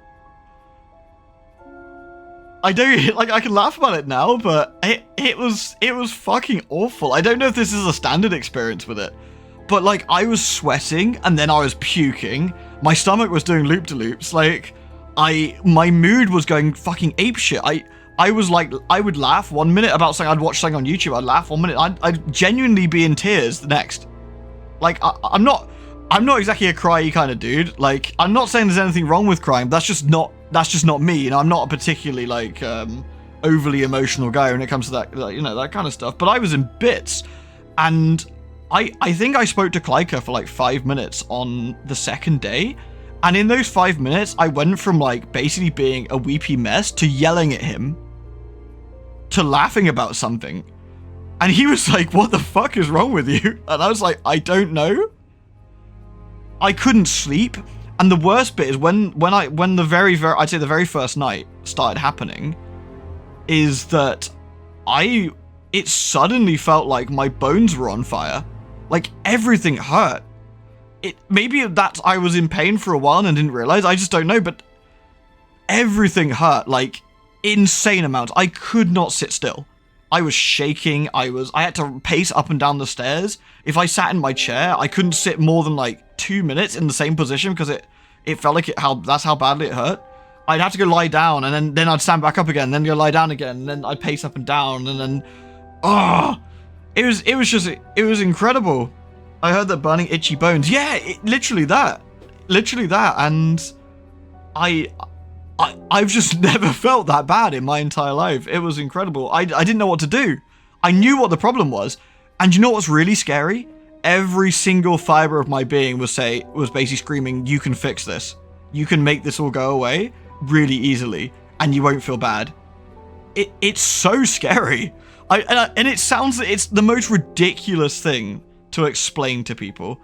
I don't, like, I can laugh about it now, but it was fucking awful. I don't know if this is a standard experience with it, but like, I was sweating and then I was puking. My stomach was doing loop-de-loops. Like, my mood was going fucking apeshit. I was like, I would laugh 1 minute about something, I'd watch something on YouTube, I'd laugh 1 minute, I'd genuinely be in tears the next. Like, I'm not exactly a cryy kind of dude. Like, I'm not saying there's anything wrong with crying, but that's just not me. You know, I'm not a particularly like overly emotional guy when it comes to that, you know, that kind of stuff. But I was in bits, and I think I spoke to Kleika for like 5 minutes on the second day, and in those 5 minutes, I went from like basically being a weepy mess to yelling at him, to laughing about something, and he was like, "What the fuck is wrong with you?" And I was like, "I don't know." I couldn't sleep, and the worst bit is when the very I'd say the very first night started happening, is that it suddenly felt like my bones were on fire, like everything hurt. Maybe that I was in pain for a while and didn't realize. I just don't know, but everything hurt like insane amounts. I could not sit still. I was shaking. I had to pace up and down the stairs. If I sat in my chair, I couldn't sit more than like 2 minutes in the same position because it felt like that's how badly it hurt. I'd have to go lie down, and then I'd stand back up again, then go lie down again, and then I'd pace up and down, and then it was incredible. I heard that burning itchy bones. Yeah, literally that, and I've just never felt that bad in my entire life. It was incredible. I didn't know what to do. I knew what the problem was. And you know what's really scary? Every single fiber of my being was basically screaming, you can fix this. You can make this all go away really easily, and you won't feel bad. It's so scary. And it sounds, it's the most ridiculous thing to explain to people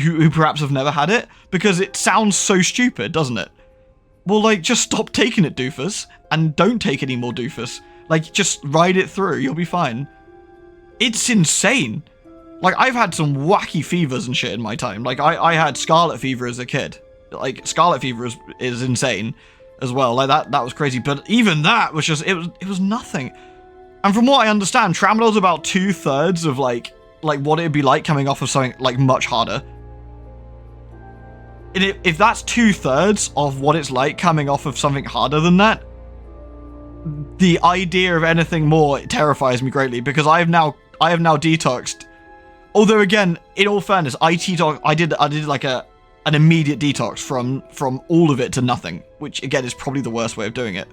who perhaps have never had it, because it sounds so stupid, doesn't it? Well, like, just stop taking it, doofus, and don't take any more doofus. Like, just ride it through, you'll be fine. It's insane. Like, I've had some wacky fevers and shit in my time. Like, I had scarlet fever as a kid. Like, scarlet fever is insane as well. Like, that was crazy. But even that was just, it was nothing. And from what I understand, tramadol's about 2/3 of, like what it'd be like coming off of something, like, much harder. And if that's 2/3 of what it's like coming off of something harder than that, the idea of anything more terrifies me greatly, because I have now detoxed. Although again, in all fairness, I did like an immediate detox from all of it to nothing, which again is probably the worst way of doing it.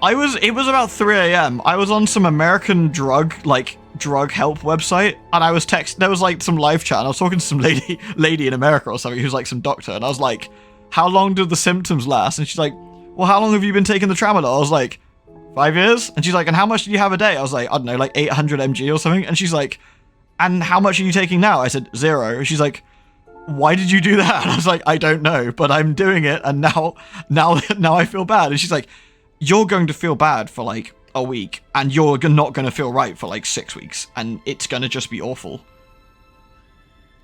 It was about 3 a.m. I was on some American drug help website, and I was there was like some live chat, and I was talking to some lady in America or something who's like some doctor, and I was like, how long do the symptoms last? And she's like, well, how long have you been taking the tramadol? I was like, 5 years? And she's like, and how much do you have a day? I was like, I don't know, like 800 mg or something. And she's like, and how much are you taking now? I said, 0. And she's like, why did you do that? And I was like, I don't know, but I'm doing it, and now I feel bad. And she's like, you're going to feel bad for like a week, and you're not going to feel right for like 6 weeks, and it's going to just be awful.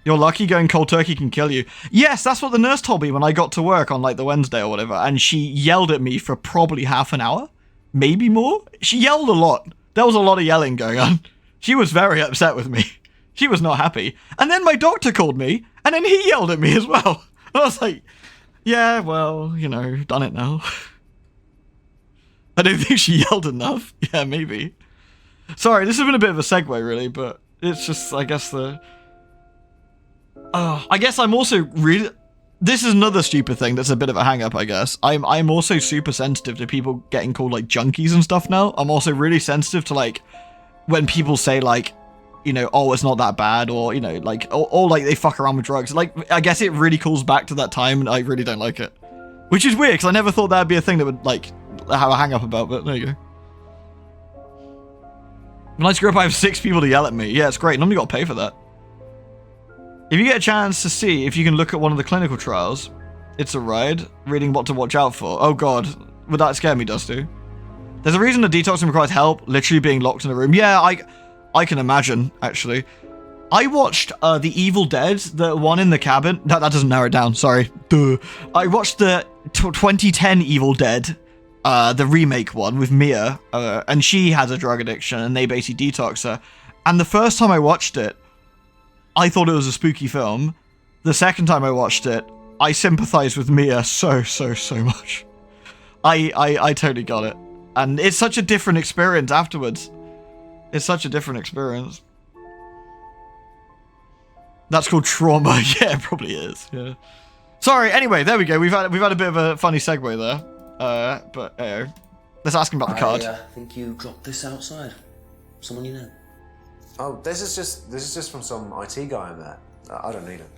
You're lucky going cold turkey can kill you. Yes, that's what the nurse told me when I got to work on like the Wednesday or whatever, and she yelled at me for probably half an hour, maybe more. She yelled a lot. There was a lot of yelling going on. She was very upset with me. She was not happy. And then my doctor called me, and then he yelled at me as well. I was like, yeah, well, you know, done it now. I don't think she yelled enough. Yeah, maybe. Sorry, this has been a bit of a segue, really, but it's just, I guess, I guess I'm also really... This is another stupid thing that's a bit of a hang-up, I guess. I'm also super sensitive to people getting called, like, junkies and stuff now. I'm also really sensitive to, like, when people say, like, you know, oh, it's not that bad, or, you know, like, or like, they fuck around with drugs. Like, I guess it really calls back to that time, and I really don't like it. Which is weird, because I never thought that'd be a thing that would, like, have a hang-up about, but there you go. When I screw up, I have 6 people to yell at me. Yeah, it's great. Normally got to pay for that. If you get a chance to see if you can look at one of the clinical trials, it's a ride, reading what to watch out for. Oh god, would that scare me, Dusty? There's a reason the detoxing requires help, literally being locked in a room. Yeah, I can imagine, actually. I watched The Evil Dead, the one in the cabin. That doesn't narrow it down, sorry. Duh. I watched the 2010 Evil Dead, the remake one with Mia, and she has a drug addiction, and they basically detox her. And the first time I watched it, I thought it was a spooky film. The second time I watched it, I sympathized with Mia so much. I totally got it. And it's such a different experience afterwards. It's such a different experience. That's called trauma. Yeah, it probably is. Yeah. Sorry. Anyway, there we go. We've had a bit of a funny segue there. But let's ask him about the card. I think you dropped this outside. Someone you know. Oh, this is just from some IT guy I met. I don't need it.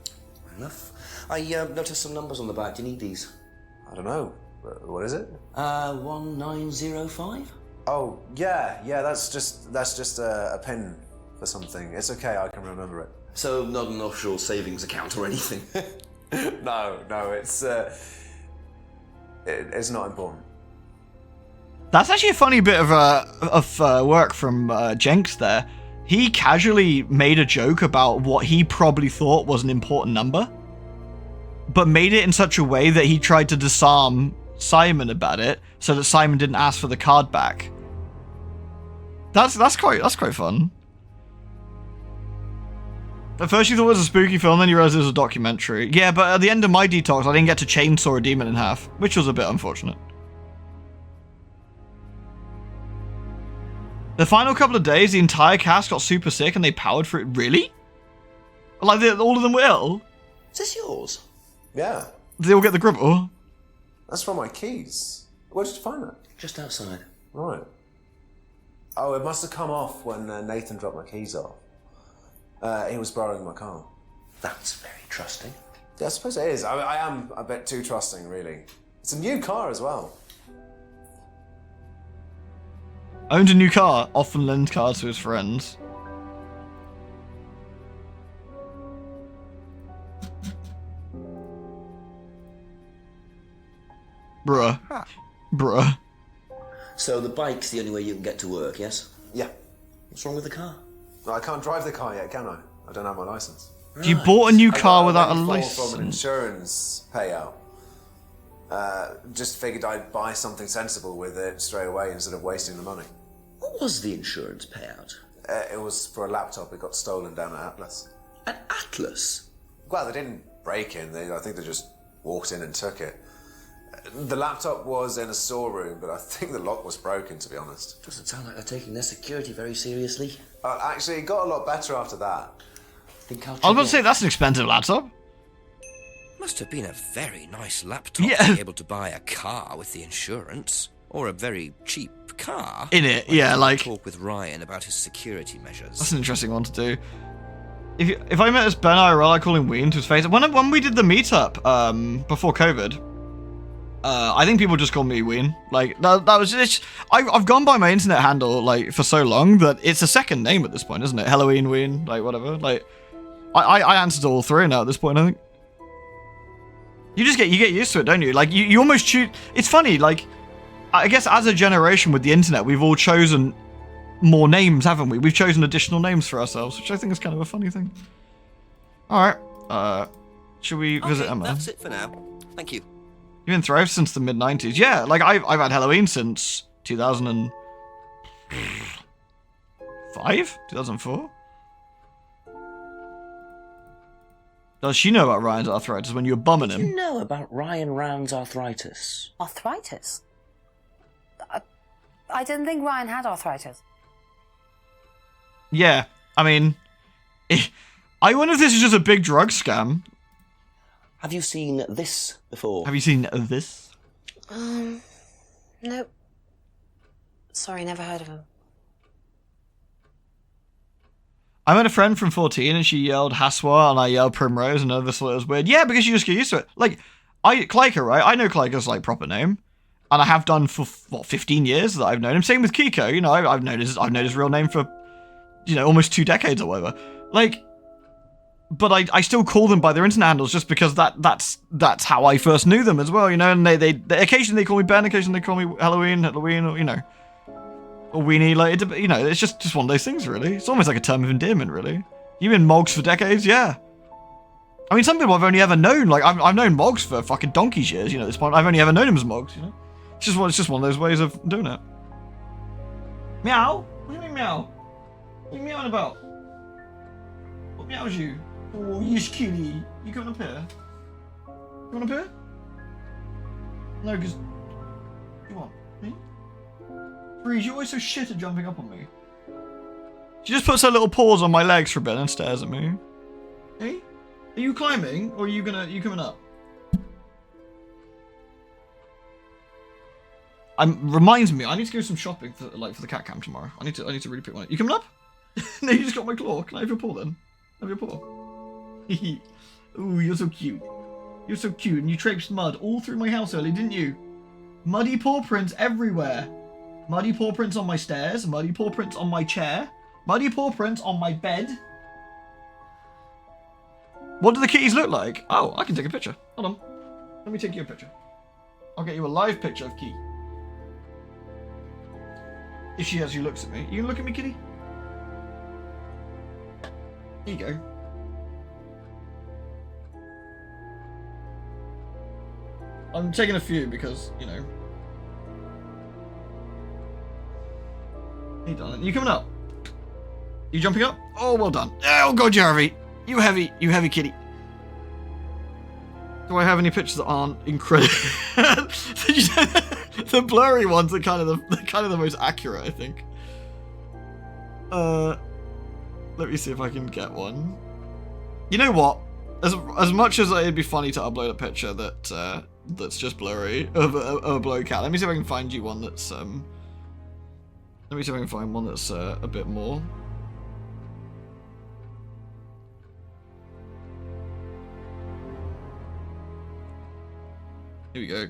Fair enough. I noticed some numbers on the back. Do you need these? I don't know. What is it? 1905. Oh, yeah. That's just a pin for something. It's okay. I can remember it. So not an offshore savings account or anything. No. It's not important. That's actually a funny bit of work from Jenks there. He casually made a joke about what he probably thought was an important number, but made it in such a way that he tried to disarm Simon about it, so that Simon didn't ask for the card back. That's quite fun. At first you thought it was a spooky film, then you realized it was a documentary. Yeah, but at the end of my detox, I didn't get to chainsaw a demon in half, which was a bit unfortunate. The final couple of days, the entire cast got super sick and they powered for it. Really? Like, all of them were ill? Is this yours? Yeah. Did they all get the gribble? That's from my keys. Where did you find that? Just outside. Right. Oh, it must have come off when Nathan dropped my keys off. He was borrowing my car. That's very trusting. Yeah, I suppose it is. I am a bit too trusting, really. It's a new car as well. Owned a new car, often lends cars to his friends. Bruh. So the bike's the only way you can get to work, yes? Yeah. What's wrong with the car? I can't drive the car yet, can I? I don't have my license. Right. You bought a new car without a from license? An insurance payout. Just figured I'd buy something sensible with it straight away instead of wasting the money. What was the insurance payout? It was for a laptop. It got stolen down at Atlas. At Atlas? Well, they didn't break in. I think they just walked in and took it. The laptop was in a storeroom, but I think the lock was broken, to be honest. Doesn't sound like they're taking their security very seriously. Actually, it got a lot better after that. I was about to say, that's an expensive laptop. Must have been a very nice laptop to be able to buy a car with the insurance. Or a very cheap car. In it, yeah, like... Talk with Ryan about his security measures. That's an interesting one to do. If I met as Ben IRL, I'd call him Ween to his face. When we did the meetup, before COVID, I think people just call me Ween. Like, that was just... I've gone by my internet handle, like, for so long that it's a second name at this point, isn't it? Halloween, Ween, like, whatever. Like, I answered all three now at this point, I think. You get used to it, don't you? Like, you almost choose... It's funny, like... I guess as a generation with the internet, we've all chosen more names, haven't we? We've chosen additional names for ourselves, which I think is kind of a funny thing. All right. Should we visit Emma? That's it for now. Thank you. You've been Thrive since the mid-90s. Yeah, like I've had Halloween since 2005? 2004? Does she know about Ryan's arthritis when you were bumming Did him? you know about Ryan Round's arthritis? Arthritis? I didn't think Ryan had arthritis. Yeah, I mean, I wonder if this is just a big drug scam. Have you seen this before? Have you seen this? Nope. Sorry, never heard of him. I met a friend from 14 and she yelled Haswa and I yelled Primrose and none of us thought it was weird. Yeah, because you just get used to it. Like, Clyker, right? I know Clyker's like proper name. And I have done for, 15 years that I've known him. Same with Kiko, you know, I've known his real name for, you know, almost 2 decades or whatever. Like, but I still call them by their internet handles just because that's how I first knew them as well, you know, and they occasionally they call me Ben, occasionally they call me Halloween, or, you know, or Weenie, like, you know, it's just one of those things, really. It's almost like a term of endearment, really. You've been Moggs for decades, yeah. I mean, some people I've only ever known, like, I've known Moggs for fucking donkey's years, you know, at this point. I've only ever known him as Moggs, you know. It's just one of those ways of doing it. Meow? What do you mean meow? What are you meowing about? What meows you? Oh, yes, kitty. You coming up here? You want up here? No, because... You want? Me? Breeze, you're always so shit at jumping up on me. She just puts her little paws on my legs for a bit and stares at me. Hey? Are you climbing? Or are you coming up? Reminds me, I need to go some shopping for the cat cam tomorrow. I need to really pick one up. You coming up? No, you just got my claw. Can I have your paw then? Have your paw. Ooh, you're so cute. You're so cute, and you traipsed mud all through my house early, didn't you? Muddy paw prints everywhere. Muddy paw prints on my stairs, muddy paw prints on my chair, muddy paw prints on my bed. What do the kitties look like? Oh, I can take a picture. Hold on. Let me take you a picture. I'll get you a live picture of Kitty. If she actually looks at me. You can look at me, kitty? Here you go. I'm taking a few because, you know. Hey, darling. You coming up? You jumping up? Oh, well done. Oh, God, you're heavy. You heavy kitty. Do I have any pictures that aren't incredible? The blurry ones are kind of the most accurate, I think. Let me see if I can get one. You know what? As much as it'd be funny to upload a picture that's just blurry of a blurry cat, let me see if I can find you one that's let me see if I can find one that's a bit more. Here we go.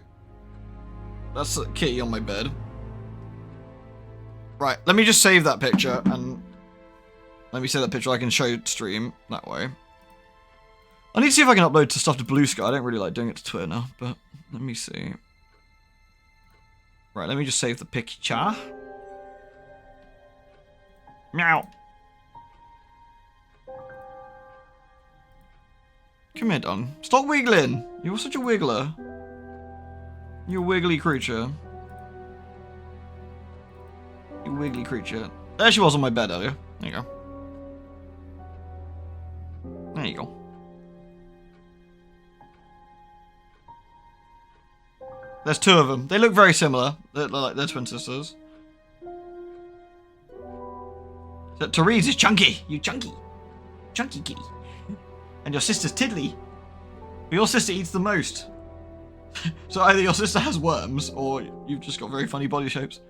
That's a kitty on my bed. Right, let me just save that picture and let me save that picture. I can show stream that way. I need to see if I can upload stuff to Blue Sky. I don't really like doing it to Twitter now, but let me see. Right, let me just save the picture. Meow. Come here, Don. Stop wiggling. You're such a wiggler. You wiggly creature. You wiggly creature. There she was on my bed earlier. There you go. There you go. There's 2 of them. They look very similar. They're like they're twin sisters. So Therese is chunky. You chunky. Chunky kitty. And your sister's tiddly. But your sister eats the most. So either your sister has worms, or you've just got very funny body shapes.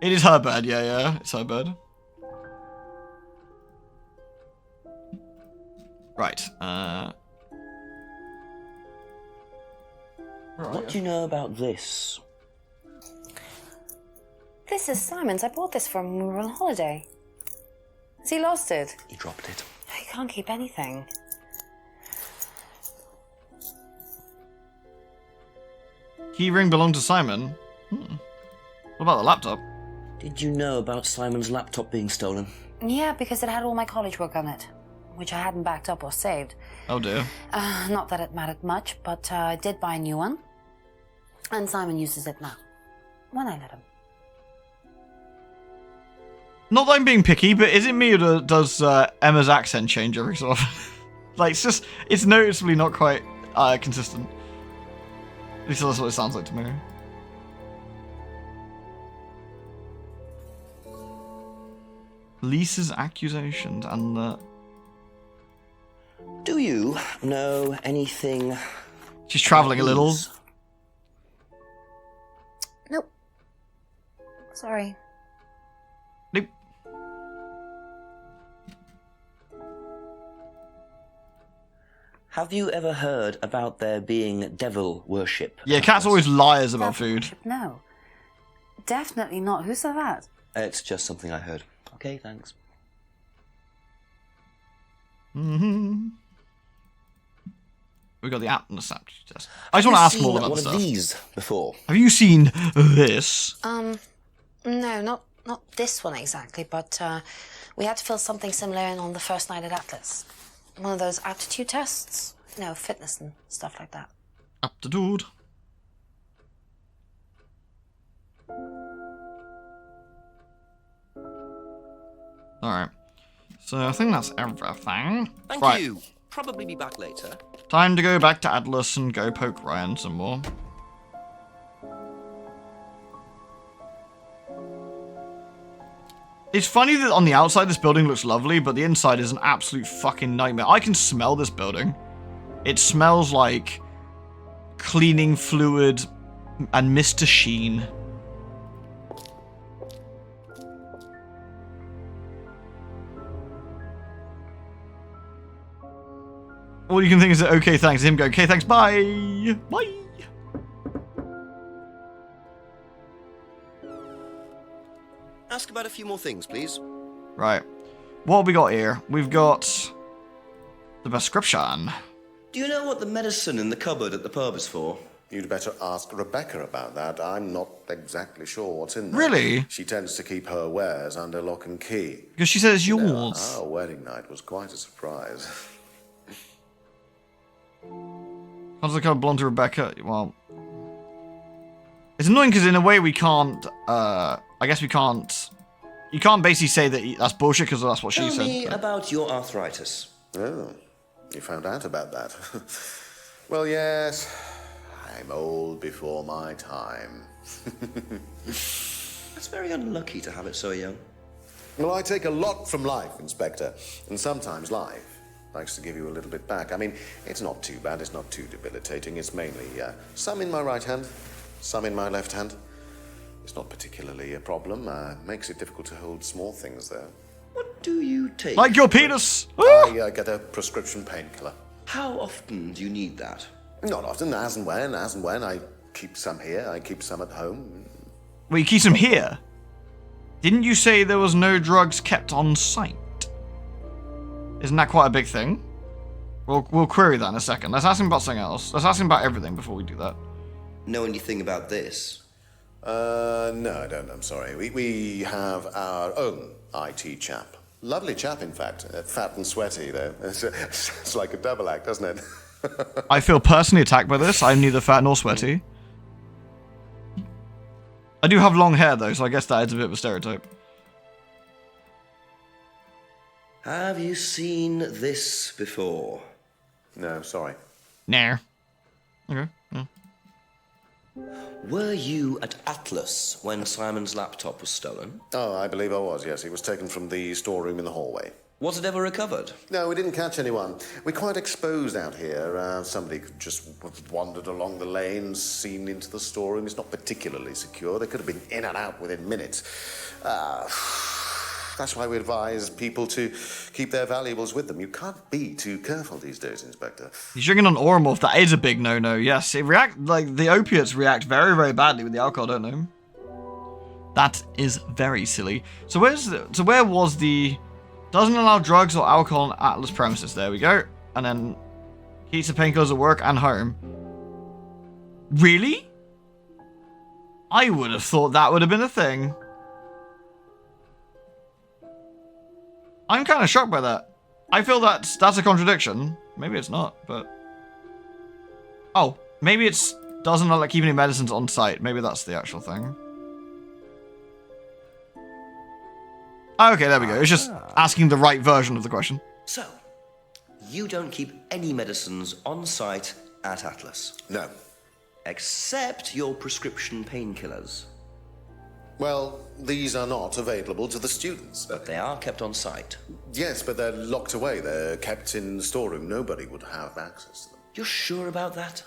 It is her bed, yeah, it's her bed. Right, What do you know about this? This is Simon's. I bought this from when we were on holiday. Has he lost it? He dropped it. He can't keep anything. Keyring belonged to Simon. What about the laptop? Did you know about Simon's laptop being stolen? Yeah, because it had all my college work on it, which I hadn't backed up or saved. Oh dear. Not that it mattered much, but I did buy a new one. And Simon uses it now, when I let him. Not that I'm being picky, but is it me or does Emma's accent change every so often? Like, it's noticeably not quite consistent. At least that's what it sounds like to me. Lisa's accusations and the... Do you know anything? She's traveling a little. Nope. Sorry. Nope. Have you ever heard about there being devil worship? Yeah, Cat's always liars about food. No. Definitely not. Who said that? It's just something I heard. Okay, thanks. Mm-hmm. We got the Atlas Aptitude test. I just want to ask more about one this of stuff. these before? Have you seen this? No, not this one exactly, but we had to fill something similar in on the first night at Atlas. One of those aptitude tests, you know, fitness and stuff like that. Aptitude. Alright. So I think that's everything. Thank you. Probably be back later. Time to go back to Atlas and go poke Ryan some more. It's funny that on the outside this building looks lovely, but the inside is an absolute fucking nightmare. I can smell this building. It smells like cleaning fluid and Mr. Sheen. All you can think is that, okay, thanks. Him go, okay, thanks, bye. Bye. Ask about a few more things, please. Right. What have we got here? We've got the prescription. Do you know what the medicine in the cupboard at the pub is for? You'd better ask Rebecca about that. I'm not exactly sure what's in there. Really? She tends to keep her wares under lock and key. Because she says You know, yours. our wedding night was quite a surprise. How does it kind of belong to Rebecca? Well, it's annoying because in a way we can't, I guess we can't, you can't basically say that that's bullshit because that's what she Tell said. me about your arthritis. Oh, you found out about that. Well, yes, I'm old before my time. That's very unlucky to have it so young. Well, I take a lot from life, Inspector, and sometimes life likes to give you a little bit back. I mean, it's not too bad, it's not too debilitating. It's mainly some in my right hand, some in my left hand. It's not particularly a problem. Makes it difficult to hold small things, though. What do you take? Like your penis! I get a prescription painkiller. How often do you need that? Not often, as and when. I keep some here, I keep some at home. Wait, you keep them here? Didn't you say there was no drugs kept on site? Isn't that quite a big thing? We'll query that in a second. Let's ask him about something else. Let's ask him about everything before we do that. Know anything about this? No, I don't, I'm sorry. We have our own IT chap. Lovely chap, in fact. Fat and sweaty, though. It's like a double act, doesn't it? I feel personally attacked by this. I'm neither fat nor sweaty. I do have long hair, though, so I guess that is a bit of a stereotype. Have you seen this before? No, sorry. Nah. Okay. Yeah. Were you at Atlas when Simon's laptop was stolen? Oh, I believe I was, yes. He was taken from the storeroom in the hallway. Was it ever recovered? No, we didn't catch anyone. We're quite exposed out here. Somebody could just have wandered along the lanes, seen into the storeroom. It's not particularly secure. They could have been in and out within minutes. That's why we advise people to keep their valuables with them. You can't be too careful these days, Inspector. He's drinking on Oromorph. That is a big no-no. Yes, the opiates react very, very badly with the alcohol, don't they? That is very silly. So where was the... Doesn't allow drugs or alcohol on Atlas premises. There we go. And then keeps the painkillers at work and home. Really? I would have thought that would have been a thing. I'm kind of shocked by that. I feel that's a contradiction. Maybe it's not, but... Oh, maybe it's doesn't like keep any medicines on site. Maybe that's the actual thing. Okay, there we go. It's just asking the right version of the question. So, you don't keep any medicines on site at Atlas. No. Except your prescription painkillers. Well, these are not available to the students. But they are kept on site. Yes, but they're locked away. They're kept in the storeroom. Nobody would have access to them. You're sure about that?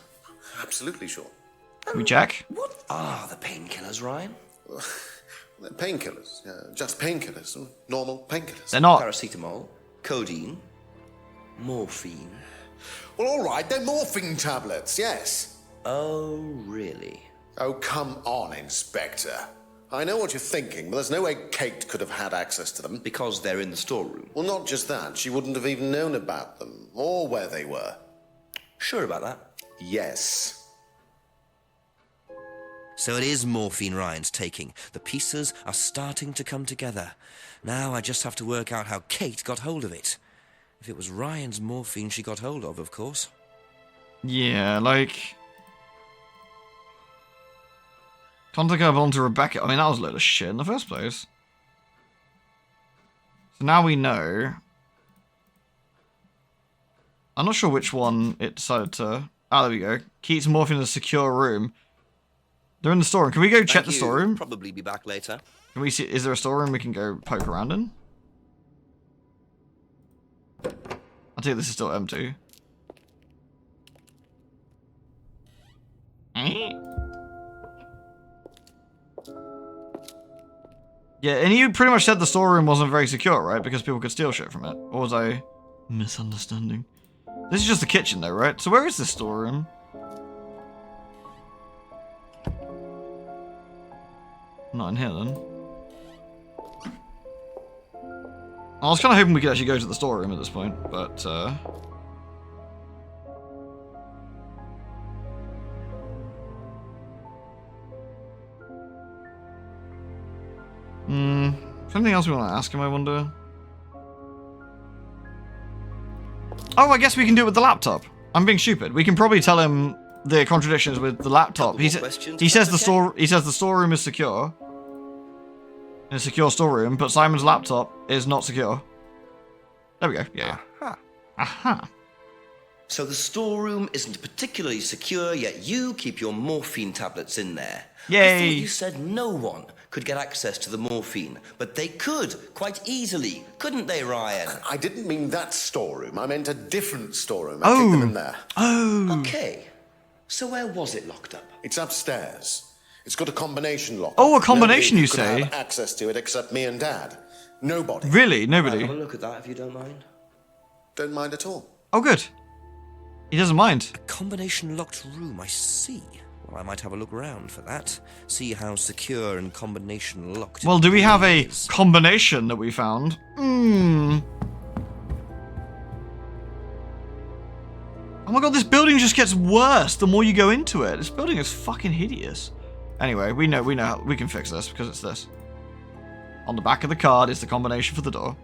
Absolutely sure. We check. What are the painkillers, Ryan? They're painkillers. Just painkillers. Normal painkillers. They're not. Paracetamol, codeine, morphine. Well, all right, they're morphine tablets, yes. Oh, really? Oh, come on, Inspector. I know what you're thinking, but there's no way Kate could have had access to them. Because they're in the storeroom. Well, not just that. She wouldn't have even known about them, or where they were. Sure about that? Yes. So it is morphine Ryan's taking. The pieces are starting to come together. Now I just have to work out how Kate got hold of it. If it was Ryan's morphine she got hold of course. Yeah, like... Contact her belonged to Rebecca. I mean, that was a load of shit in the first place. So now we know. I'm not sure which one it decided to... Ah, there we go. Keeps morphine in a secure room. They're in the storeroom. Can we go check the storeroom? Probably be back later. Can we see? Is there a storeroom we can go poke around in? I think this is still empty. Yeah, and you pretty much said the storeroom wasn't very secure, right? Because people could steal shit from it. Or was I misunderstanding? This is just the kitchen though, right? So where is this storeroom? Not in here then. I was kind of hoping we could actually go to the storeroom at this point, but something else we want to ask him, I wonder? Oh, I guess we can do it with the laptop. I'm being stupid. We can probably tell him the contradictions with the laptop. He says the storeroom is secure. In a secure storeroom, but Simon's laptop is not secure. There we go. Yeah. Aha. Aha. So the storeroom isn't particularly secure, yet you keep your morphine tablets in there. Yay. I thought you said no one could get access to the morphine, but they could, quite easily, couldn't they, Ryan? I didn't mean that storeroom. I meant a different storeroom. I keep them in there. Oh. Okay. So where was it locked up? It's upstairs. It's got a combination lock. Oh, a combination, Nobody you could say? have access to it except me and Dad. Nobody. Really? Nobody? Have a look at that if you don't mind. Don't mind at all. Oh, good. He doesn't mind. A combination locked room, I see. Well, I might have a look around for that. See how secure and combination locked. Well, do we have a combination that we found? Oh my god, this building just gets worse the more you go into it. This building is fucking hideous. Anyway, we know we can fix this because it's this. On the back of the card is the combination for the door.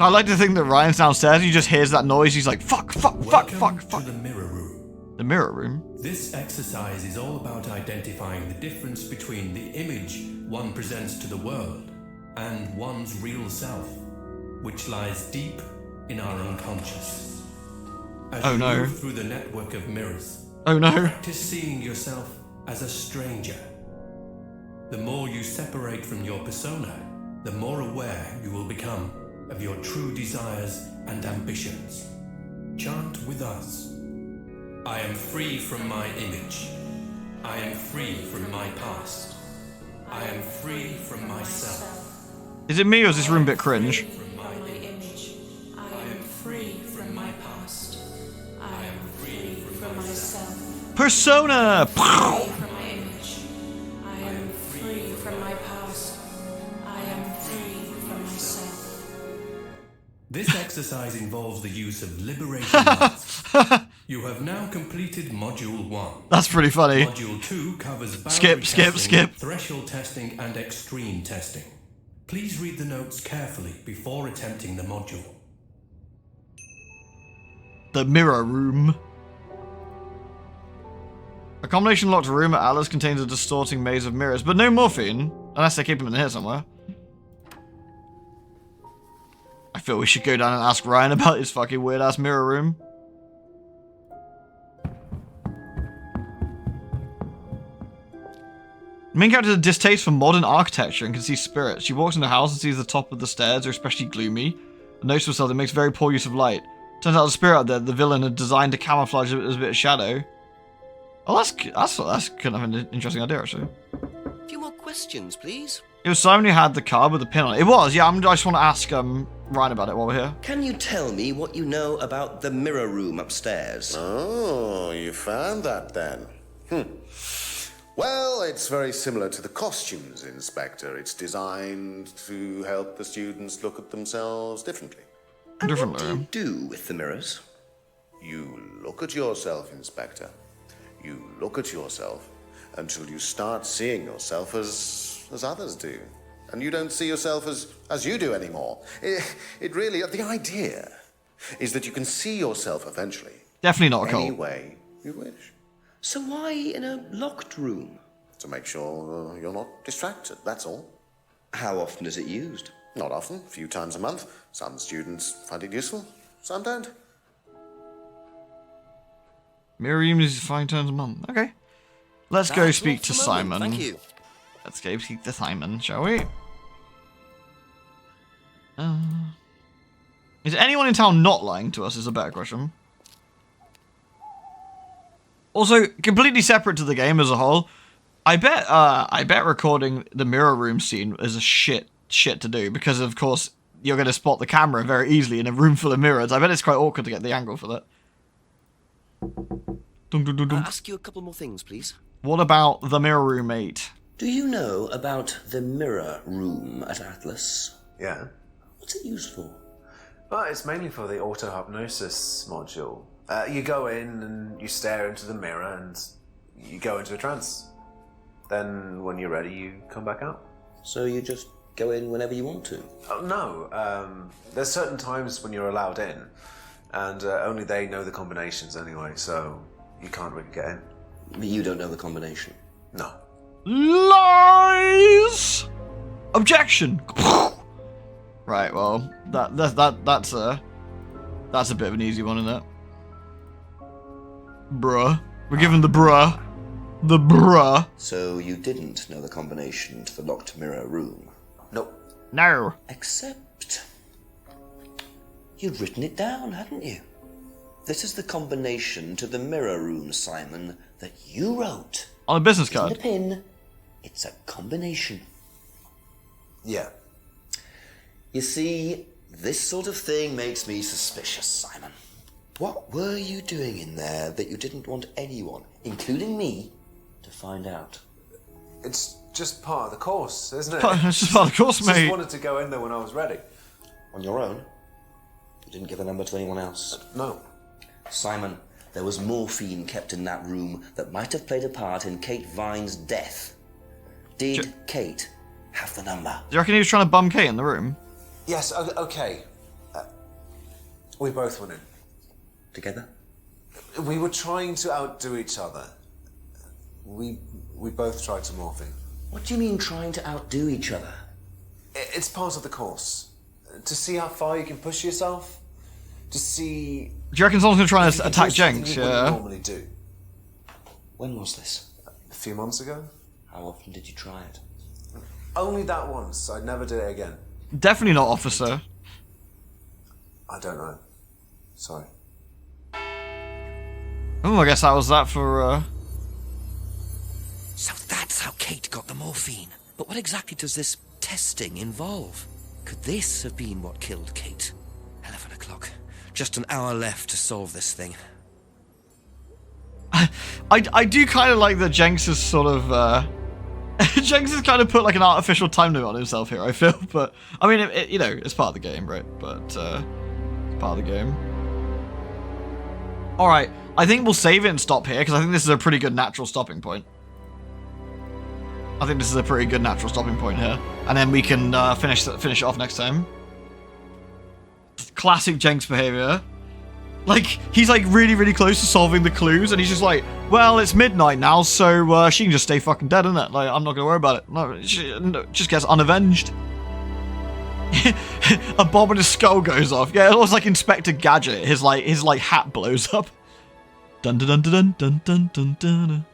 I like to think that Ryan's downstairs, he just hears that noise, he's like, fuck. Welcome to the mirror room. The mirror room? This exercise is all about identifying the difference between the image one presents to the world and one's real self, which lies deep in our unconscious. As you move through the network of mirrors, practice seeing yourself as a stranger. The more you separate from your persona, the more aware you will become of your true desires and ambitions. Chant with us. I am free from my image. I am free from my past. I am free from myself. Is it me or is this room a bit cringe? From my image. I am free from my past. I am free from myself. Persona! From my image. I am free from my past. I am free from myself. This exercise involves the use of liberation arts. You have now completed Module 1. That's pretty funny. Module 2 covers skip, threshold testing, and extreme testing. Please read the notes carefully before attempting the module. The mirror room. A combination locked room at Atlas contains a distorting maze of mirrors, but no morphine, unless they keep him in here somewhere. I feel we should go down and ask Ryan about his fucking weird-ass mirror room. The main character has a distaste for modern architecture and can see spirits. She walks in the house and sees the top of the stairs are especially gloomy. And notes to herself that it makes very poor use of light. Turns out the spirit out there, the villain had designed to camouflage it as a bit of shadow. Oh, that's kind of an interesting idea, actually. A few more questions, please. It was Simon who had the card with the pin on it. It was, yeah. I just want to ask Ryan about it while we're here. Can you tell me what you know about the mirror room upstairs? Oh, you found that then. Well, it's very similar to the costumes, Inspector. It's designed to help the students look at themselves differently. And what do you do with the mirrors? You look at yourself, Inspector. You look at yourself until you start seeing yourself as others do. And you don't see yourself as you do anymore. It really, the idea is that you can see yourself eventually. Definitely not a cult. Any way you wish. So why in a locked room? To make sure you're not distracted, that's all. How often is it used? Not often, a few times a month. Some students find it useful, some don't. Mirror room is 5 times a month. Okay. Let's go speak to Simon. Thank you. Let's go speak to Simon, shall we? Is anyone in town not lying to us is a better question. Also, completely separate to the game as a whole, I bet recording the mirror room scene is a shit to do, because of course you're going to spot the camera very easily in a room full of mirrors. I bet it's quite awkward to get the angle for that. I'll ask you a couple more things, please. What about the mirror room 8? Do you know about the mirror room at Atlas? Yeah. What's it used for? Well, it's mainly for the auto-hypnosis module. You go in and you stare into the mirror and you go into a trance. Then, when you're ready, you come back out. So you just go in whenever you want to? Oh, no. There's certain times when you're allowed in, and only they know the combinations anyway, so you can't really get in. But you don't know the combination? No. Lies! Objection! Right, well, that's a bit of an easy one, isn't it? Bruh. We're giving the bruh. The bruh. So you didn't know the combination to the locked mirror room? Nope. No. Except you'd written it down, hadn't you? This is the combination to the mirror room, Simon, that you wrote. On a business card? Isn't a pin. It's a combination. Yeah. You see, this sort of thing makes me suspicious, Simon. What were you doing in there that you didn't want anyone, including me, to find out? It's just part of the course, isn't it? It's just part of the course, mate. I just wanted to go in there when I was ready. On your own? You didn't give the number to anyone else? No. Simon, there was morphine kept in that room that might have played a part in Kate Vine's death. Did Kate have the number? Do you reckon he was trying to bum Kate in the room? Yes, okay. We both went in. Together? We were trying to outdo each other. We both tried to morphine. What do you mean trying to outdo each other? It's part of the course. To see how far you can push yourself. To see... Do you reckon someone's going to try and attack Jenks? Yeah. Normally do. When was this? A few months ago. How often did you try it? Only that once. I'd never do it again. Definitely not, officer. I don't know. Sorry. Oh, I guess that was that for, So that's how Kate got the morphine. But what exactly does this testing involve? Could this have been what killed Kate? 11 o'clock. Just an hour left to solve this thing. I do kind of like that Jenks is sort of, Jenks has kind of put like an artificial time limit on himself here, I feel. But, I mean, you know, it's part of the game, right? But, it's part of the game. Alright, I think we'll save it and stop here, because I think this is a pretty good natural stopping point. I think this is a pretty good natural stopping point here. And then we can finish it off next time. Classic Jenks behavior. Like, he's like really, really close to solving the clues, and he's just like, well, it's midnight now, so she can just stay fucking dead, innit? Like, I'm not gonna worry about it. No, she just gets unavenged. A bomb in his skull goes off. Yeah, it looks like Inspector Gadget. His hat blows up. Dun dun dun dun dun dun dun dun.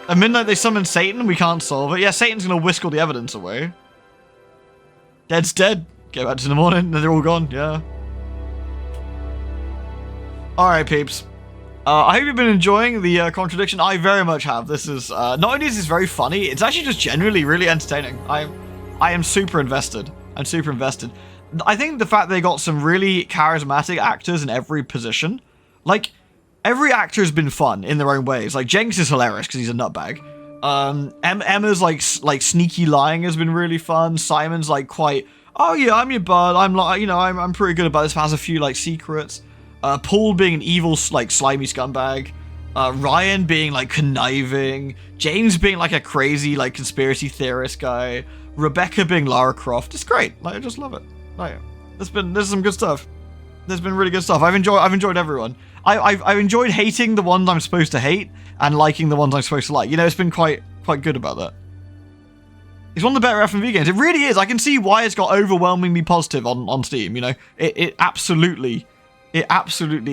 At midnight they summon Satan. We can't solve it. Yeah, Satan's gonna whisk all the evidence away. Dead's dead. Get back to the morning. Then they're all gone. Yeah. All right, peeps. I hope you've been enjoying the Contradiction. I very much have. This is not only is this very funny, it's actually just generally really entertaining. I am super invested. I'm super invested. I think the fact they got some really charismatic actors in every position, like every actor has been fun in their own ways. Like Jenks is hilarious because he's a nutbag. Emma's like sneaky lying has been really fun. Simon's like quite, oh yeah, I'm your bud. I'm like, you know, I'm pretty good about this. Has a few like secrets. Paul being an evil, like, slimy scumbag. Ryan being, like, conniving. James being, like, a crazy, like, conspiracy theorist guy. Rebecca being Lara Croft. It's great. Like, I just love it. Like, there's some good stuff. There's been really good stuff. I've enjoyed everyone. I've enjoyed hating the ones I'm supposed to hate and liking the ones I'm supposed to like. You know, it's been quite good about that. It's one of the better FMV games. It really is. I can see why it's got overwhelmingly positive on Steam, you know. It absolutely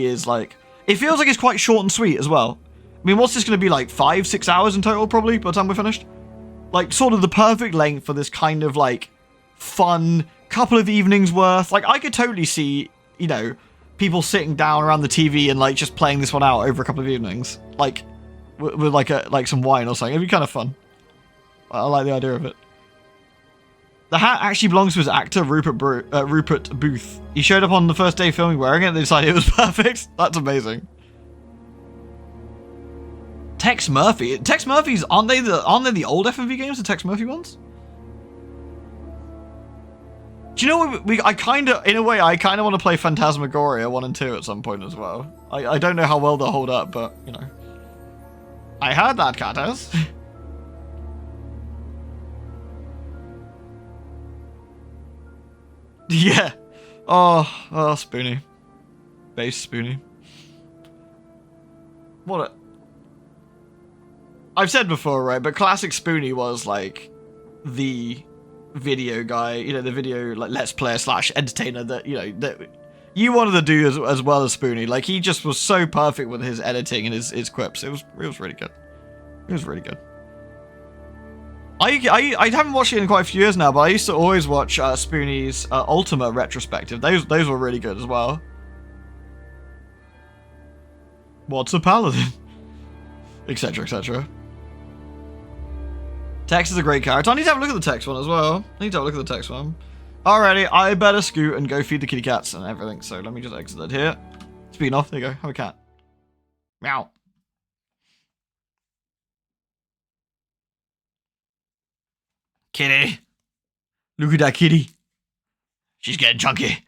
is. Like, it feels like it's quite short and sweet as well. I mean, what's this going to be, like 5-6 hours in total probably by the time we're finished? Like, sort of the perfect length for this kind of like fun couple of evenings worth. Like, I could totally see, you know, people sitting down around the TV and like just playing this one out over a couple of evenings, like with like some wine or something. It'd be kind of fun. I like the idea of it. The hat actually belongs to his actor, Rupert Booth. He showed up on the first day filming wearing it, and they decided it was perfect. That's amazing. Tex Murphy. Tex Murphy's, aren't they the old FMV games, the Tex Murphy ones? Do you know what, I kind of want to play Phantasmagoria 1 and 2 at some point as well. I don't know how well they'll hold up, but, you know. I heard that, Katas. Yeah. Oh, Spoonie. Base Spoonie. What a... I've said before, right, but classic Spoonie was, like, the video guy, you know, the video, like, let's player / entertainer that, you know, that you wanted to do as well as Spoonie. Like, he just was so perfect with his editing and his quips. It was really good. It was really good. I haven't watched it in quite a few years now, but I used to always watch Spoonie's Ultima retrospective. Those were really good as well. What's a paladin? Etc, etc. Tex is a great character. I need to have a look at the Tex one as well. I need to have a look at the Tex one. Alrighty, I better scoot and go feed the kitty cats and everything. So let me just exit that here. Speaking of, there you go. Have a cat. Meow. Kitty. Look at that kitty. She's getting chunky.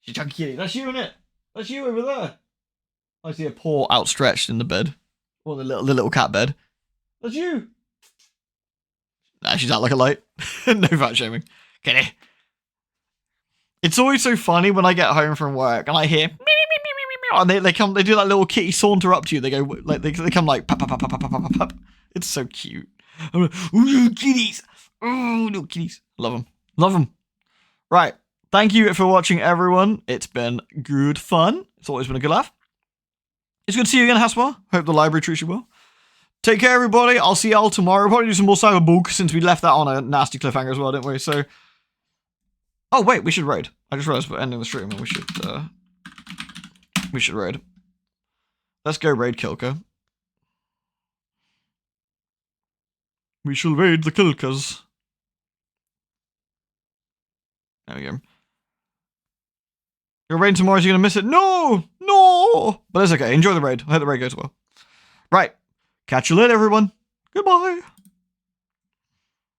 She's chunky kitty. That's you, innit? That's you over there. I see a paw outstretched in the bed. Or the little cat bed. That's you. Nah, she's out like a light. No fat shaming. Kitty. It's always so funny when I get home from work and I hear meow, meow, meow, and they do that little kitty saunter up to you. They go like they come like pop, pop, pop, pop, pop, pop, pop. It's so cute. I'm like, ooh, kitties. Ooh, little kitties. Love them. Love them. Right. Thank you for watching, everyone. It's been good fun. It's always been a good laugh. It's good to see you again, Haswell. Hope the library treats you well. Take care, everybody. I'll see y'all tomorrow. We'll probably do some more Cyberpunk since we left that on a nasty cliffhanger as well, didn't we? So, oh wait, we should raid. I just realized we're ending the stream and we should raid. Let's go raid Kilka. We shall raid the Kilkas. There we go. You're raiding tomorrow, so you're gonna miss it. No! No! But it's okay. Enjoy the raid. I hope the raid goes well. Right. Catch you later, everyone. Goodbye.